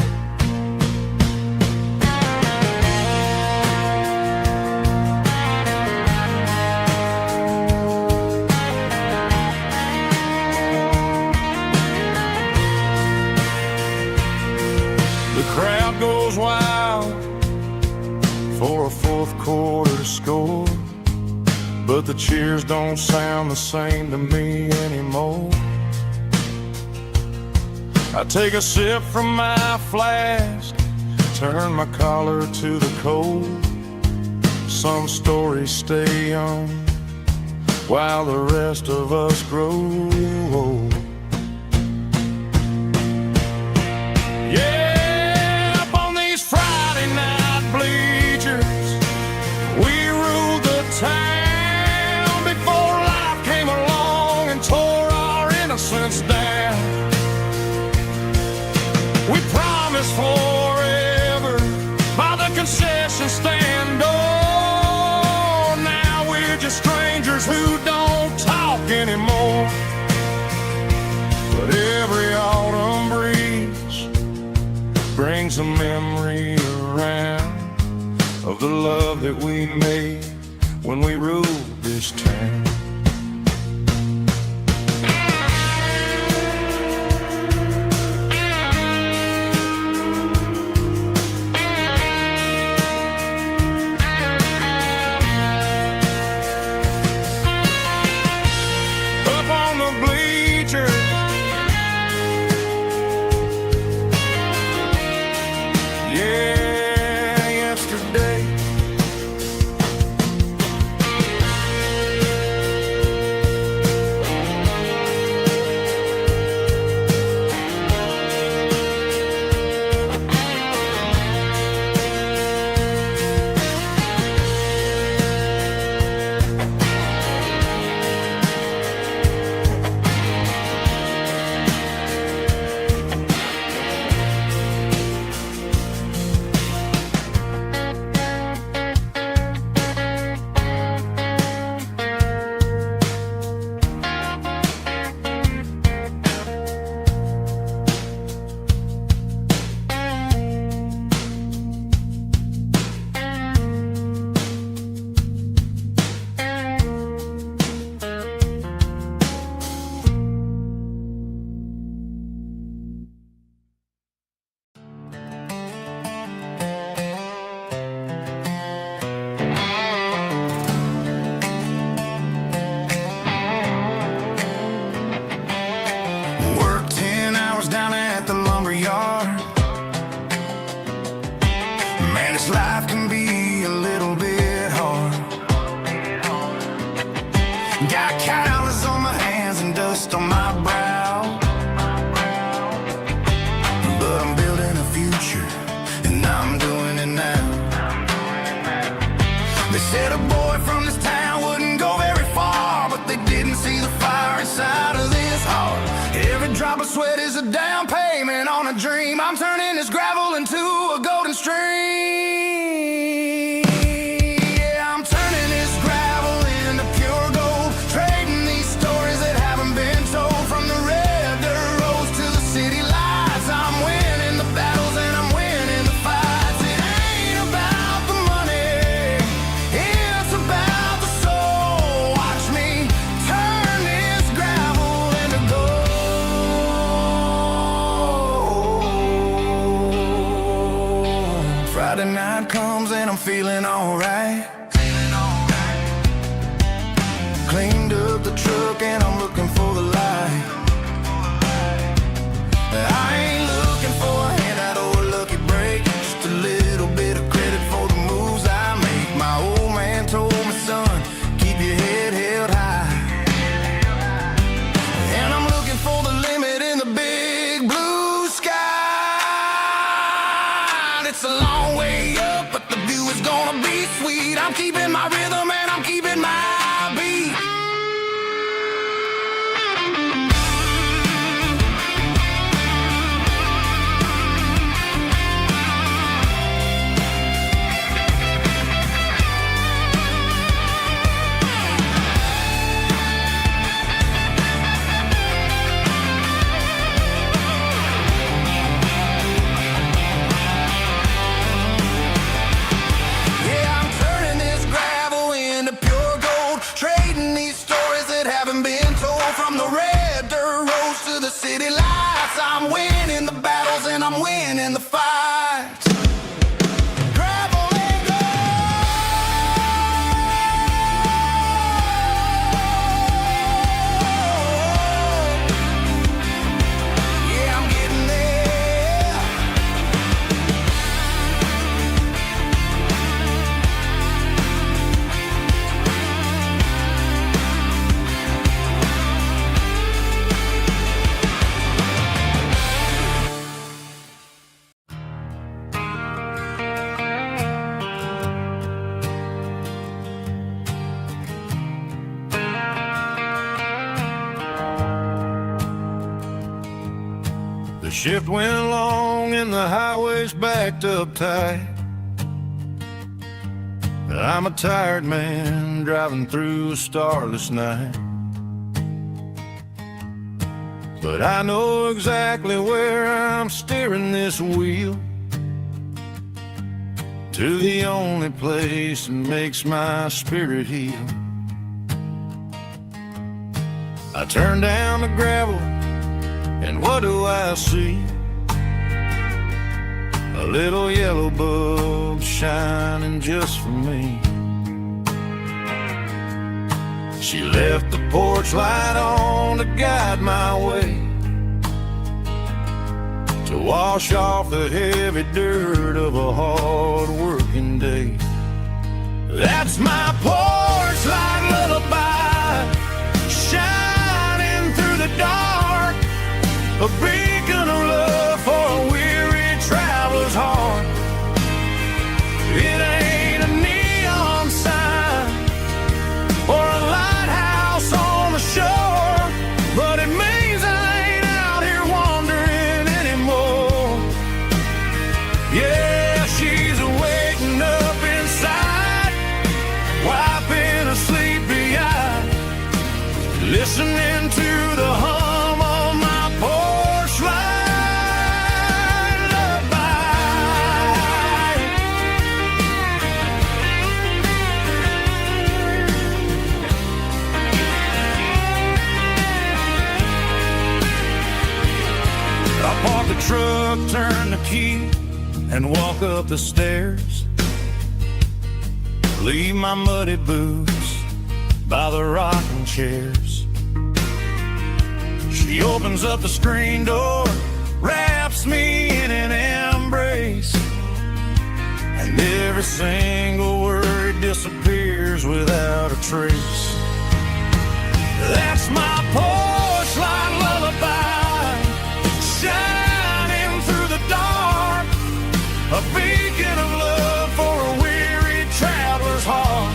Crowd goes wild for a fourth quarter score, but the cheers don't sound the same to me anymore. I take a sip from my flask, turn my collar to the cold. Some stories stay young while the rest of us grow old. Yeah, town before life came along and tore our innocence down. We promised forever by the concession stand door. Now we're just strangers who don't talk anymore. But every autumn breeze brings a memory around of the love that we made when we ruled this town. Up on the bleachers, yeah, yesterday. Life can be a little bit hard. Got calluses on my hands and dust on my brow, but I'm building a future and I'm doing it now. They said a boy from this town wouldn't go very far, but they didn't see the fire inside of this heart. Every drop of sweat is a down night comes and I'm feeling alright. Cleaned up the truck and I'm looking for the light. I ain't looking for a handout or a lucky break, just a little bit of credit for the moves I make. My old man told me, son, keep your head held high. And I'm looking for the limit in the big blue sky. It's a long way up, but the view is gonna be sweet. I'm keeping my rhythm and I'm keeping my beat. City lights, I'm winning the battles and I'm winning the fights. Gravel and gold. Yeah, I'm getting there. The shift went long and the highway's backed up tight. I'm a tired man driving through a starless night. But I know exactly where I'm steering this wheel, to the only place that makes my spirit heal. I turn down the gravel and what do I see? A little yellow bulb shining just for me. She left the porch light on to guide my way, to wash off the heavy dirt of a hard working day. That's my porch light lullaby, shining through the dark, a beacon of love for a weary traveler's heart. It ain't a neon sign or a lighthouse on the shore, but it means I ain't out here wandering anymore. Yeah, she's waking up inside, wiping a sleepy eye, listening to the hum of my porch light lullaby. I park the truck, turn the key, and walk up the stairs. Leave my muddy boots by the rocking chairs. She opens up the screen door, wraps me in an embrace, and every single word disappears without a trace. That's my porch light lullaby, shining through the dark, a beacon of love for a weary traveler's heart.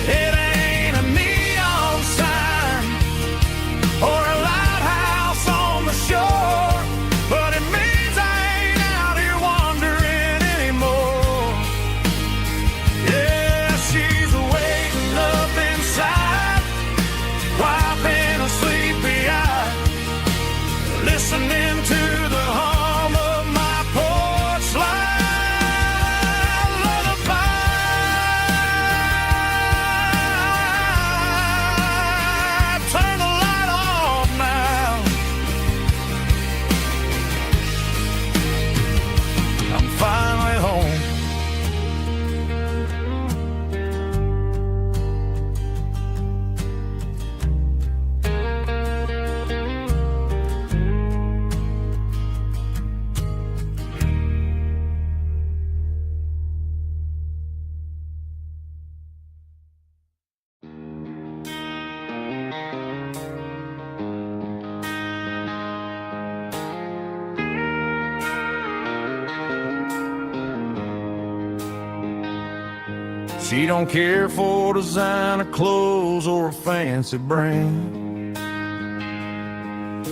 It ain't a neon sign or a lighthouse on the shore, but it means I ain't out here wandering anymore. Yeah, she's waiting up inside, why She don't care for designer clothes or a fancy brand.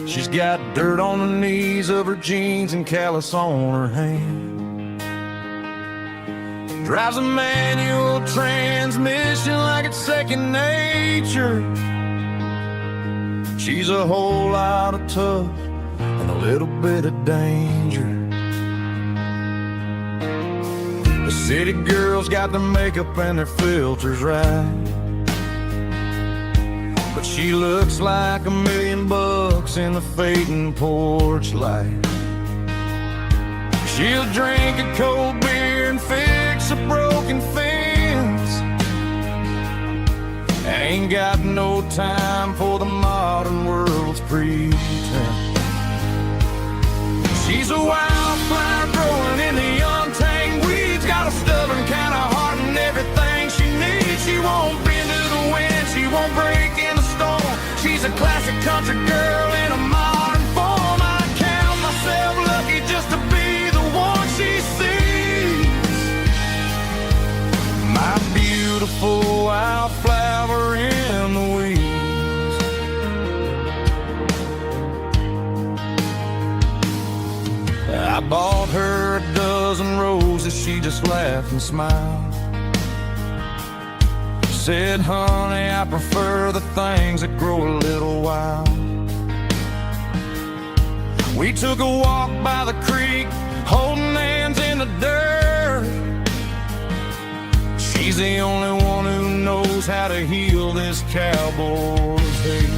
She's got dirt on the knees of her jeans and callus on her hand. Drives a manual transmission like it's second nature. She's a whole lot of tough and a little bit of danger. The city girls got their makeup and their filters right, but she looks like $1,000,000 in the fading porch light. She'll drink a cold beer and fix a broken fence. Ain't got no time for the modern world's pretense. She's a wildflower growing in the untamed weeds. Got a stubborn kind of heart and everything she needs. She won't bend to the wind, she won't break in the storm. She's a classic country girl in a modern form. I count myself lucky just to be the one she sees. My beautiful wildflower in the weeds. I bought her a dozen roses, she just laughed and smiled. Said, honey, I prefer the things that grow a little wild. We took a walk by the creek, holding hands in the dirt. She's the only one who knows how to heal this cowboy's hate.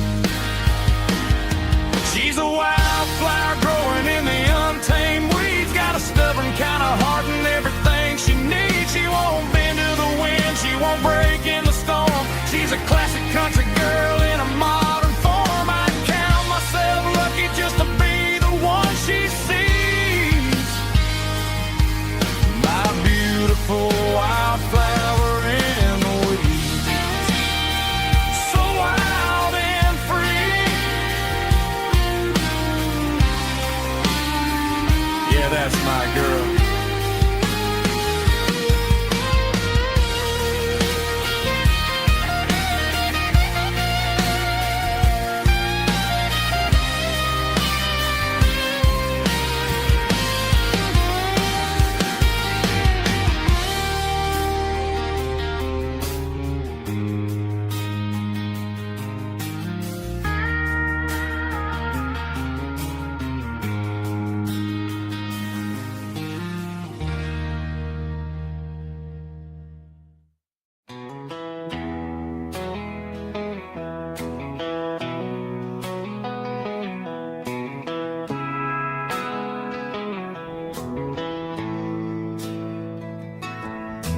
She's a wildflower growing in the untamed weeds. Got a stubborn kind of heart and everything she needs. She won't bend to the wind, she won't break in the storm. She's a classic country girl in a modern form. I count myself lucky just to be the one she sees. My beautiful wildflower in the weeds. So wild and free. Yeah, that's my girl.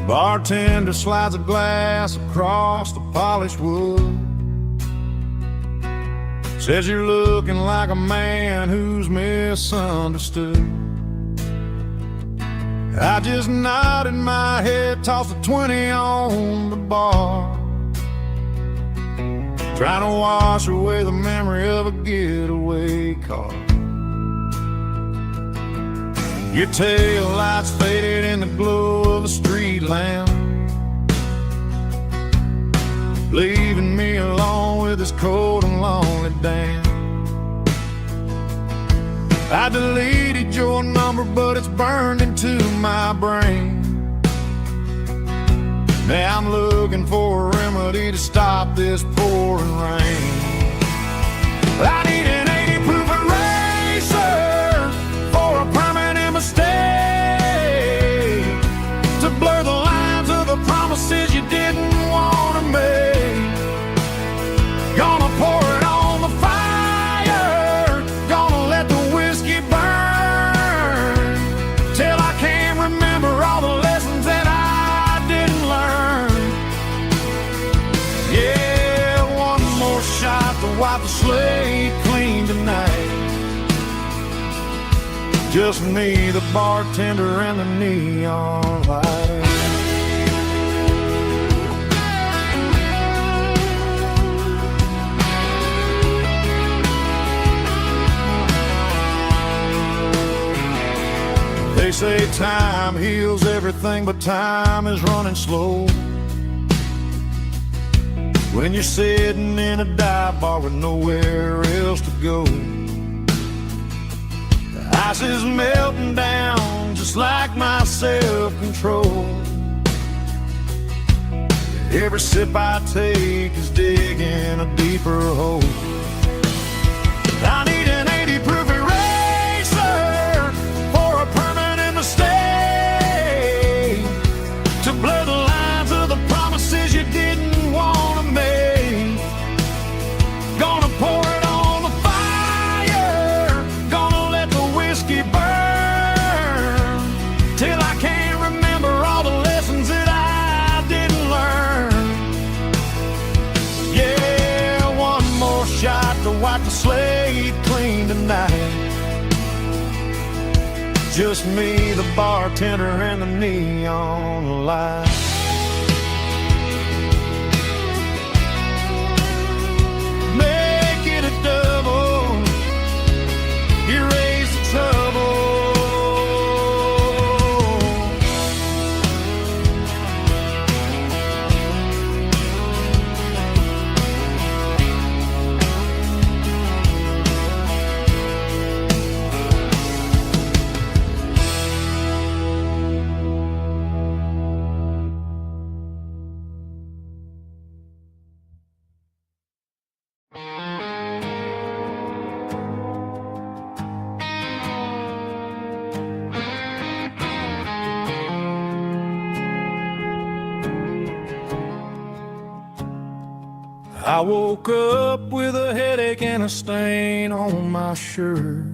Bartender slides a glass across the polished wood. Says you're looking like a man who's misunderstood. I just nodded my head, tossed a 20 on the bar, trying to wash away the memory of a getaway car. Your tail lights faded in the glow of a street lamp, leaving me alone with this cold and lonely damn. I deleted your number, but it's burned into my brain. Now I'm looking for a remedy to stop this pouring rain. I need an 80-proof eraser for a permanent mistake, to blur the lines of the promises you didn't want to make. Gonna pour it on the fire, gonna let the whiskey burn, till I can't remember all the lessons that I didn't learn. Yeah, one more shot to wipe the slate clean tonight. Just me, the bartender, and the neon light. They say time heals everything, but time is running slow. when you're sitting in a dive bar with nowhere else to go. The ice is melting down just like my self-control. Every sip I take is digging a deeper hole. I need an 80 proof eraser for a permanent mistake, to blur the lines of the promises you didn't want to make. Gonna pour it on the fire, gonna let the whiskey burn, till I can't remember all the lessons that I didn't learn. Yeah, one more shot to wipe the slate clean tonight. Just me, the bartender, and the neon light. Make it a double, erase the trouble. I woke up with a headache and a stain on my shirt.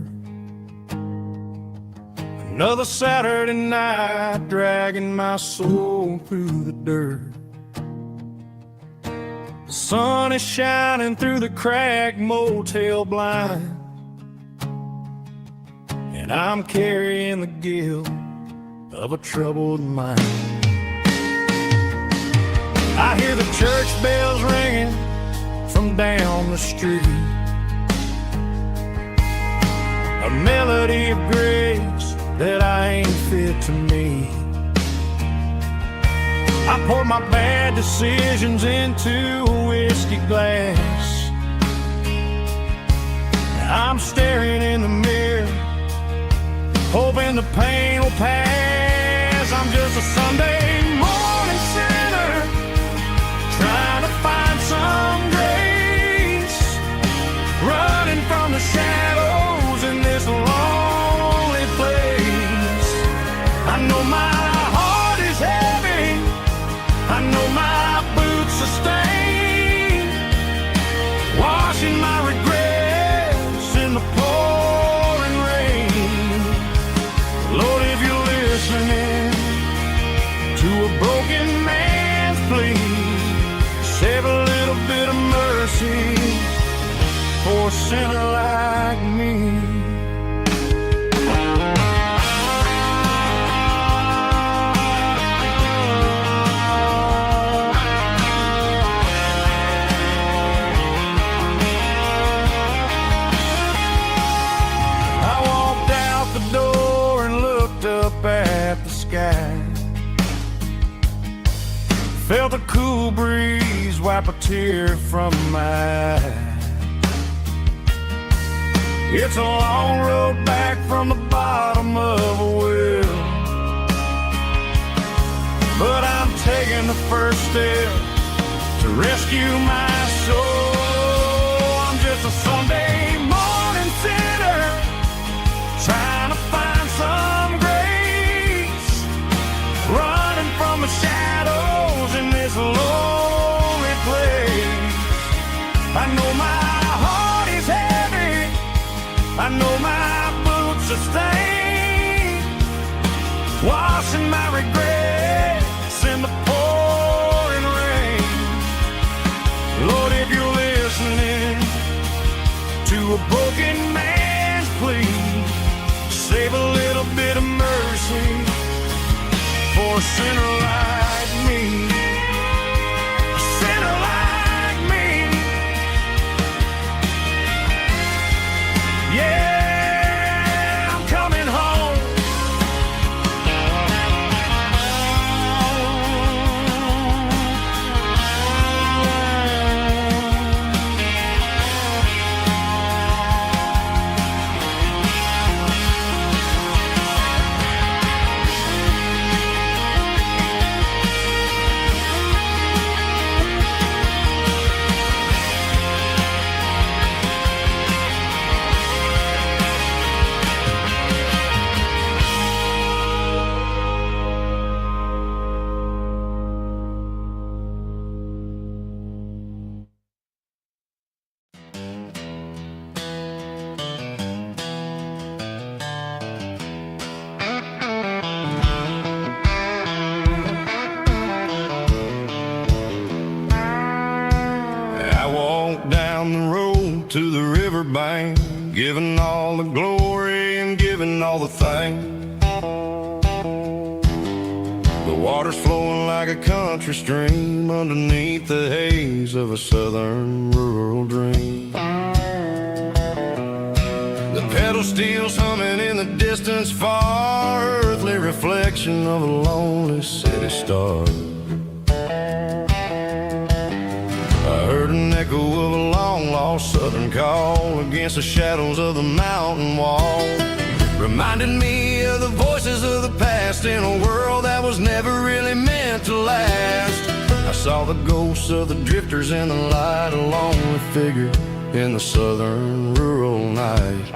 Another Saturday night dragging my soul through the dirt. The sun is shining through the cracked motel blind, and I'm carrying the guilt of a troubled mind. I hear the church bells ringing from down the street, a melody of grace that I ain't fit to meet. I pour my bad decisions into a whiskey glass. I'm staring in the mirror, hoping the pain will pass. I'm just a Sunday morning sinner, trying to find some grace, running from the shadows in this lonely place. I know my heart is heavy, I know my boots are stained, washing my regrets in the pouring rain. Lord, if you're listening to a broken man's plea, save a little bit of mercy for a sinner like me. I walked out the door and looked up at the sky, felt a cool breeze wipe a tear from my eye. It's a long road back from the bottom of a well, but I'm taking the first step to rescue my soul. I'm just a Sunday morning sinner, trying to find some grace, running from the shadows in this lonely place. I know my heart is heavy, I know my boots are stained, washing my regrets in the pouring rain. Lord, if you're listening to a broken man's plea, save a little bit of mercy for a sinner like me. A sinner like me. Yeah, I'm coming home. to the riverbank, giving all the glory and giving all the thanks. The water's flowing like a country stream underneath the haze of a southern rural dream. The pedal steel's humming in the distance far, earthly reflection of a lonely city star. I heard an echo of a long-lost southern call against the shadows of the mountain wall, reminded me of the voices of the past in a world that was never really meant to last. I saw the ghosts of the drifters in the light, a lonely figure in the southern rural night.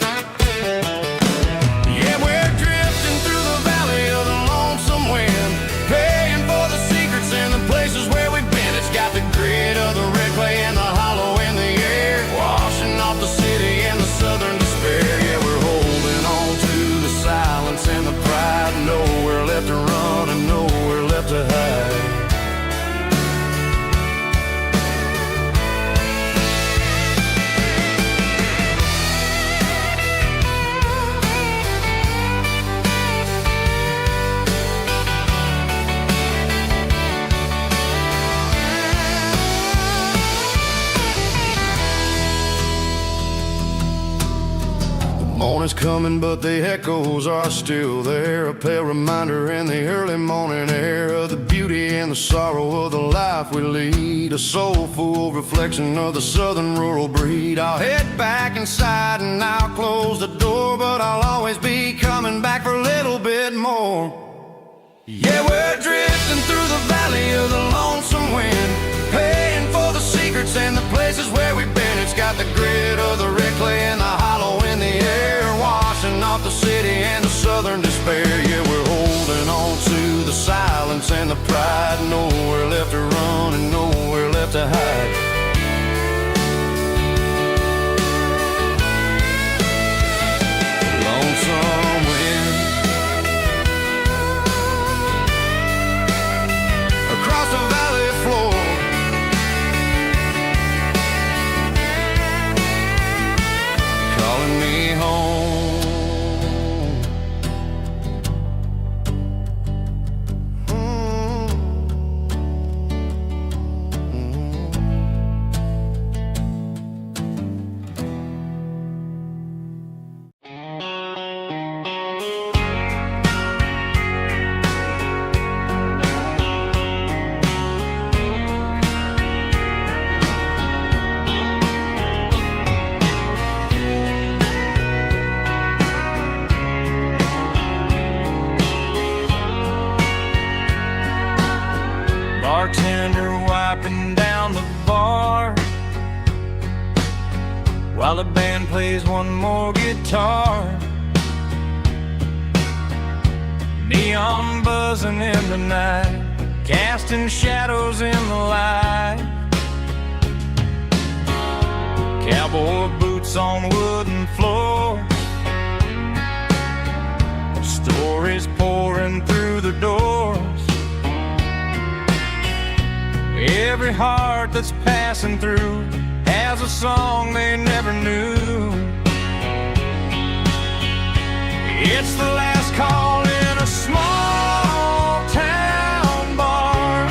Yeah, we're drifting through the valley of the lonesome wind, paying for the secrets and the places where we've been. It's got the grit of the red clay and the hollow in the air, washing off the city and the southern despair. Yeah, we're holding on to the silence and the pride, nowhere left to run and nowhere left to hide. Morning's coming, but the echoes are still there, a pale reminder in the early morning air of the beauty and the sorrow of the life we lead, a soulful reflection of the southern rural breed. I'll head back inside and I'll close the door, but I'll always be coming back for a little bit more. Yeah, we're drifting through the valley of the lonesome wind, paying for the secrets and the places where we've been. It's got the grit of the red clay and the hollow in the air, washing off the city and the southern despair. Yeah, we're holding on to the silence and the pride, nowhere left to run and nowhere left to hide. Lonesome wind across the valley floor, calling me home. Bartender wiping down the bar while the band plays one more guitar. Neon buzzing in the night, casting shadows in the light. Cowboy boots on wooden floors, stories pouring through the doors. Every heart that's passing through has a song they never knew. It's the last call in a small town bar,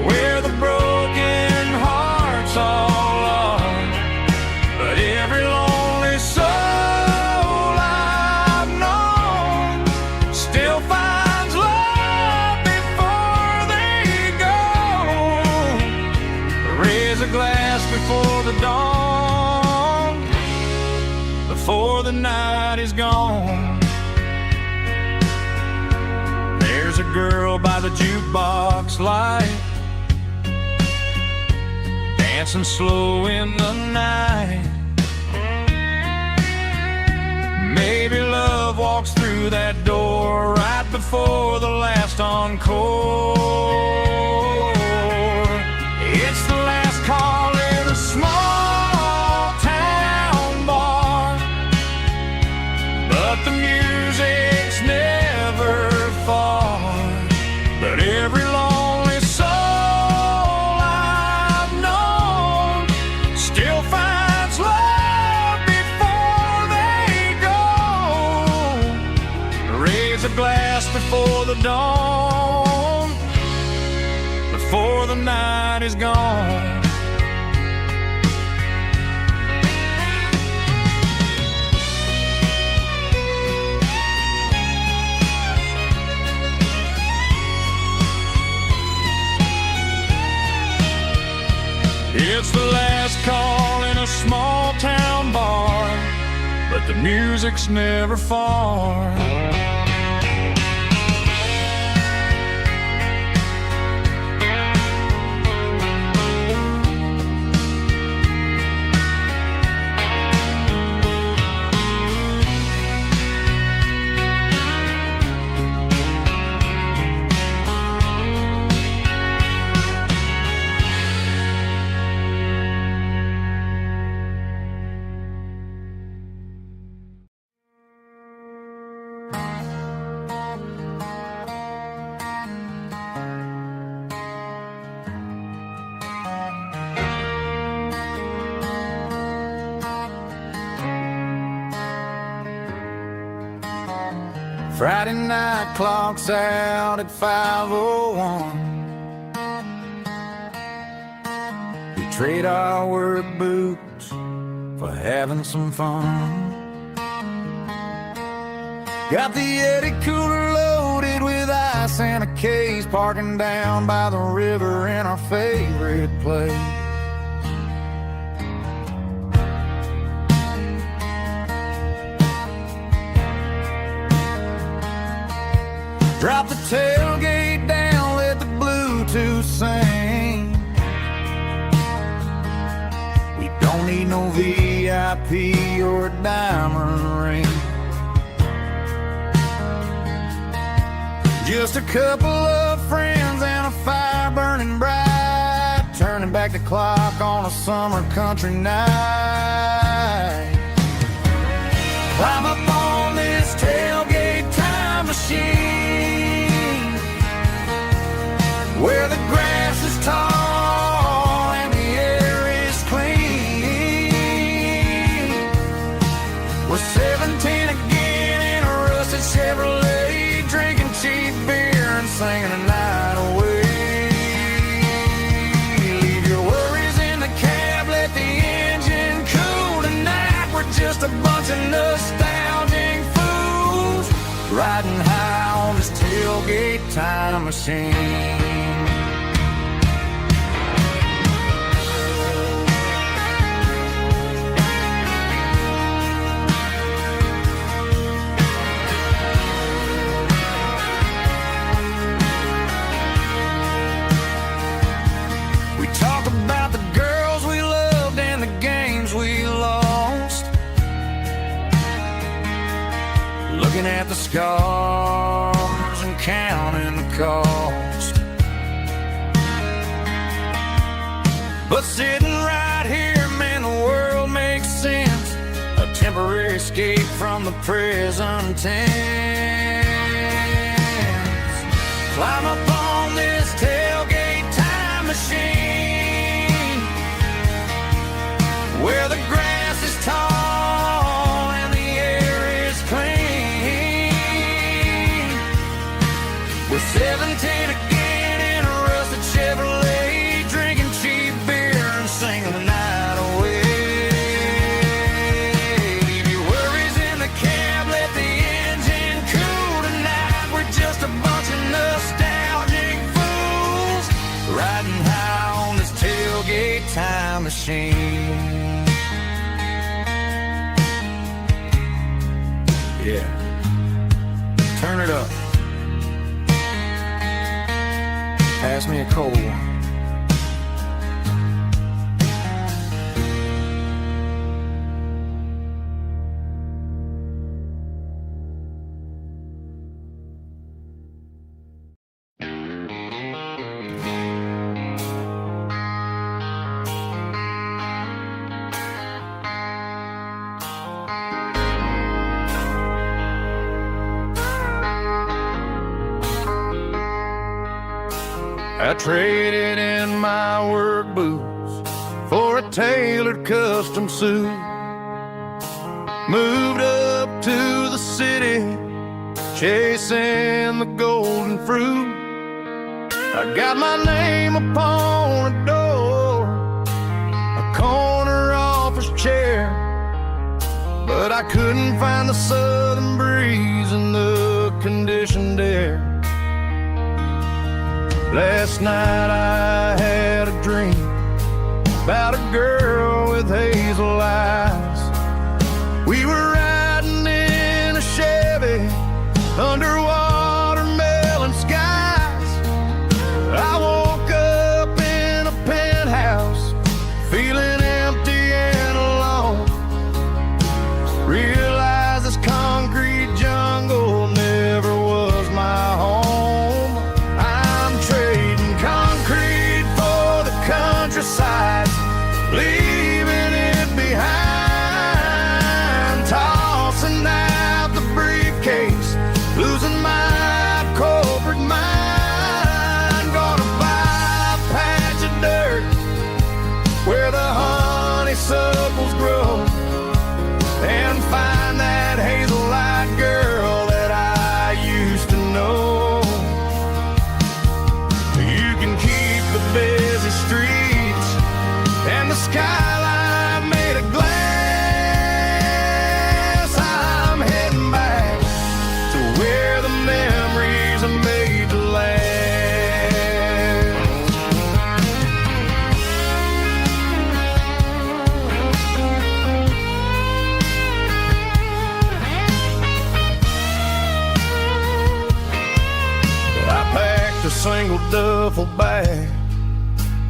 where the broken hearts all are. But every lonely soul I've known still finds love before they go. Raise a glass before the dawn, before the night is gone. There's a girl by the jukebox light, dancing slow in the night. Maybe love walks through that door right before the last encore. It's the last call in a small town bar, but the music's never far. But every lonely soul I've known still finds before the dawn, before the night is gone. It's the last call in a small town bar, but the music's never far. Friday night clock's out at 5:01. We trade our work boots for having some fun. Got the Yeti cooler loaded with ice and a case, parking down by the river in our favorite place. Drop the tailgate down, let the Bluetooth sing. We don't need no VIP or a diamond ring. Just a couple of friends and a fire burning bright, turning back the clock on a summer country night. Climb up on this tailgate time machine, where the grass is tall and the air is clean. We're 17 again in a rusted Chevrolet, drinking cheap beer and singing the night away. Leave your worries in the cab, let the engine cool tonight. We're just a bunch of nostalgic fools, riding high on this tailgate time machine. We talk about the girls we loved and the games we lost, looking at the scars and counting the cost. But sitting right here, man, the world makes sense. A temporary escape from the present tense. Climb up on this tailgate time machine, where the grass is tall and the air is clean. We're 17 again in a rusted Chevrolet, drinking cheap beer and singing the night away. Leave your worries in the cab, let the engine cool tonight. We're just a bunch of nostalgic fools, riding high on this tailgate time machine. Yeah, turn it up. Pass me a cold one. I traded in my work boots for a tailored custom suit. Moved up to the city chasing the golden fruit. I got my name upon a door, a corner office chair, but I couldn't find the southern breeze in the conditioned air. Last night I had a dream about a girl with hazel eyes. We were riding in a Chevy under watermelon skies. I woke up in a penthouse feeling empty and alone. Realized this concrete jungle never was my home. I'm trading concrete for the countryside, leaving it behind, tossing out the briefcase, losing my corporate mind. Gonna buy a patch of dirt where the honeysuckles grow, and find that hazel-eyed girl that I used to know. You can keep the busy streets and the skyline made of glass. I'm heading back to where the memories are made to last. I packed a single duffel bag,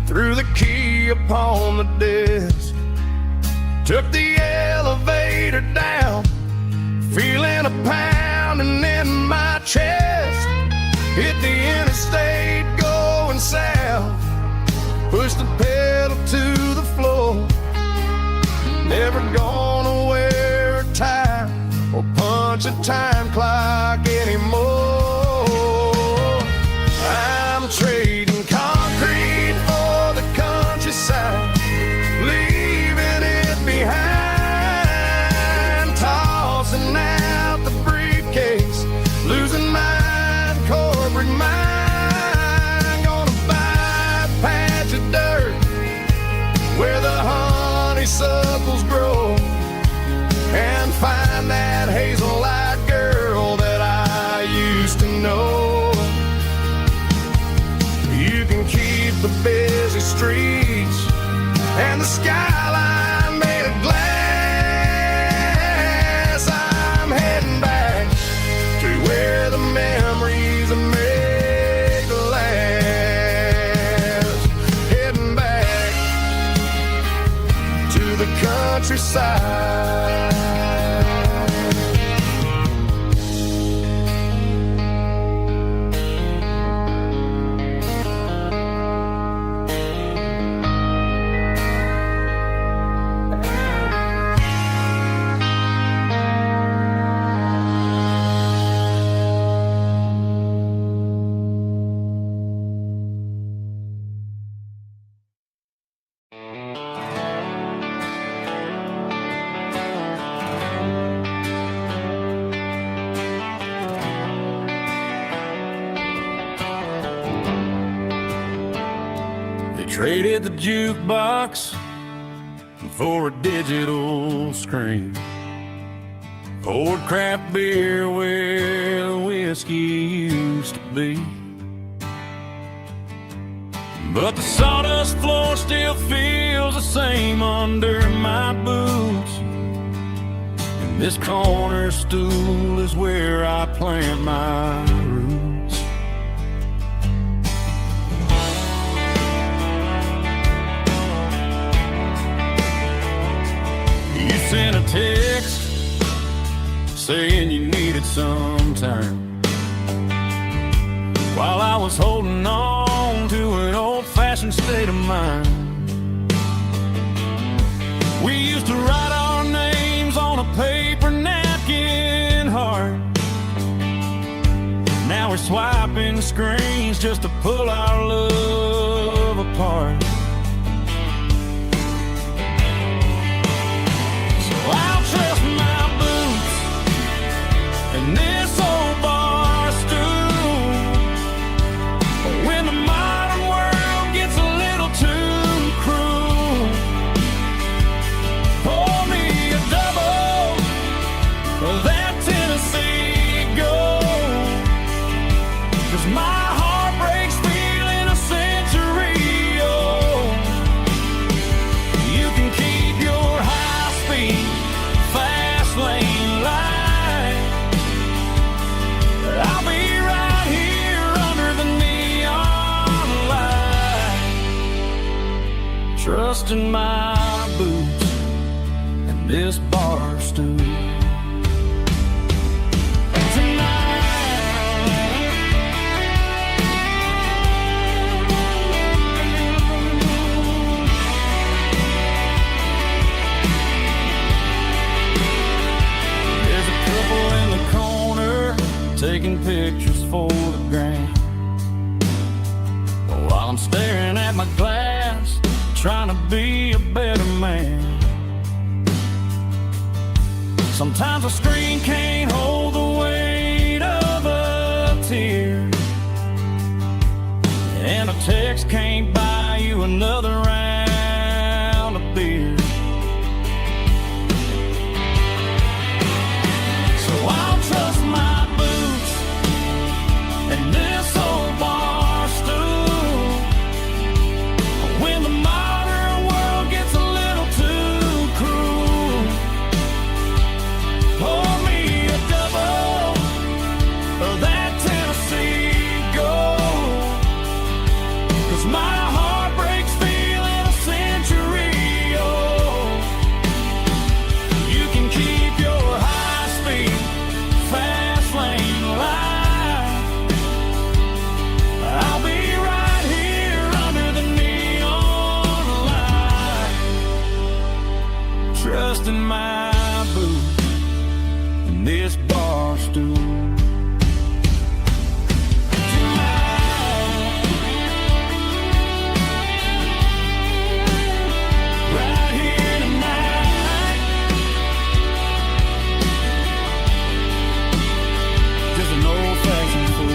threw the key upon the desk, took the elevator down, feeling a pounding in my chest. Hit the interstate going south, pushed the pedal to the floor. Never gonna wear a tie or punch a time clock anymore. I'm trading concrete for the countryside, leaving it behind, tossing out the briefcase, losing my corporate mind. Gonna buy a patch of dirt where the honeysuckles grow, and find that hazel-eyed girl that I used to know. You can keep the busy streets and the skyline made of glass. I'm heading back to where the memories are made to last. Heading back to the countryside. Traded the jukebox for a digital screen, poured craft beer where the whiskey used to be. But the sawdust floor still feels the same under my boots, and this corner stool is where I plant my roots. Sent a text saying you needed some time, while I was holding on to an old-fashioned state of mind. We used to write our names on a paper napkin heart. Now we're swiping screens just to pull our love apart. I'll trust my boots and this old bar in my boots and this bar stool. Taking pictures for the gram, while I'm staring at my glass, trying to be a better man. Sometimes a screen can't hold the weight of a tear, and a text can't buy you another round of beer. So I'll trust my and this old bar stool when the modern world gets a little too cruel. Pour me a double of that Tennessee Gold, 'cause my heart breaks feeling a century old. You can keep your high-speed fast lane life. I'll be right here under the neon light, trusting my boots and this bar stool. Right here tonight, just an old-fashioned fool.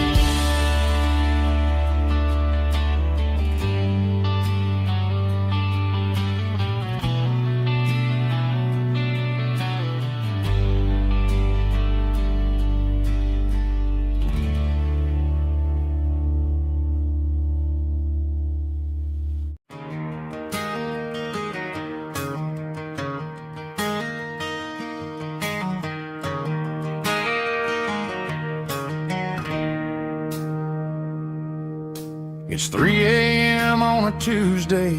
It's 3 a.m. on a Tuesday.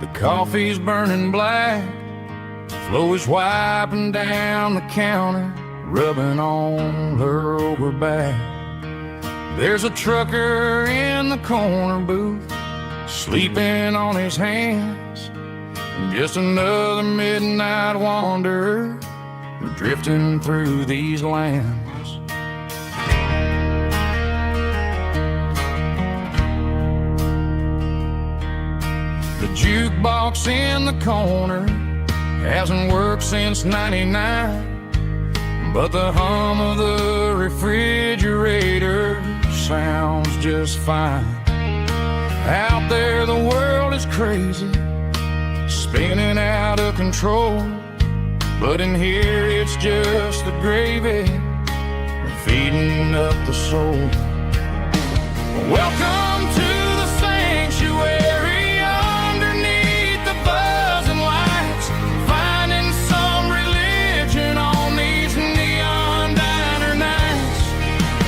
The coffee's burning black. Flo is wiping down the counter, rubbing on her over back. There's a trucker in the corner booth, sleeping on his hands. Just another midnight wanderer, drifting through these lands. The jukebox in the corner hasn't worked since '99, but the hum of the refrigerator sounds just fine. Out there the world is crazy, spinning out of control, but in here it's just the gravy feeding up the soul. Welcome to the sanctuary underneath the buzzing lights, finding some religion on these neon diner nights,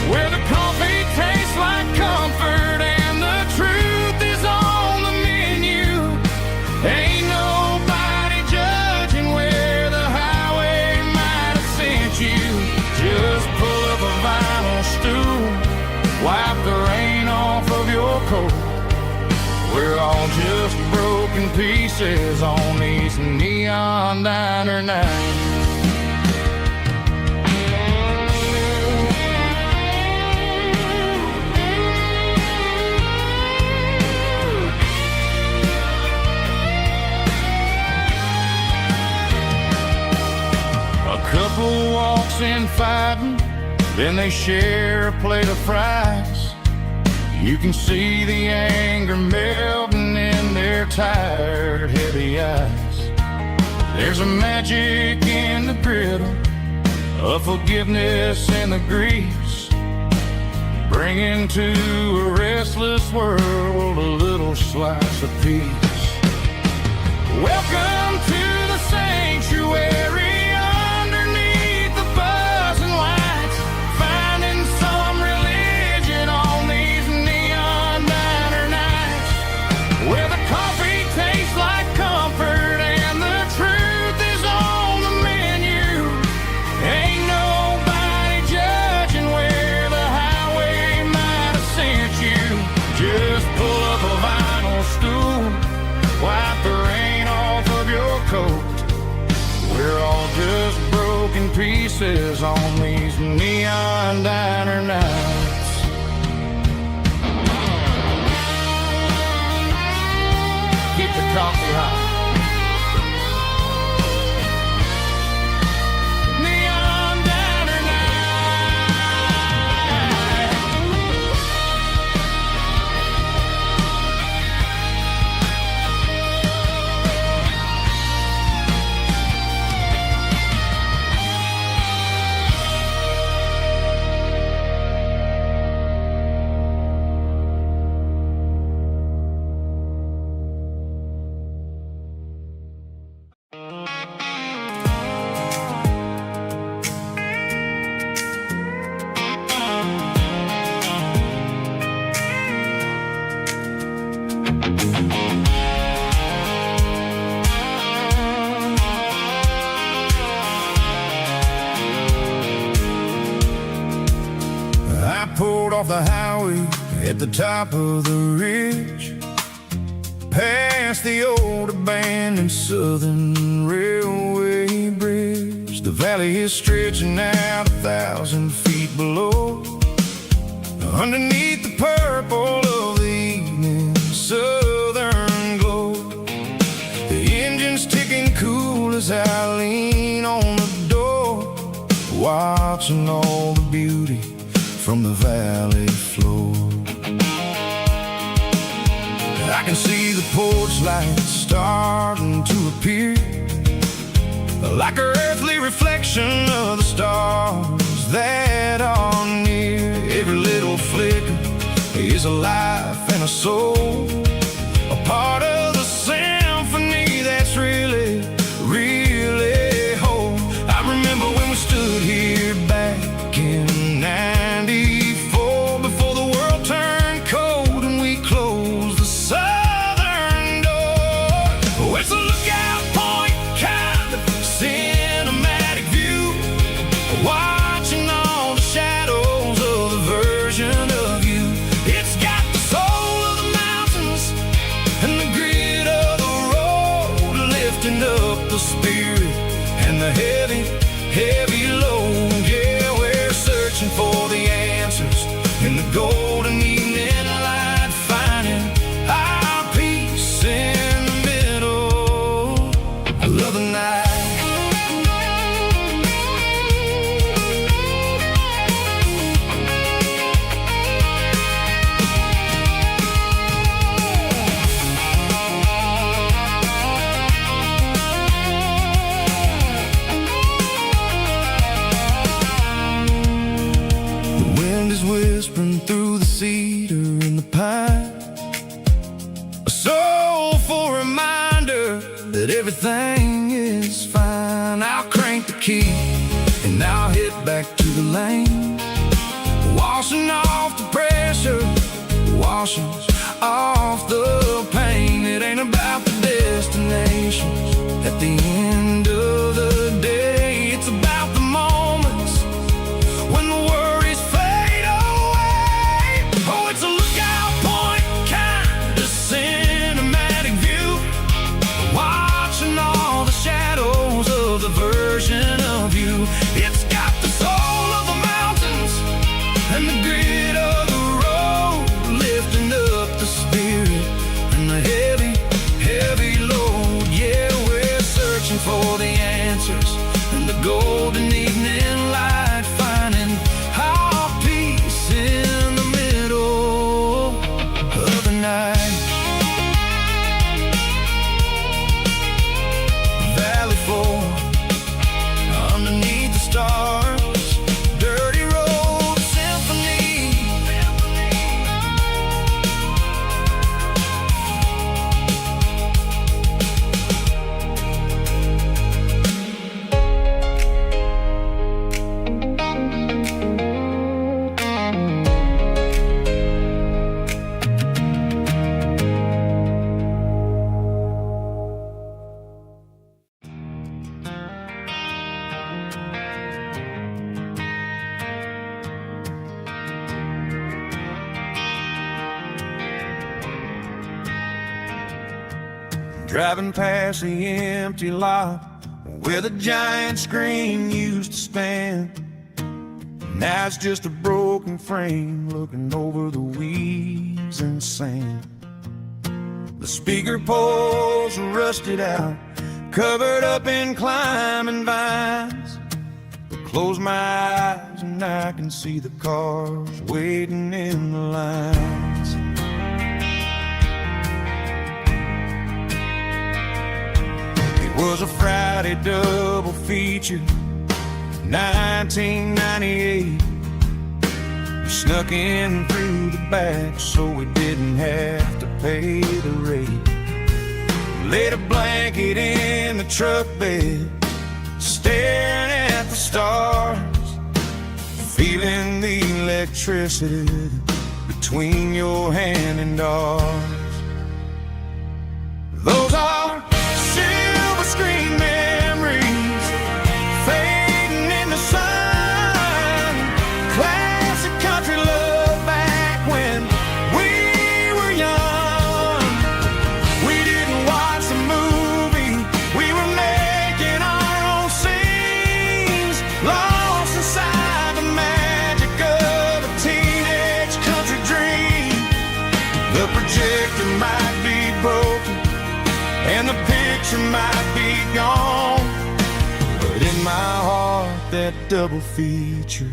where the coffee tastes like comfort and the truth is on the menu. Ain't nobody judging where the highway might have sent you. Just pull up a vinyl stool, wipe the rain off of your coat. We're all just broken pieces on these neon diner nights. A couple walks in fighting, then they share a plate of fries. You can see the anger melting in their tired, heavy eyes. There's a magic in the griddle, a forgiveness in the grease, bringing to a restless world a little slice of peace. Welcome to the sanctuary. Where the coffee tastes like comfort pieces on these neon diner nights. Keep the coffee hot. Neon diner night. Pulled off the highway at the top of the ridge, past the old abandoned Southern Railway bridge. The valley is stretching out 1,000 feet below, underneath the purple of the evening southern glow. The engine's ticking cool as I lean on the door, watching all the beauty from the valley floor. I can see the porch lights starting to appear, like an earthly reflection of the stars that are near. Every little flicker is a life and a soul, a part of the symphony that's really, really whole. I remember when we stood here back in '94, before the world turned cold and we closed the southern door. Oh, it's a lookout point, kind of cinematic view, watching all the shadows of the version of you. It's got the soul of the mountains and the grit of the road, lifting up the spirit and the heavy, heavy load. Yeah, we're searching for the answers in the golden evening light, finding our peace in the middle of the night. The wind is whispering through the cedar and the pine, a soulful reminder that everything is fine. I'll crank the key and I'll head back to the lane, washing off the pressure, washing off the pain. It ain't about the destinations at the end of the day, it's about the moments when the worries fade away. Oh, it's a lookout point, kind of cinematic view, watching all the shadows of the version of you. It's got the soul of the mountains and the grit of the road, lifting up the spirit and the heavy, heavy load. Yeah, we're searching for the answers in the golden evening light, finding our peace in the middle of the night. Valley floor, underneath the stars, dirty road symphony. Driving past the empty lot, where the giant screen used to stand. Now it's just a broken frame looking over the weeds and sand. The speaker poles are rusted out, covered up in climbing vines. But close my eyes and I can see the cars waiting in the lines. It was a Friday double feature, 1998. We snuck in through the back so we didn't have to pay the rate. Laid a blanket in the truck bed, staring at the stars, feeling the electricity between your hand and ours. Those are silver screen memories fading in the sun. Classic country love back when we were young. We didn't watch the movie, we were making our own scenes, lost inside the magic of a teenage country dream. The projector might be broken and the picture might be gone, but in my heart that double feature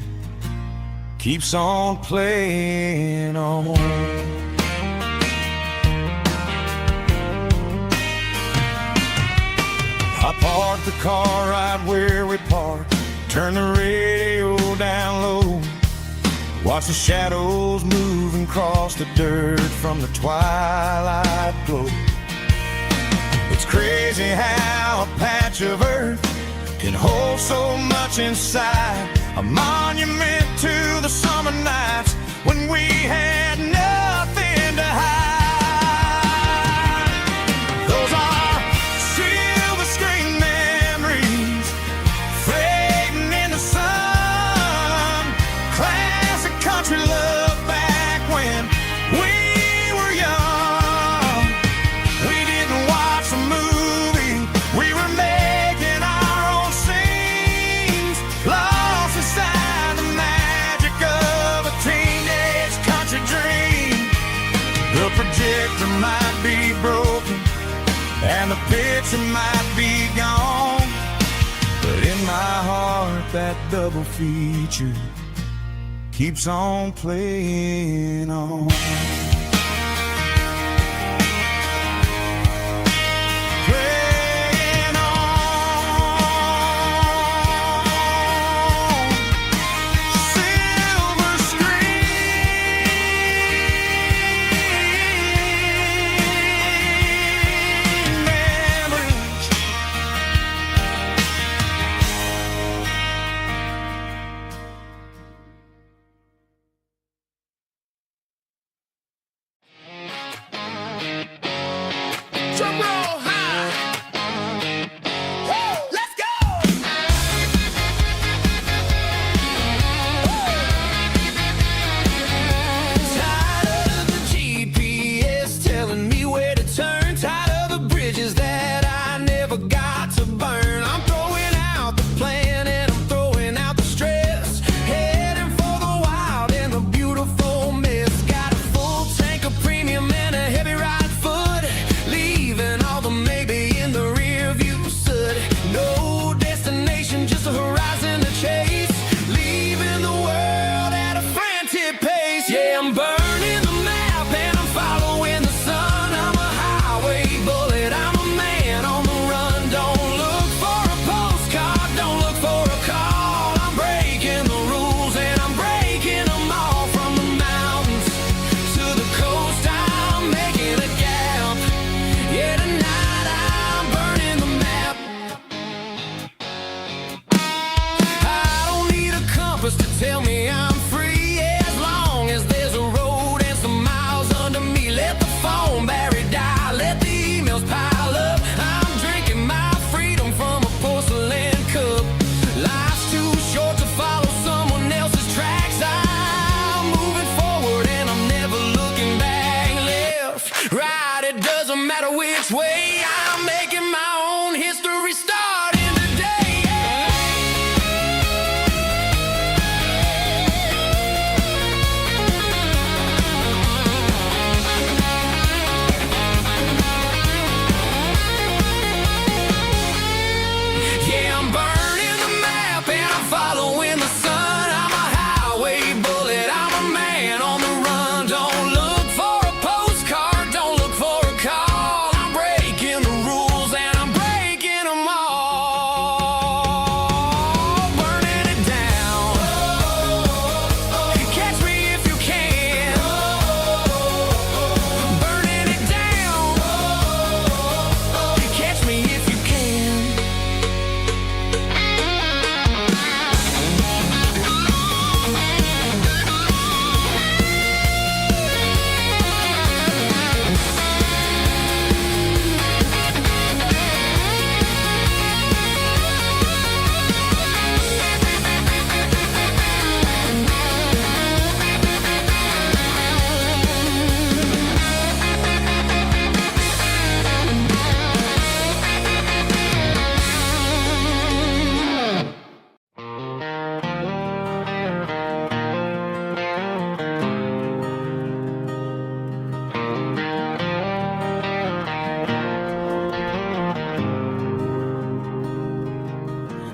keeps on playing on. I parked the car right where we parked, turned the radio down low, watched the shadows move and cross the dirt from the twilight glow. It's crazy how a patch of earth can hold so much inside, a monument to the summer nights when we had nothing to hide. Those are silver screen memories fading in the sun. Classic country love back when we were young. We didn't watch the movie, we were making our own scenes, lost inside the magic of a teenage country dream. The projector might be broken and the picture might be gone, but in my heart that double feature keeps on playing on.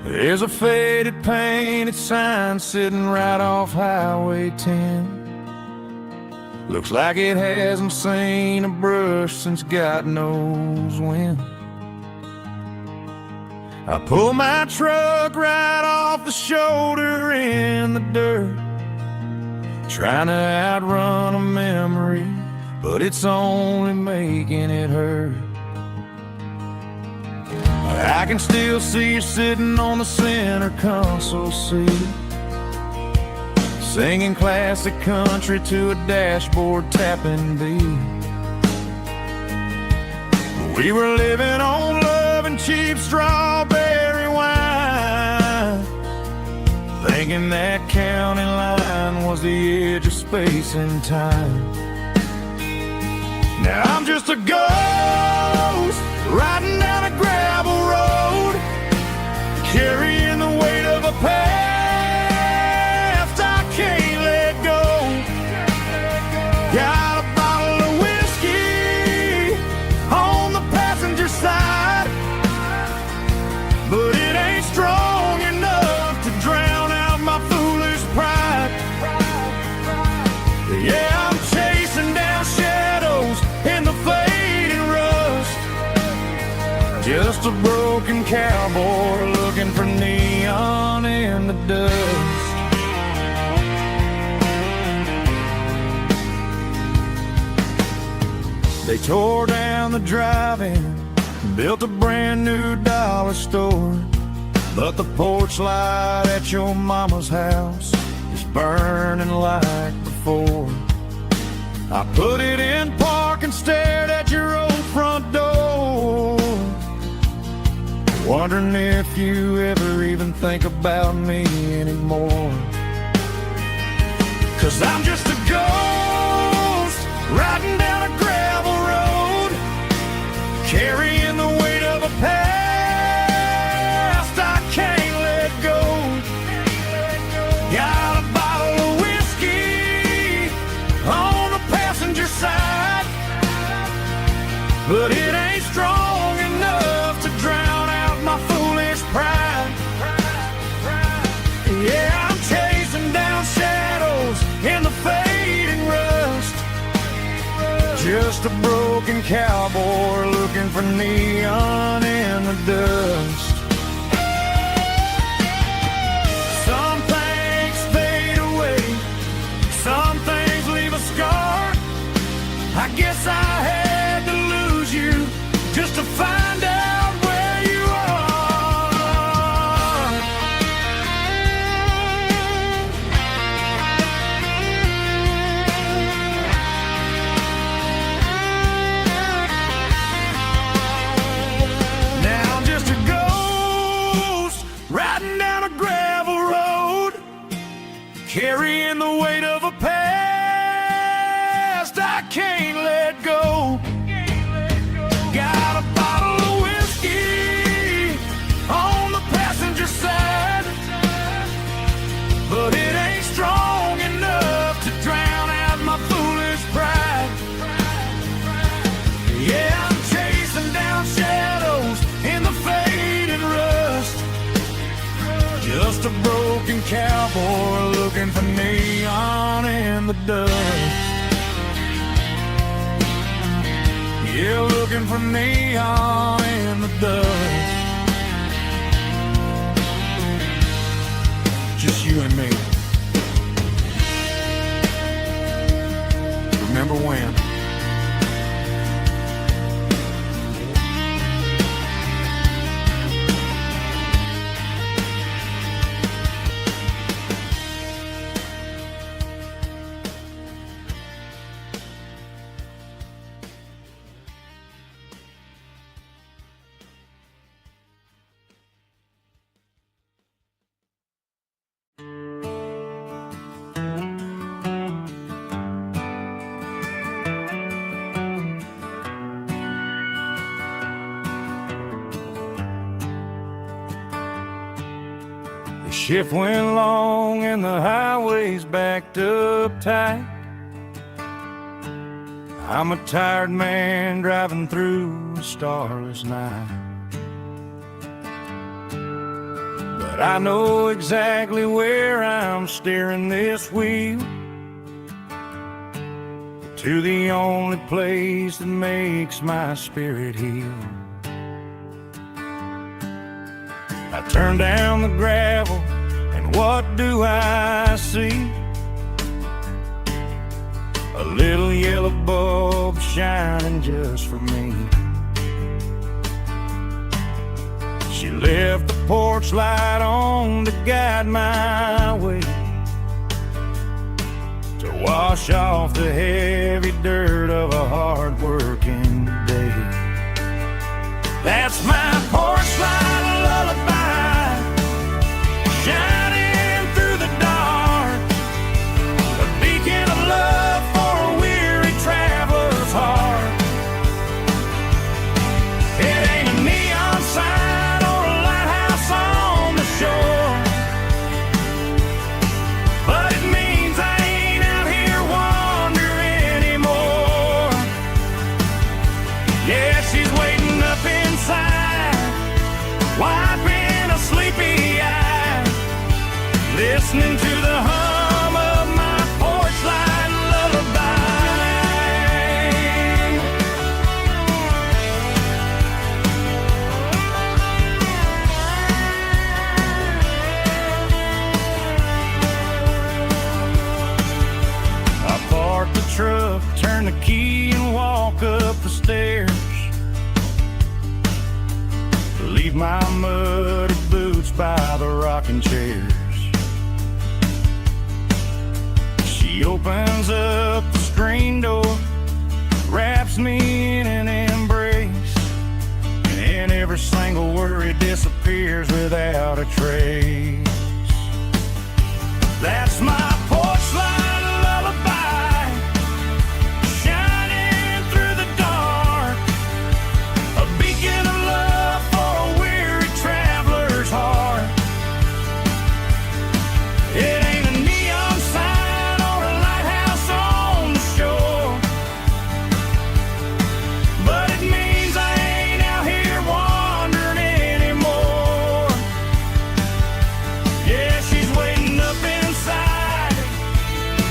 There's a faded painted sign sitting right off Highway 10. Looks like it hasn't seen a brush since God knows when. I pull my truck right off the shoulder in the dirt, trying to outrun a memory, but it's only making it hurt. I can still see you sitting on the center console seat, singing classic country to a dashboard tapping beat. We were living on love and cheap strawberry wine, thinking that county line was the edge of space and time. Now I'm just a ghost riding down a gravel road, carrying the weight of a past I can't let go. Got a bottle of whiskey on the passenger side, but it ain't strong enough to drown out my foolish pride. Yeah, I'm chasing down shadows in the fading rust, just a broken cowboy looking for neon in the dust. They tore down the drive-in, built a brand new dollar store, but the porch light at your mama's house is burning like before. I put it in park and stared at your old front door, wondering if you ever even think about me anymore. 'Cause I'm just a ghost riding down a gravel road, carrying the weight of a past I can't let go. Got a bottle of whiskey on the passenger side, but it ain't strong enough to drown out my foolish pride. Yeah, I'm chasing down shadows in the fading rust, just a broken cowboy looking for neon in the dust. Some things fade away, some things leave a scar. I guess I had to lose you just to find out where you are. Now I'm just a ghost riding down a gravel road, carrying the weight of a past I can't let go. Got a bottle of whiskey on the passenger side, but it ain't strong enough to drown out my foolish pride. Yeah, I'm chasing down shadows in the fading rust, just a broken cowboy looking for neon in the dust. Yeah, looking for neon in the dust. Just you and me. Remember when? Shift went long and the highway's backed up tight. I'm a tired man driving through a starless night. but I know exactly where I'm steering this wheel, to the only place that makes my spirit heal. I turn down the gravel, and what do I see? A little yellow bulb shining just for me. She left the porch light on to guide my way, to wash off the heavy dirt of a hard-working day. That's my porch light lullaby, shining through the dark, a beacon of love for a weary traveler's heart. It ain't a neon sign or a lighthouse on the shore, but it means I ain't out here wandering anymore. Yeah, she's waiting up inside, wiping a sleepy eye, listening to the hum of my porch light lullaby. I park the truck, turn the key and walk up the stairs, leave my muddy boots by the rocking chairs. She opens up the screen door, wraps me in an embrace, and every single worry disappears without a trace. That's my porch light lullaby, shining through the dark, a beacon of love for a weary traveler's heart. It ain't a neon sign or a lighthouse on the shore, but it means I ain't out here wandering anymore. Yeah, she's waiting up inside,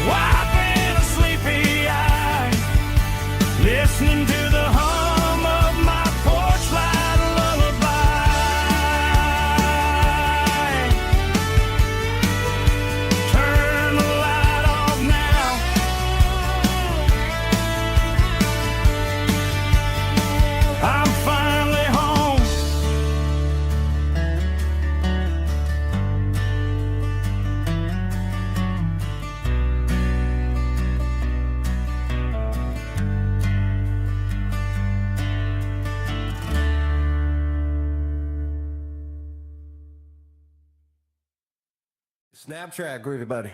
wiping a sleepy eye, listening to the hum of my porch light lullaby. Turn the light off now, I'm finally home. Snap track, groovy buddy.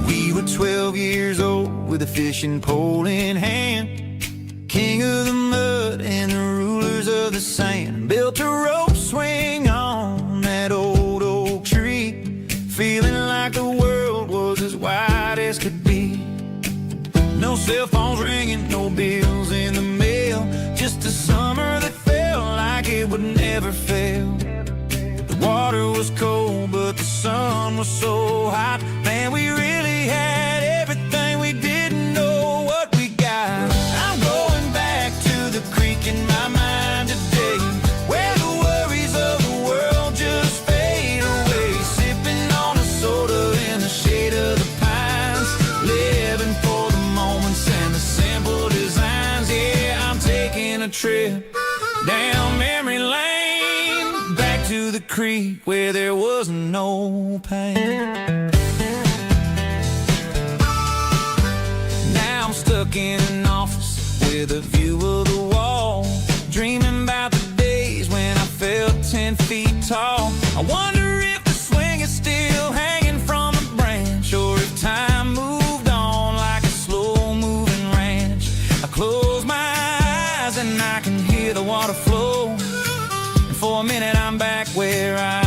We were 12 years old with a fishing pole in hand, king of the mud and the rulers of the sand. Built a rope swing on that old oak tree, feeling like the world was as wide as could be. No cell phones ringing, no bills in the mail, just a summer that felt like it would never fail. The water was cold, but the sun was so hot. Man, we really had everything, we didn't know what we got. I'm going back to the creek in my mind today, where the worries of the world just fade away. Sipping on a soda in the shade of the pines, living for the moments and the simple designs. Yeah, I'm taking a trip down memory lane, back to the creek where there was no pain. Now I'm stuck in an office with a view of the wall, dreaming about the days when I felt 10 feet tall. I wonder if the swing is still hanging from a branch, or if time moved on like a slow-moving ranch. I close my eyes and I can hear the water flow, and for a minute I'm back where I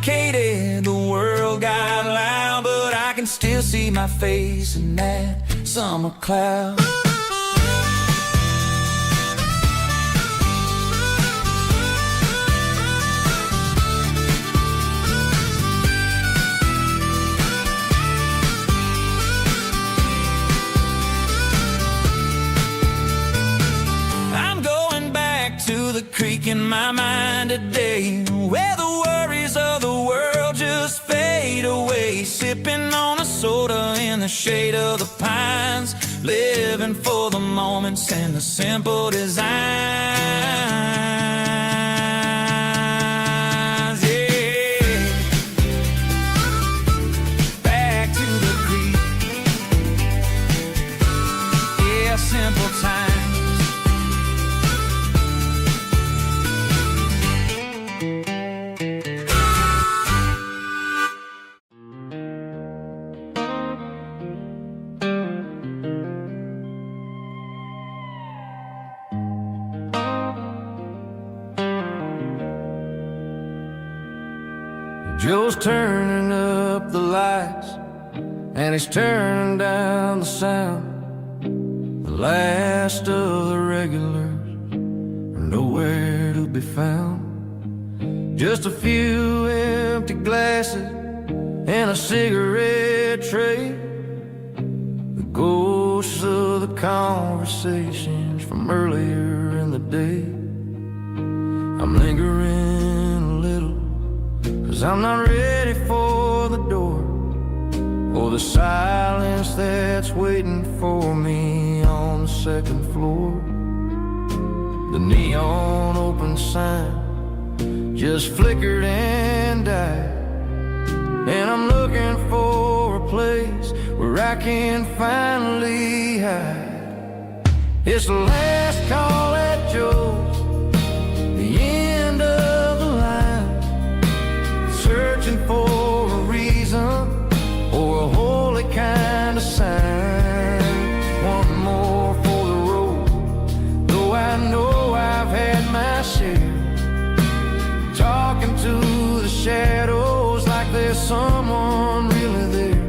suffocated, the world got loud, but I can still see my face in that summer cloud. The creek in my mind today, where the worries of the world just fade away, sipping on a soda in the shade of the pines, living for the moments and the simple designs. Yeah, back to the creek. Yeah, simple times. Joe's turning up the lights, and he's turning down the sound. The last of the regulars are nowhere to be found. Just a few empty glasses and a cigarette tray, the ghosts of the conversations from earlier in the day. I'm lingering a little, 'cause I'm not ready for the door, or the silence that's waiting for me on the second floor. The neon open sign just flickered and died, and I'm looking for a place where I can finally hide. It's the last call at Joe's, the end of the line, searching for a reason or a holy kind of sign. One more for the road, though I know I've had my share, talking to the shadows like there's someone really there.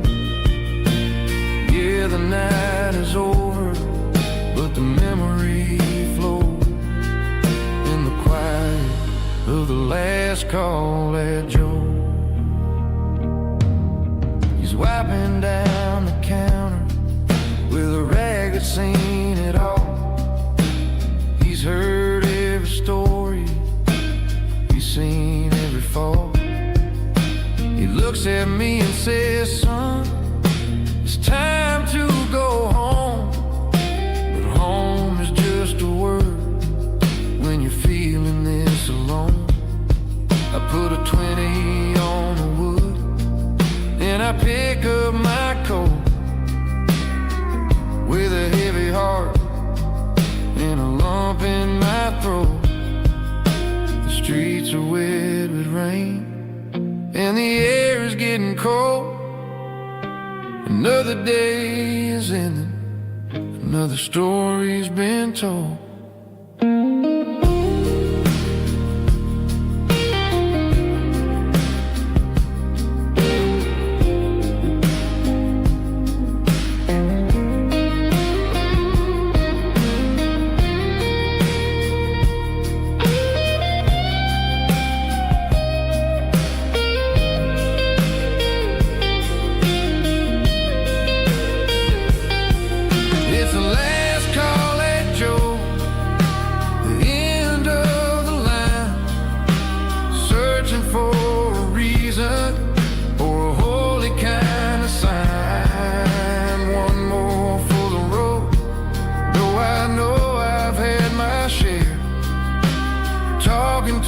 Yeah, the night is over, but the memory flows in the quiet of the last call at Joe. He's wiping down the counter with a rag that's seen it all. He's heard every story, he's seen every fall. He looks at me and says, son, it's time to go home. But home is just a word when you're feeling this alone. I put a 20 on the wood, and I pick up my coat with a heavy heart and a lump in my throat. The streets are wet with rain, and the air is getting cold. Another day is ending, another story's been told.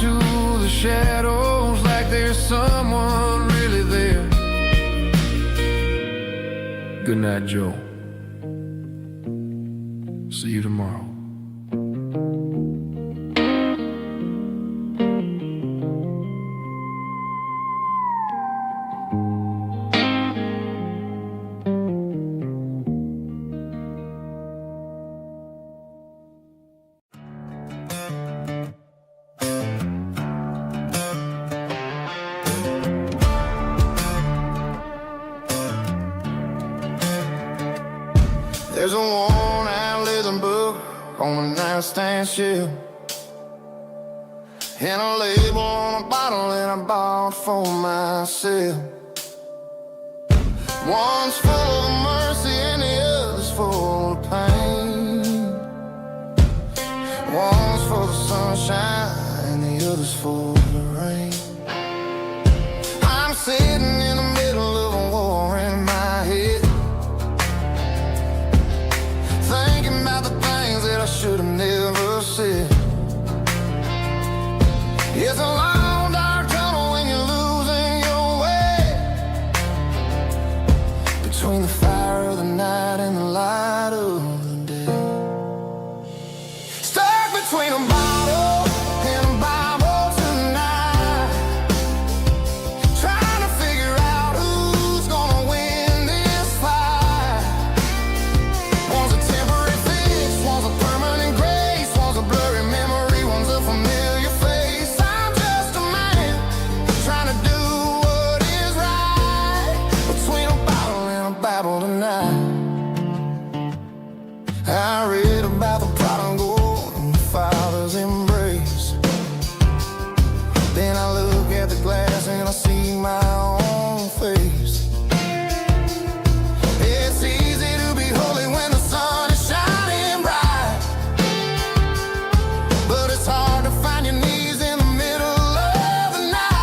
To the shadows like there's someone really there. Good night, Joe. See you tomorrow. There's a worn-out leather book on the nightstand shelf, and a label on a bottle that I bought for myself. One's full of mercy and the other's full of pain. One's for the sunshine and the other's for the rain. I'm sitting in the middle of a war in my head, thinking about the things that I should have never said. It's a long dark tunnel when you're losing your way, between the fire of the night and the light of the day. Stuck between a bottle and a Bible tonight, trying to figure out who's gonna win this fight. One's a temporary fix, one's a permanent grace, one's a blurry memory, one's a familiar face. I'm just a man trying to do what is right, between a bottle and a Bible tonight. I read about the prodigal and the father's embrace. Then I look at the glass and I see my own face. It's easy to be holy when the sun is shining bright, but it's hard to find your knees in the middle of the night.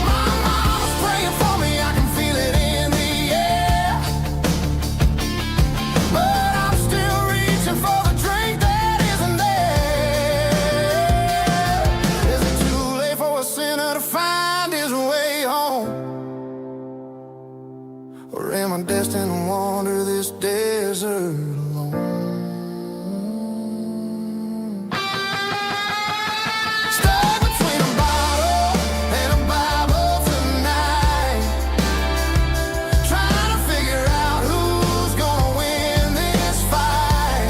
My mama's praying for me, I can feel it in the air, but I'm still reaching for the drink that isn't there. Is it too late for a sinner to find his way home? Or am I destined to wander this desert alone? Stuck between a bottle and a Bible tonight, trying to figure out who's gonna win this fight.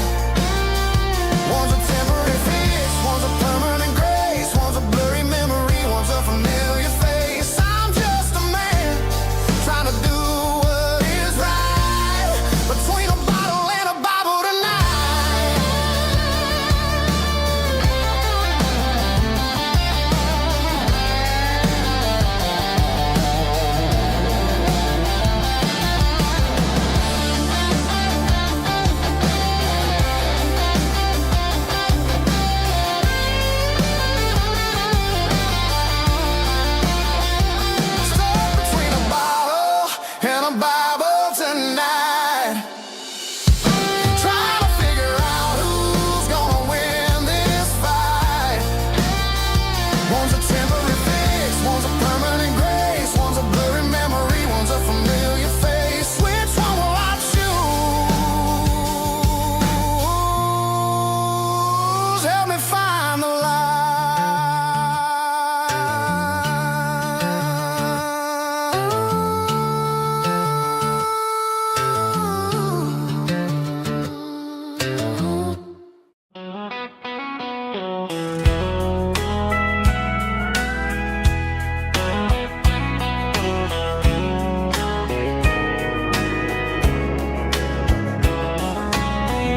One's a temporary fix, one's a permanent grace, one's a blurry memory, one's a familiar face. I'm just a man trying to do what is right, between a bottle and a Bible tonight. Stuck between a bottle and a Bible tonight, trying to figure out who's gonna win this fight. One's a temporary fix, one's a permanent grace, one's a blurry memory, one's a familiar face. Which one will I choose? Help me find the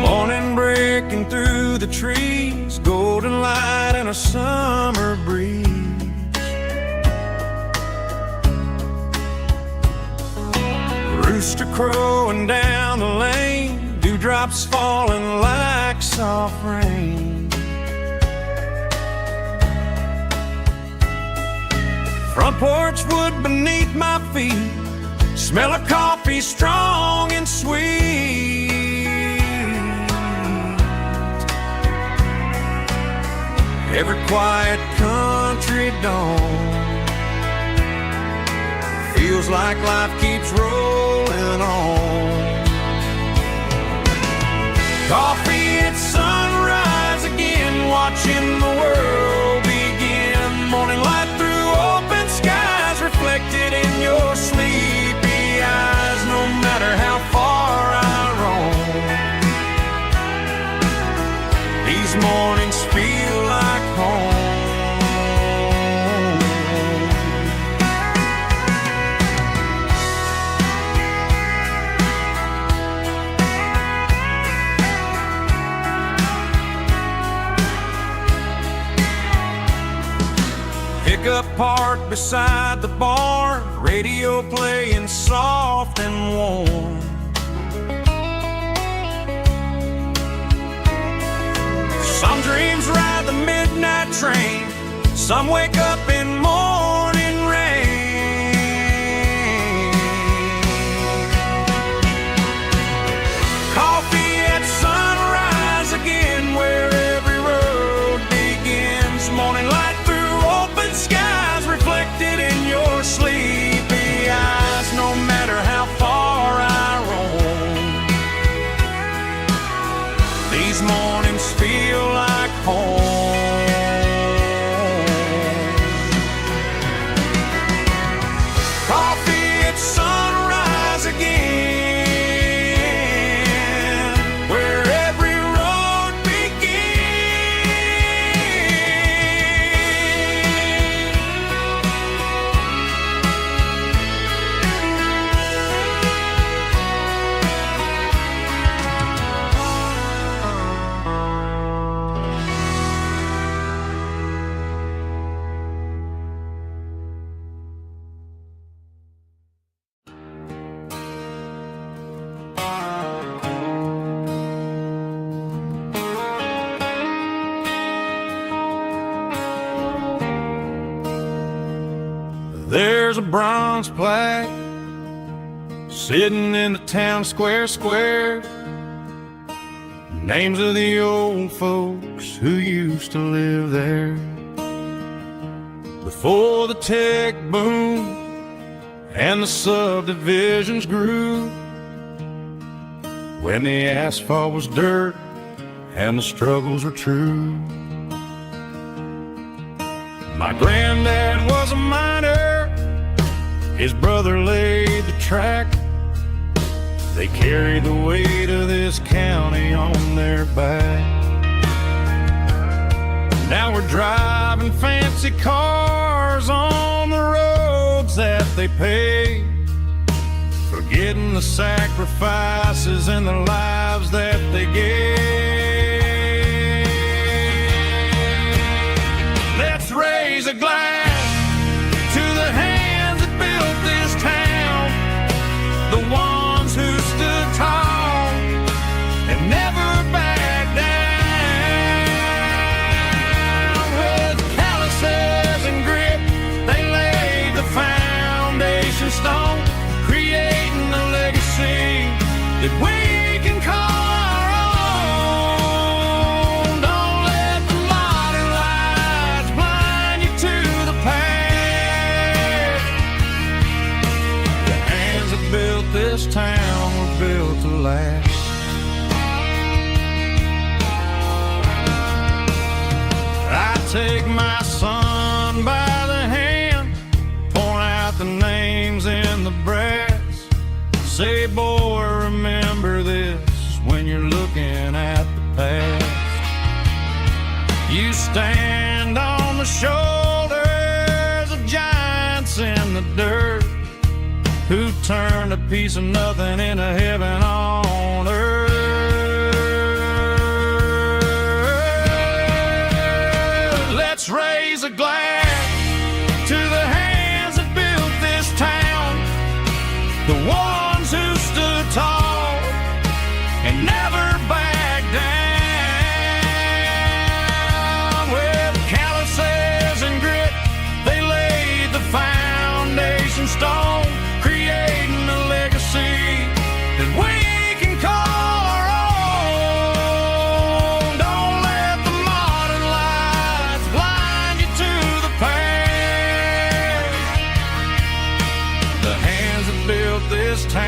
Morning breaking through the trees, golden light and a summer breeze. Rooster crowing down the lane, dewdrops falling like soft rain. Front porch wood beneath my feet, smell of coffee strong and sweet. Every quiet country dawn feels like life keeps rolling on. Coffee at sunrise again, watching the world begin. Morning light through open skies, reflected in your sleepy eyes. No matter how far I roam, these mornings feel like home. pickup parked beside the barn, radio playing soft and warm. Some dreams ride the midnight train, some wake up in morning rain. Coffee at sunrise again, where every road begins. Morning light through open skies, reflected in your sleepy eyes. No matter how far I roam, these mornings feel like home. Coffee at sunrise again, where every road There's a bronze plaque sitting in the town square. Names of the old folks who used to live there before the tech boom and the subdivisions grew, when the asphalt was dirt and the struggles were true. My granddad was a miner, his brother laid the track. They carried the weight of this county on their back. Now we're driving fancy cars on the roads that they paved, forgetting the sacrifices and the lives that they gave. Let's raise a glass to the hands that built this town, the ones who stood tall and never backed down. With calluses and grit, they laid the foundation stone, creating a legacy that we can call our own. Don't let the modern lights blind you to the past. The hands that built this town were built to last. I take my son by the hand, point out the names in the brass. Say, boy, remember this when you're looking at the past. You stand on the shoulders of giants in the dirt, who turned a piece of nothing into heaven on earth. Let's raise a glass to the hands that built this town, the ones who stood tall and never backed down. With calluses and grit, they laid the foundation stone, creating a legacy that we can call our own. Don't let the modern lights blind you to the past. The hands that built this town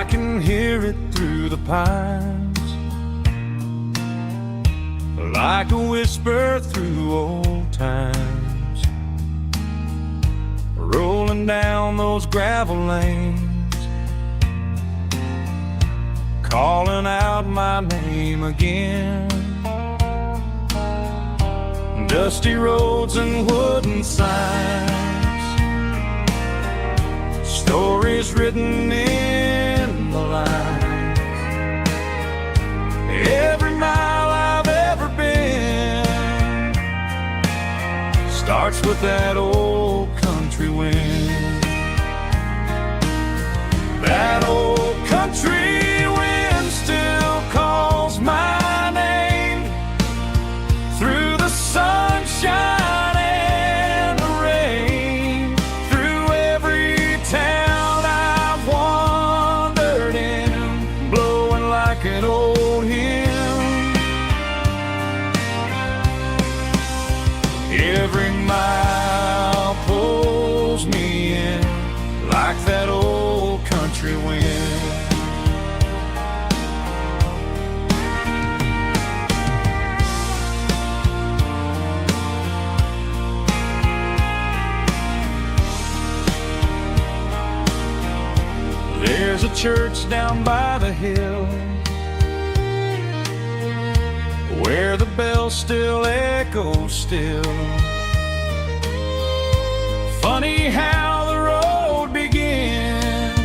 I can hear it through the pines, like a whisper through old times, rolling down those gravel lanes, calling out my name again. Dusty roads and wooden signs, stories written in the lines. Every mile I've ever been starts with that old country wind. That old country wind still calls my name through the sunshine and the rain, through every town I've wandered in, blowing like an old hymn. Every mile pulls me in like that old country wind. There's a church down by the hill where the bells still echo still. Funny how the road begins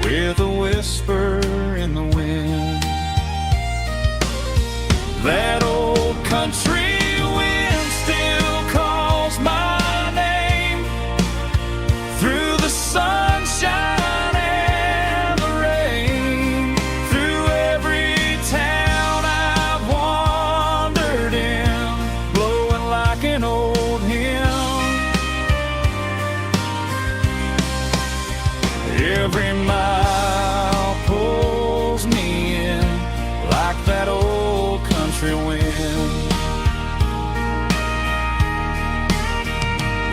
with a whisper in the wind. That old country wind still calls my name through the sunshine and the rain, through every town I've wandered in, blowing like an old hymn. Every mile pulls me in like that old country wind.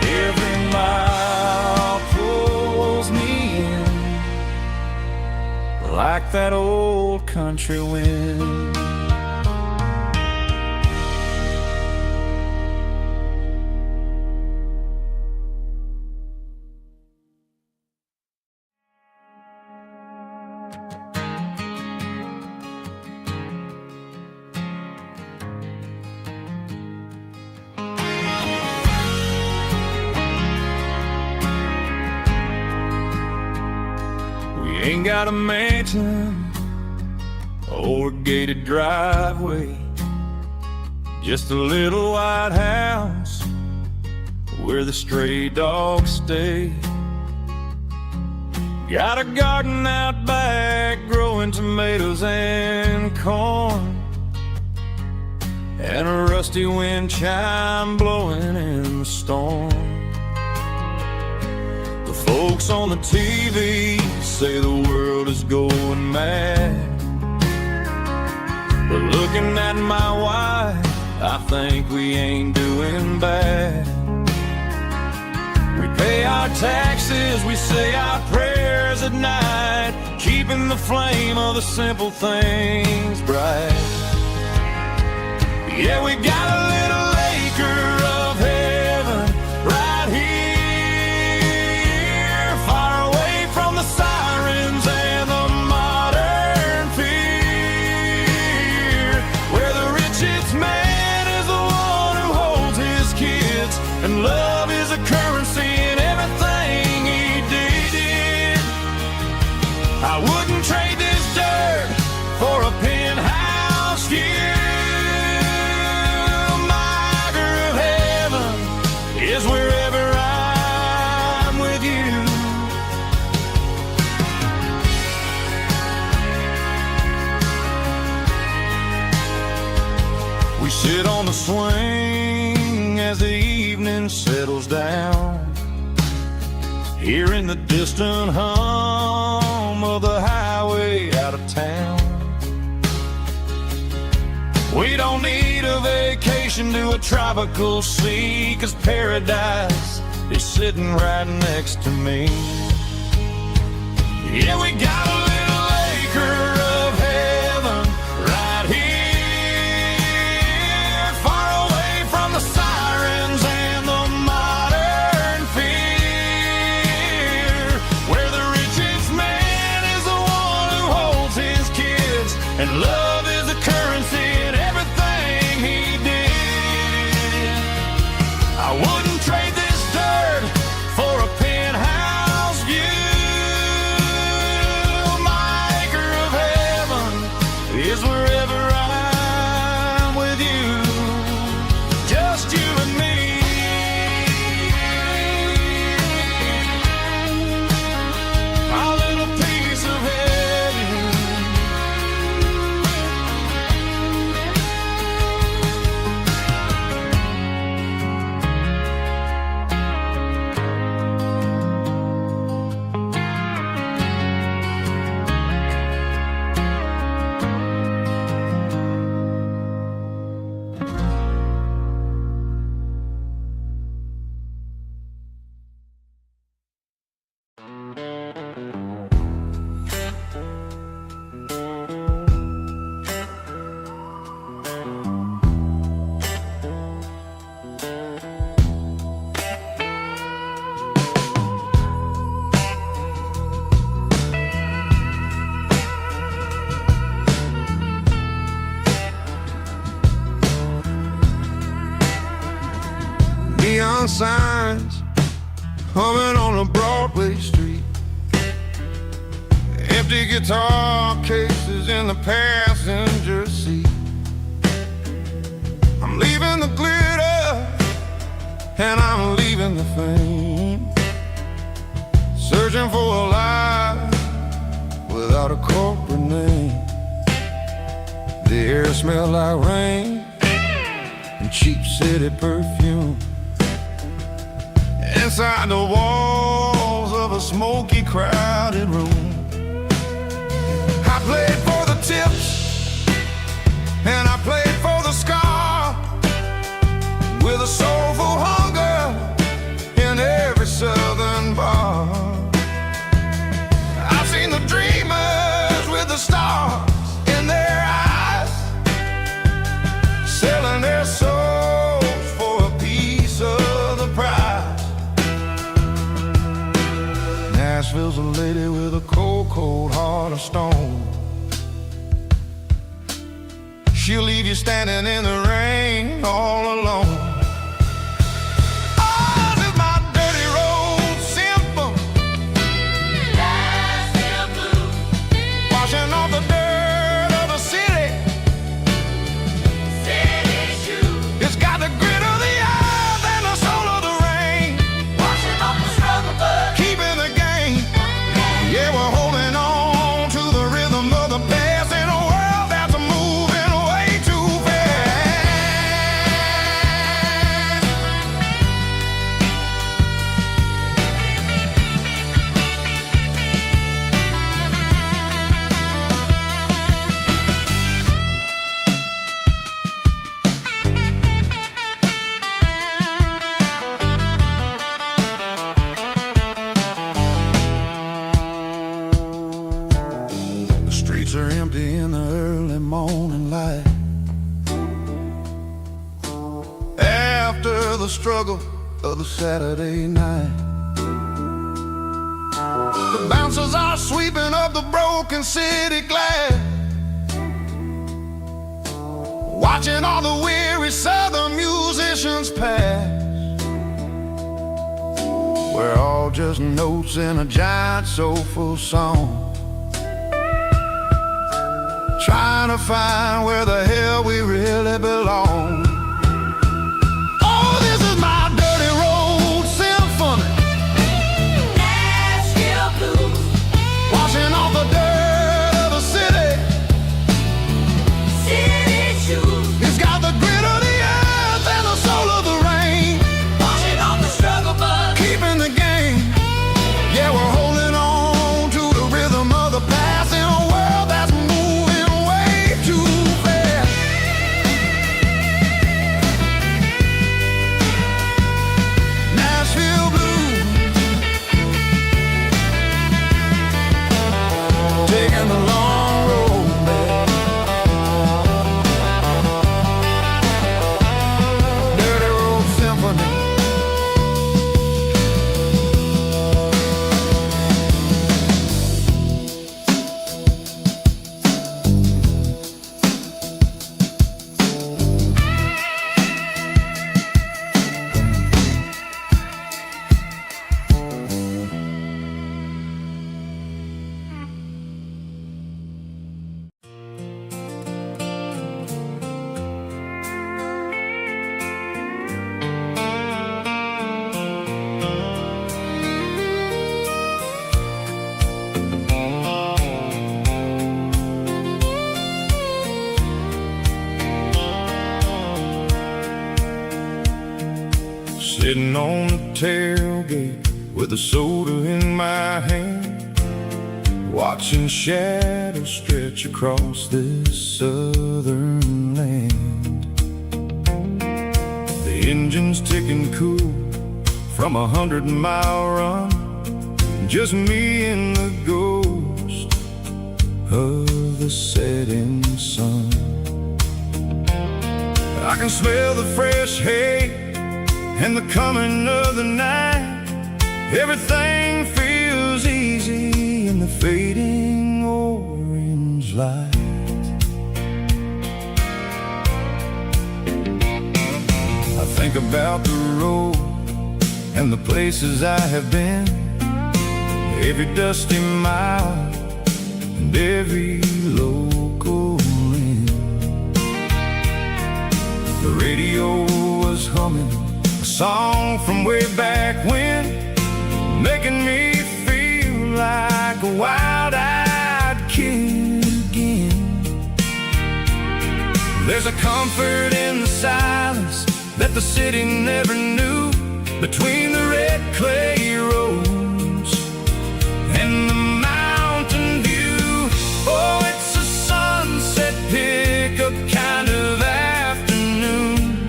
Every mile pulls me in like that old country wind. Ain't got a mansion or a gated driveway, just a little white house where the stray dogs stay. Got a garden out back growing tomatoes and corn, and a rusty wind chime blowing in the storm. The folks on the TV say the world is going mad, but looking at my wife, I think we ain't doing bad. We pay our taxes, we say our prayers at night, keeping the flame of the simple things bright. Yeah, we got a little acre of heaven right here, far away from the sirens and the modern fear, where the richest man is the one who holds his kids, and love is a currency in everything he did. I wouldn't trade this dirt for a penthouse view. Is wherever I'm with you. We sit on the swing as the evening settles down, hearing the distant hum of the highway out of town. We don't need a vacation to a tropical sea, 'cause paradise is sitting right next to me. Yeah, we got a little acre of heaven right here, far away from the sirens and the modern fear, where the richest man is the one who holds his kids, and love is the currency in everything he did. I wouldn't trade this dirt for a penthouse view. My acre of heaven is wherever I'm with you, just you and me. Our little piece of heaven. Neon signs humming on a Broadway street, empty guitar cases in the passenger seat. I'm leaving the glitter and I'm leaving the fame, searching for a life without a corporate name. The air smells like rain and cheap city perfume. Inside the walls of a smoky, crowded room, I played for the tips and I played for the scar, with a soulful hunger in every southern bar. I've seen the dreamers with the stars in their eyes, selling their souls for a piece of the prize. Nashville's a lady with a cold, cold heart of stone. She'll leave you standing in the rain all alone. Oh, this is my dirty road symphony, Nashville blues, washing off the dirt of the city, city shoes. It's got the grit of the earth and the soul of the rain, washing off the struggle, but keeping the game. Yeah, we're holding on to the rhythm of the past in a world that's moving way too fast. The streets are empty in the early morning light, after the struggle of the Saturday night. The bouncers are sweeping up the broken city glass, watching all the weary southern musicians pass. We're all just notes in a giant soulful song, trying to find where the hell we really belong. Oh, this is my dirty road symphony, Nashville blues, washing off the dirt of the city, city shoes. It's got the grit of the earth and the soul of the rain, washing off the struggle, but keeping the game. Yeah, we're holding on to the rhythm of the past in a world that's moving way too fast. Sitting on the tailgate with a soda in my hand, watching shadows stretch across this southern land. The engine's ticking cool from 100-mile run, just me and the ghost of the setting sun. I can smell the fresh hay and the coming of the night. Everything feels easy in the fading orange light. I think about the road and the places I have been, every dusty mile and every local inn. The radio was humming a song from way back when, making me feel like a wild-eyed kid again. There's a comfort in the silence that the city never knew, between the red clay roads and the mountain view. Oh, it's a sunset pickup kind of afternoon,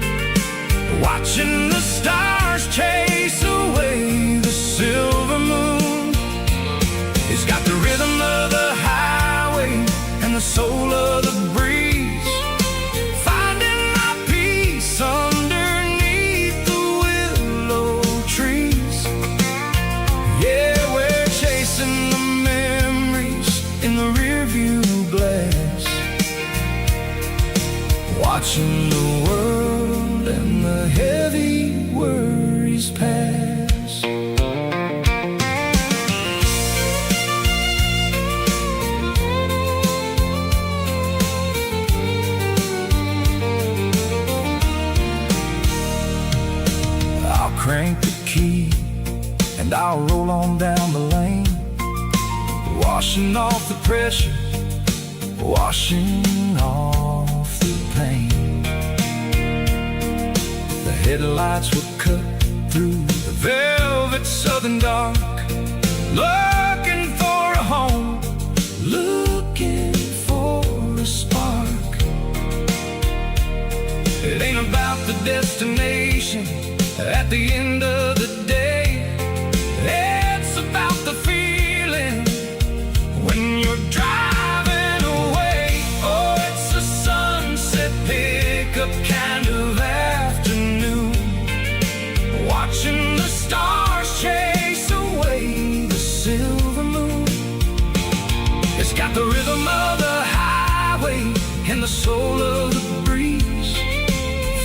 watching the stars chase away the silver moon. It's got the rhythm of the highway and the soul of the breeze, finding my peace underneath the willow trees. Yeah, we're chasing the memories in the rearview glass, watching the world and the heavy worries pass. I'll crank the key and I'll roll on down the lane, washing off the pressure, washing off the pain. The headlights will cut through the velvet southern dark, looking for a home, looking for a spark. It ain't about the destination at the end of the day, it's about the feeling when you're driving away. Oh, it's a sunset pickup kind of afternoon, watching the stars chase away the silver moon. It's got the rhythm of the highway and the soul of the breeze,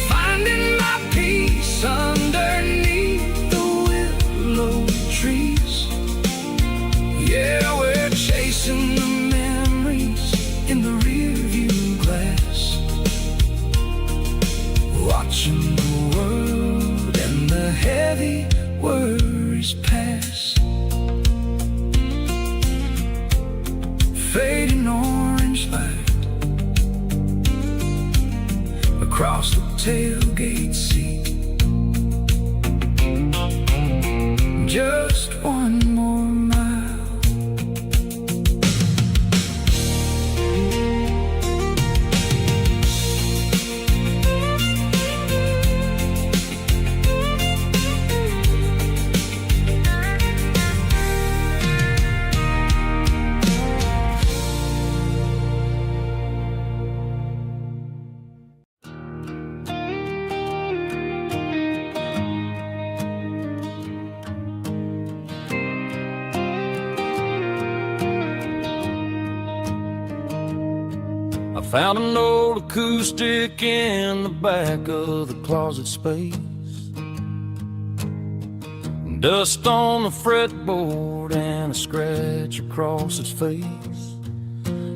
finding my peace underneath the willow trees. Yeah, we're chasing the memories in the rearview glass, watching the world and the heavy worries pass. Fading orange light across the tailgate seat. Just one more mile. I found an old acoustic in the back of the closet space, dust on the fretboard and a scratch across its face.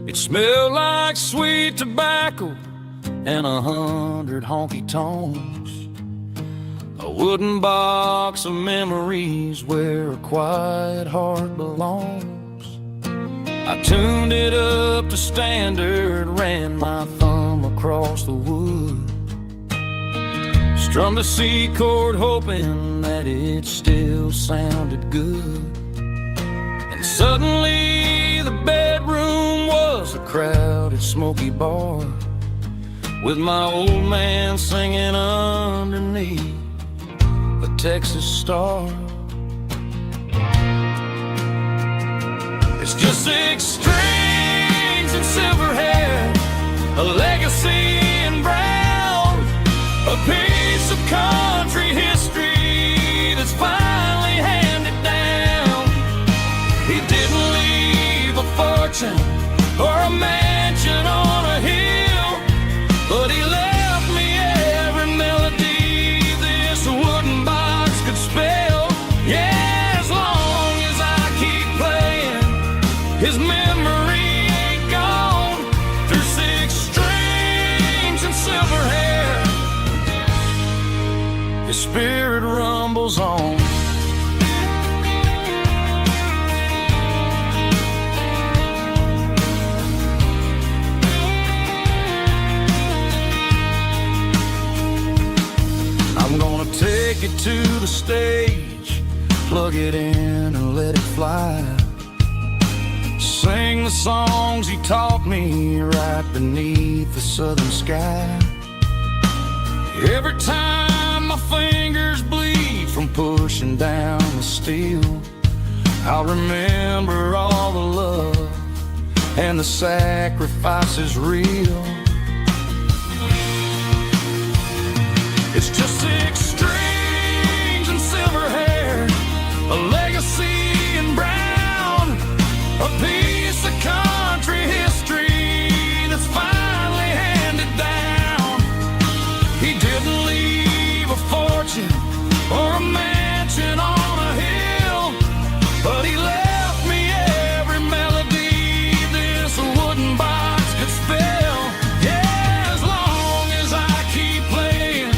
It smelled like sweet tobacco and 100 honky tonks, a wooden box of memories where a quiet heart belongs. I tuned it up to standard, ran my thumb across the wood, Strummed a C chord hoping that it still sounded good. And suddenly the bedroom was a crowded, smoky bar, with my old man singing underneath the Texas star. It's just 6 strings and silver hair, a legacy in brown, a piece of country history that's finally handed down. He didn't leave a fortune or a mansion on a hill, but he left me every melody this wooden box could spell. Yeah, as long as I keep playing, his memory ain't gone. Through 6 strings and silver hair, his spirit rumbles on. I'm gonna take it to the stage, plug it in and let it fly. Sing the songs he taught me right beneath the southern sky. Every time my fingers bleed from pushing down the steel, I'll remember all the love and the sacrifices real. It's just 6 strings and silver hair, a legacy in brown, a piece of country history that's finally handed down. He didn't leave a fortune or a mansion on a hill, but he left me every melody this wooden box could spell. Yeah, as long as I keep playing,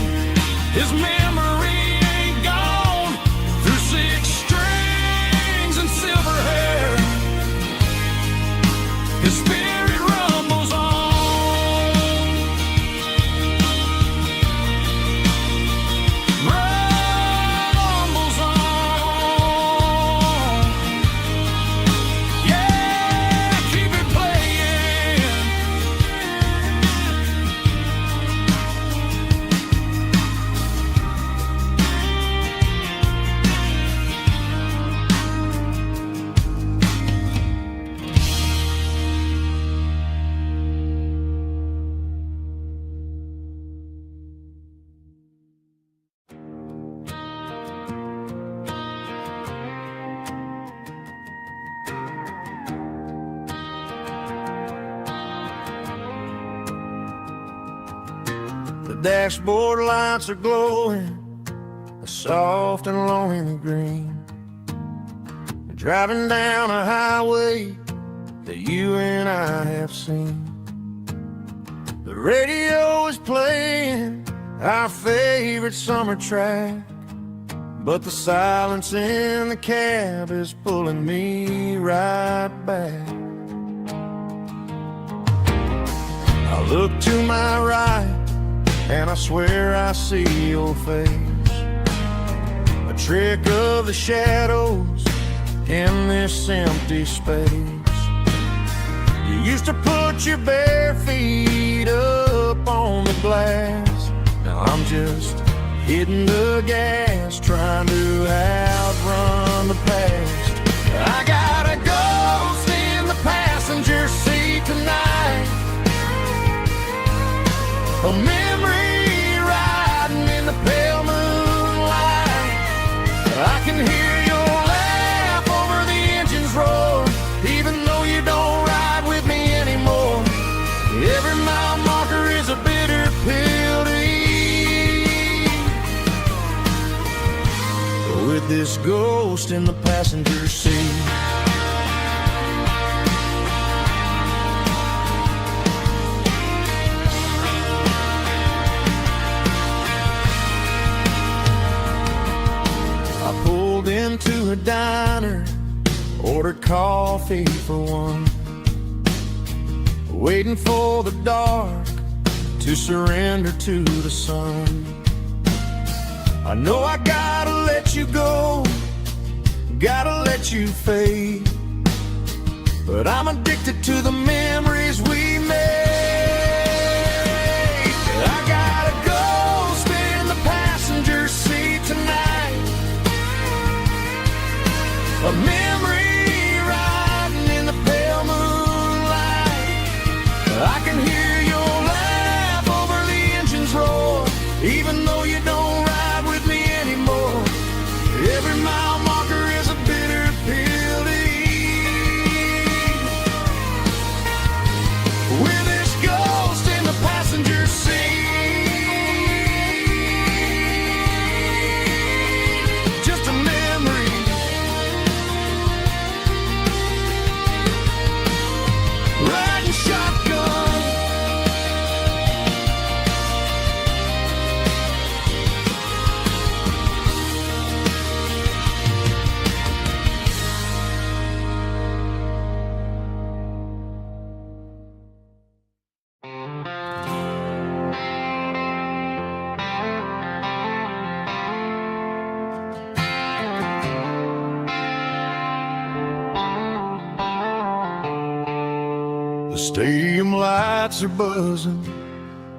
his memory ain't gone. Through 6 strings and silver hair, his spirit rumbles on. Rumbles on. Yeah, keep it playing. The dashboard lights are glowing a soft and lonely green. Driving down a highway that you and I have seen. The radio is playing our favorite summer track, but the silence in the cab is pulling me right back. I look to my right and I swear I see your face, a trick of the shadows in this empty space. You used to put your bare feet up on the glass. Now I'm just hitting the gas, trying to outrun the past. I got a ghost in the passenger seat tonight, a memory riding in the pale moonlight. I can hear your laugh over the engine's roar, even though you don't ride with me anymore. Every mile marker is a bitter pill to eat. With this ghost in the passenger seat, into a diner, ordered coffee for one, waiting for the dark to surrender to the sun. I know I gotta let you go, gotta let you fade, but I'm addicted to the memories we made. I gotta go, stay in the passenger seat tonight. A memory riding in the pale moonlight. I can hear your laugh over the engine's roar, even though you don't ride with me anymore. Every mile marker is a bitter pill to eat. With this ghost in the passenger seat, just a memory. Riding shotgun. The stadium lights are buzzing,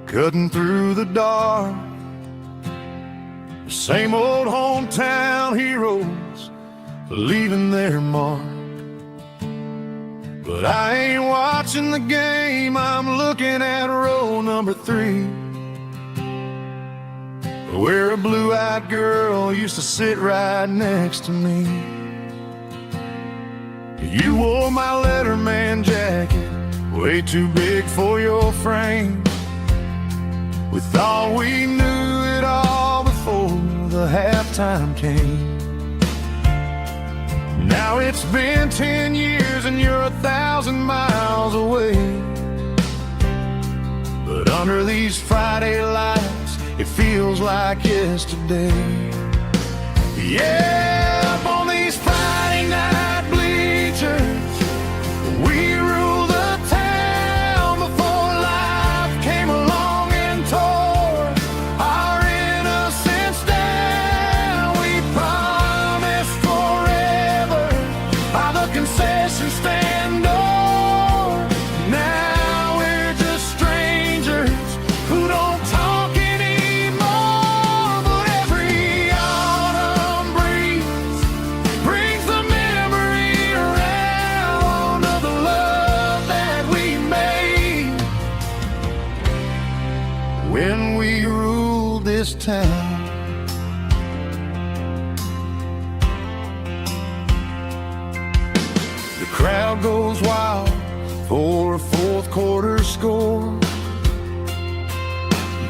cutting through the dark. The same old hometown heroes leaving their mark. But I ain't watching the game, I'm looking at row number 3, where a blue-eyed girl used to sit right next to me. You wore my Letterman jacket, way too big for your frame. We thought we knew it all before the halftime came. Now it's been 10 years and you're 1,000 miles away. But under these Friday lights, it feels like yesterday. Yeah, up on these Friday night bleachers, we rule the town before life came along and tore our innocence down. We promised forever by the concession stand door. Now we're just strangers who don't talk anymore. But every autumn breeze brings the memory around of the love that we made when we ruled this town. The crowd goes wild for a fourth quarter score,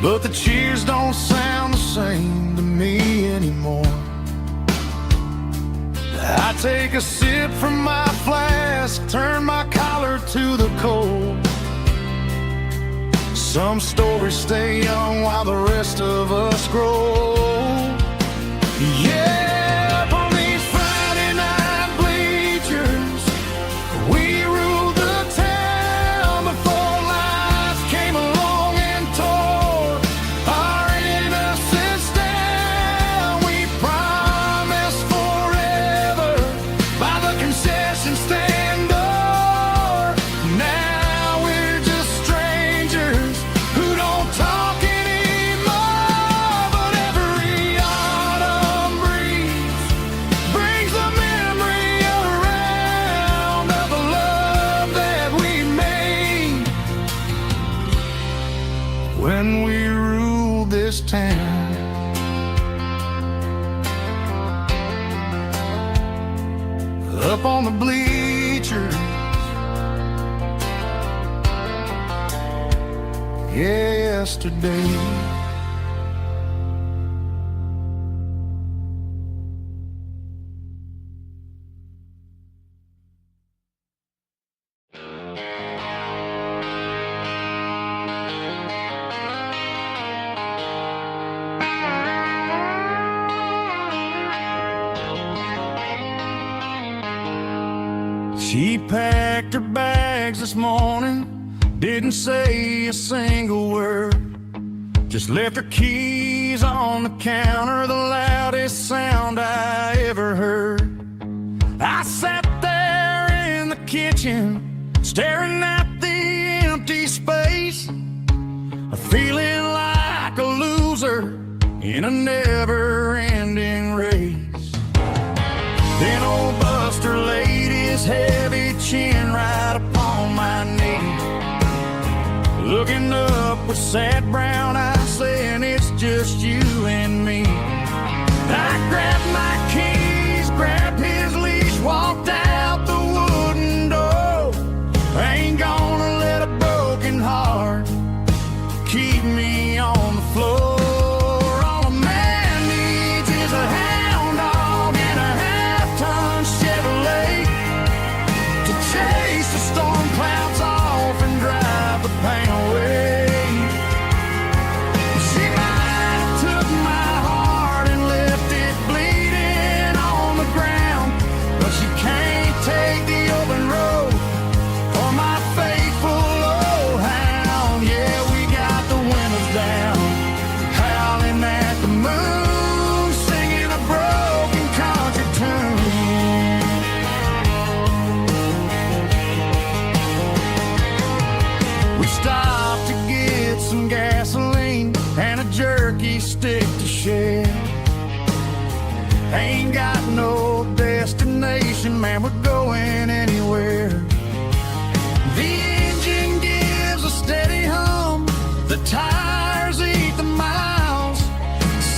but the cheers don't sound the same to me anymore. I take a sip from my flask, turn my collar to the cold. Some stories stay young while the rest of us grow. Yeah, up on these Friday night bleachers, we ruled the town before life came along and tore our innocence down. We promised forever by the concession stand door. Now we're just strangers who don't talk anymore. But every autumn breeze brings the memory around of the love that we made when we ruled this town. Up on the bleachers, yesterday. She packed her bags this morning, didn't say a single word, Just left her keys on the counter, the loudest sound I ever heard. I sat there in the kitchen, staring at the empty space, feeling like a loser in a never-ending race. Then old Buster laid his heavy chin right upon my knee, looking up with sad brown eyes, saying it's just you and me. I grabbed my keys, grabbed his leash, walked out the wooden door. I ain't gonna let a broken heart keep me on the floor. All a man needs is a hound dog and a half-ton Chevrolet to chase the storm clouds off and drive the pain away. She might have took my heart and left it bleeding on the ground, but she can't take the open road or my faithful old hound. Yeah, we got the windows down, howling at the moon, singing a broken country tune. We stopped to get some gasoline and a jerky stick to share. Ain't got no destination, man, we're going anywhere. The engine gives a steady hum, the tires eat the miles.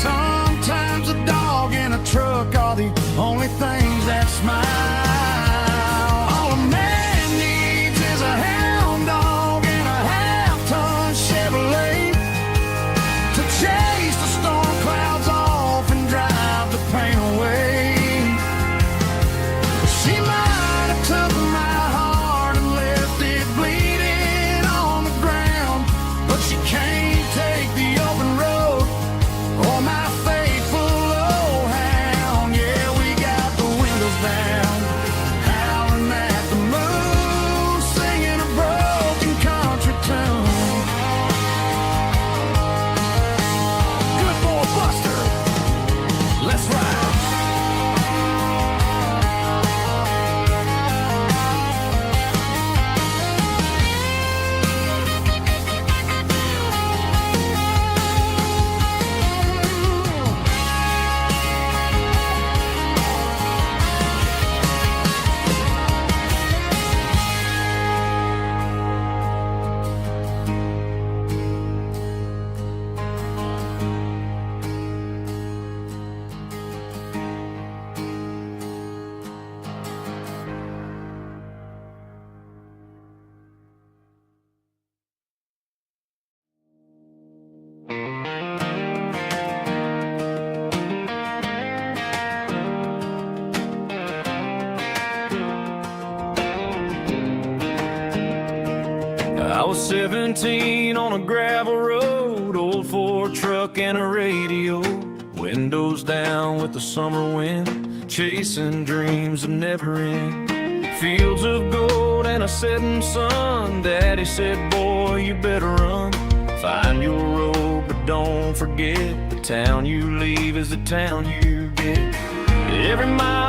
Sometimes a dog and a truck are the only things that smile. All a man needs is a hound dog and a half-ton Chevrolet to chase the storm clouds off and drive the pain away. She might have took my heart and left it bleeding on the ground, but she can't take the open road or my faithful old hound. Yeah, we got the windows down, howling at the moon, singing a broken country tune. Good boy, Buster, let's ride. I was 17 on a gravel road, old Ford truck and a radio, windows down with the summer wind, chasing dreams that never end. Fields of gold and a setting sun. Daddy said, boy, you better run, find your road, but don't forget the town you leave is the town you get. Every mile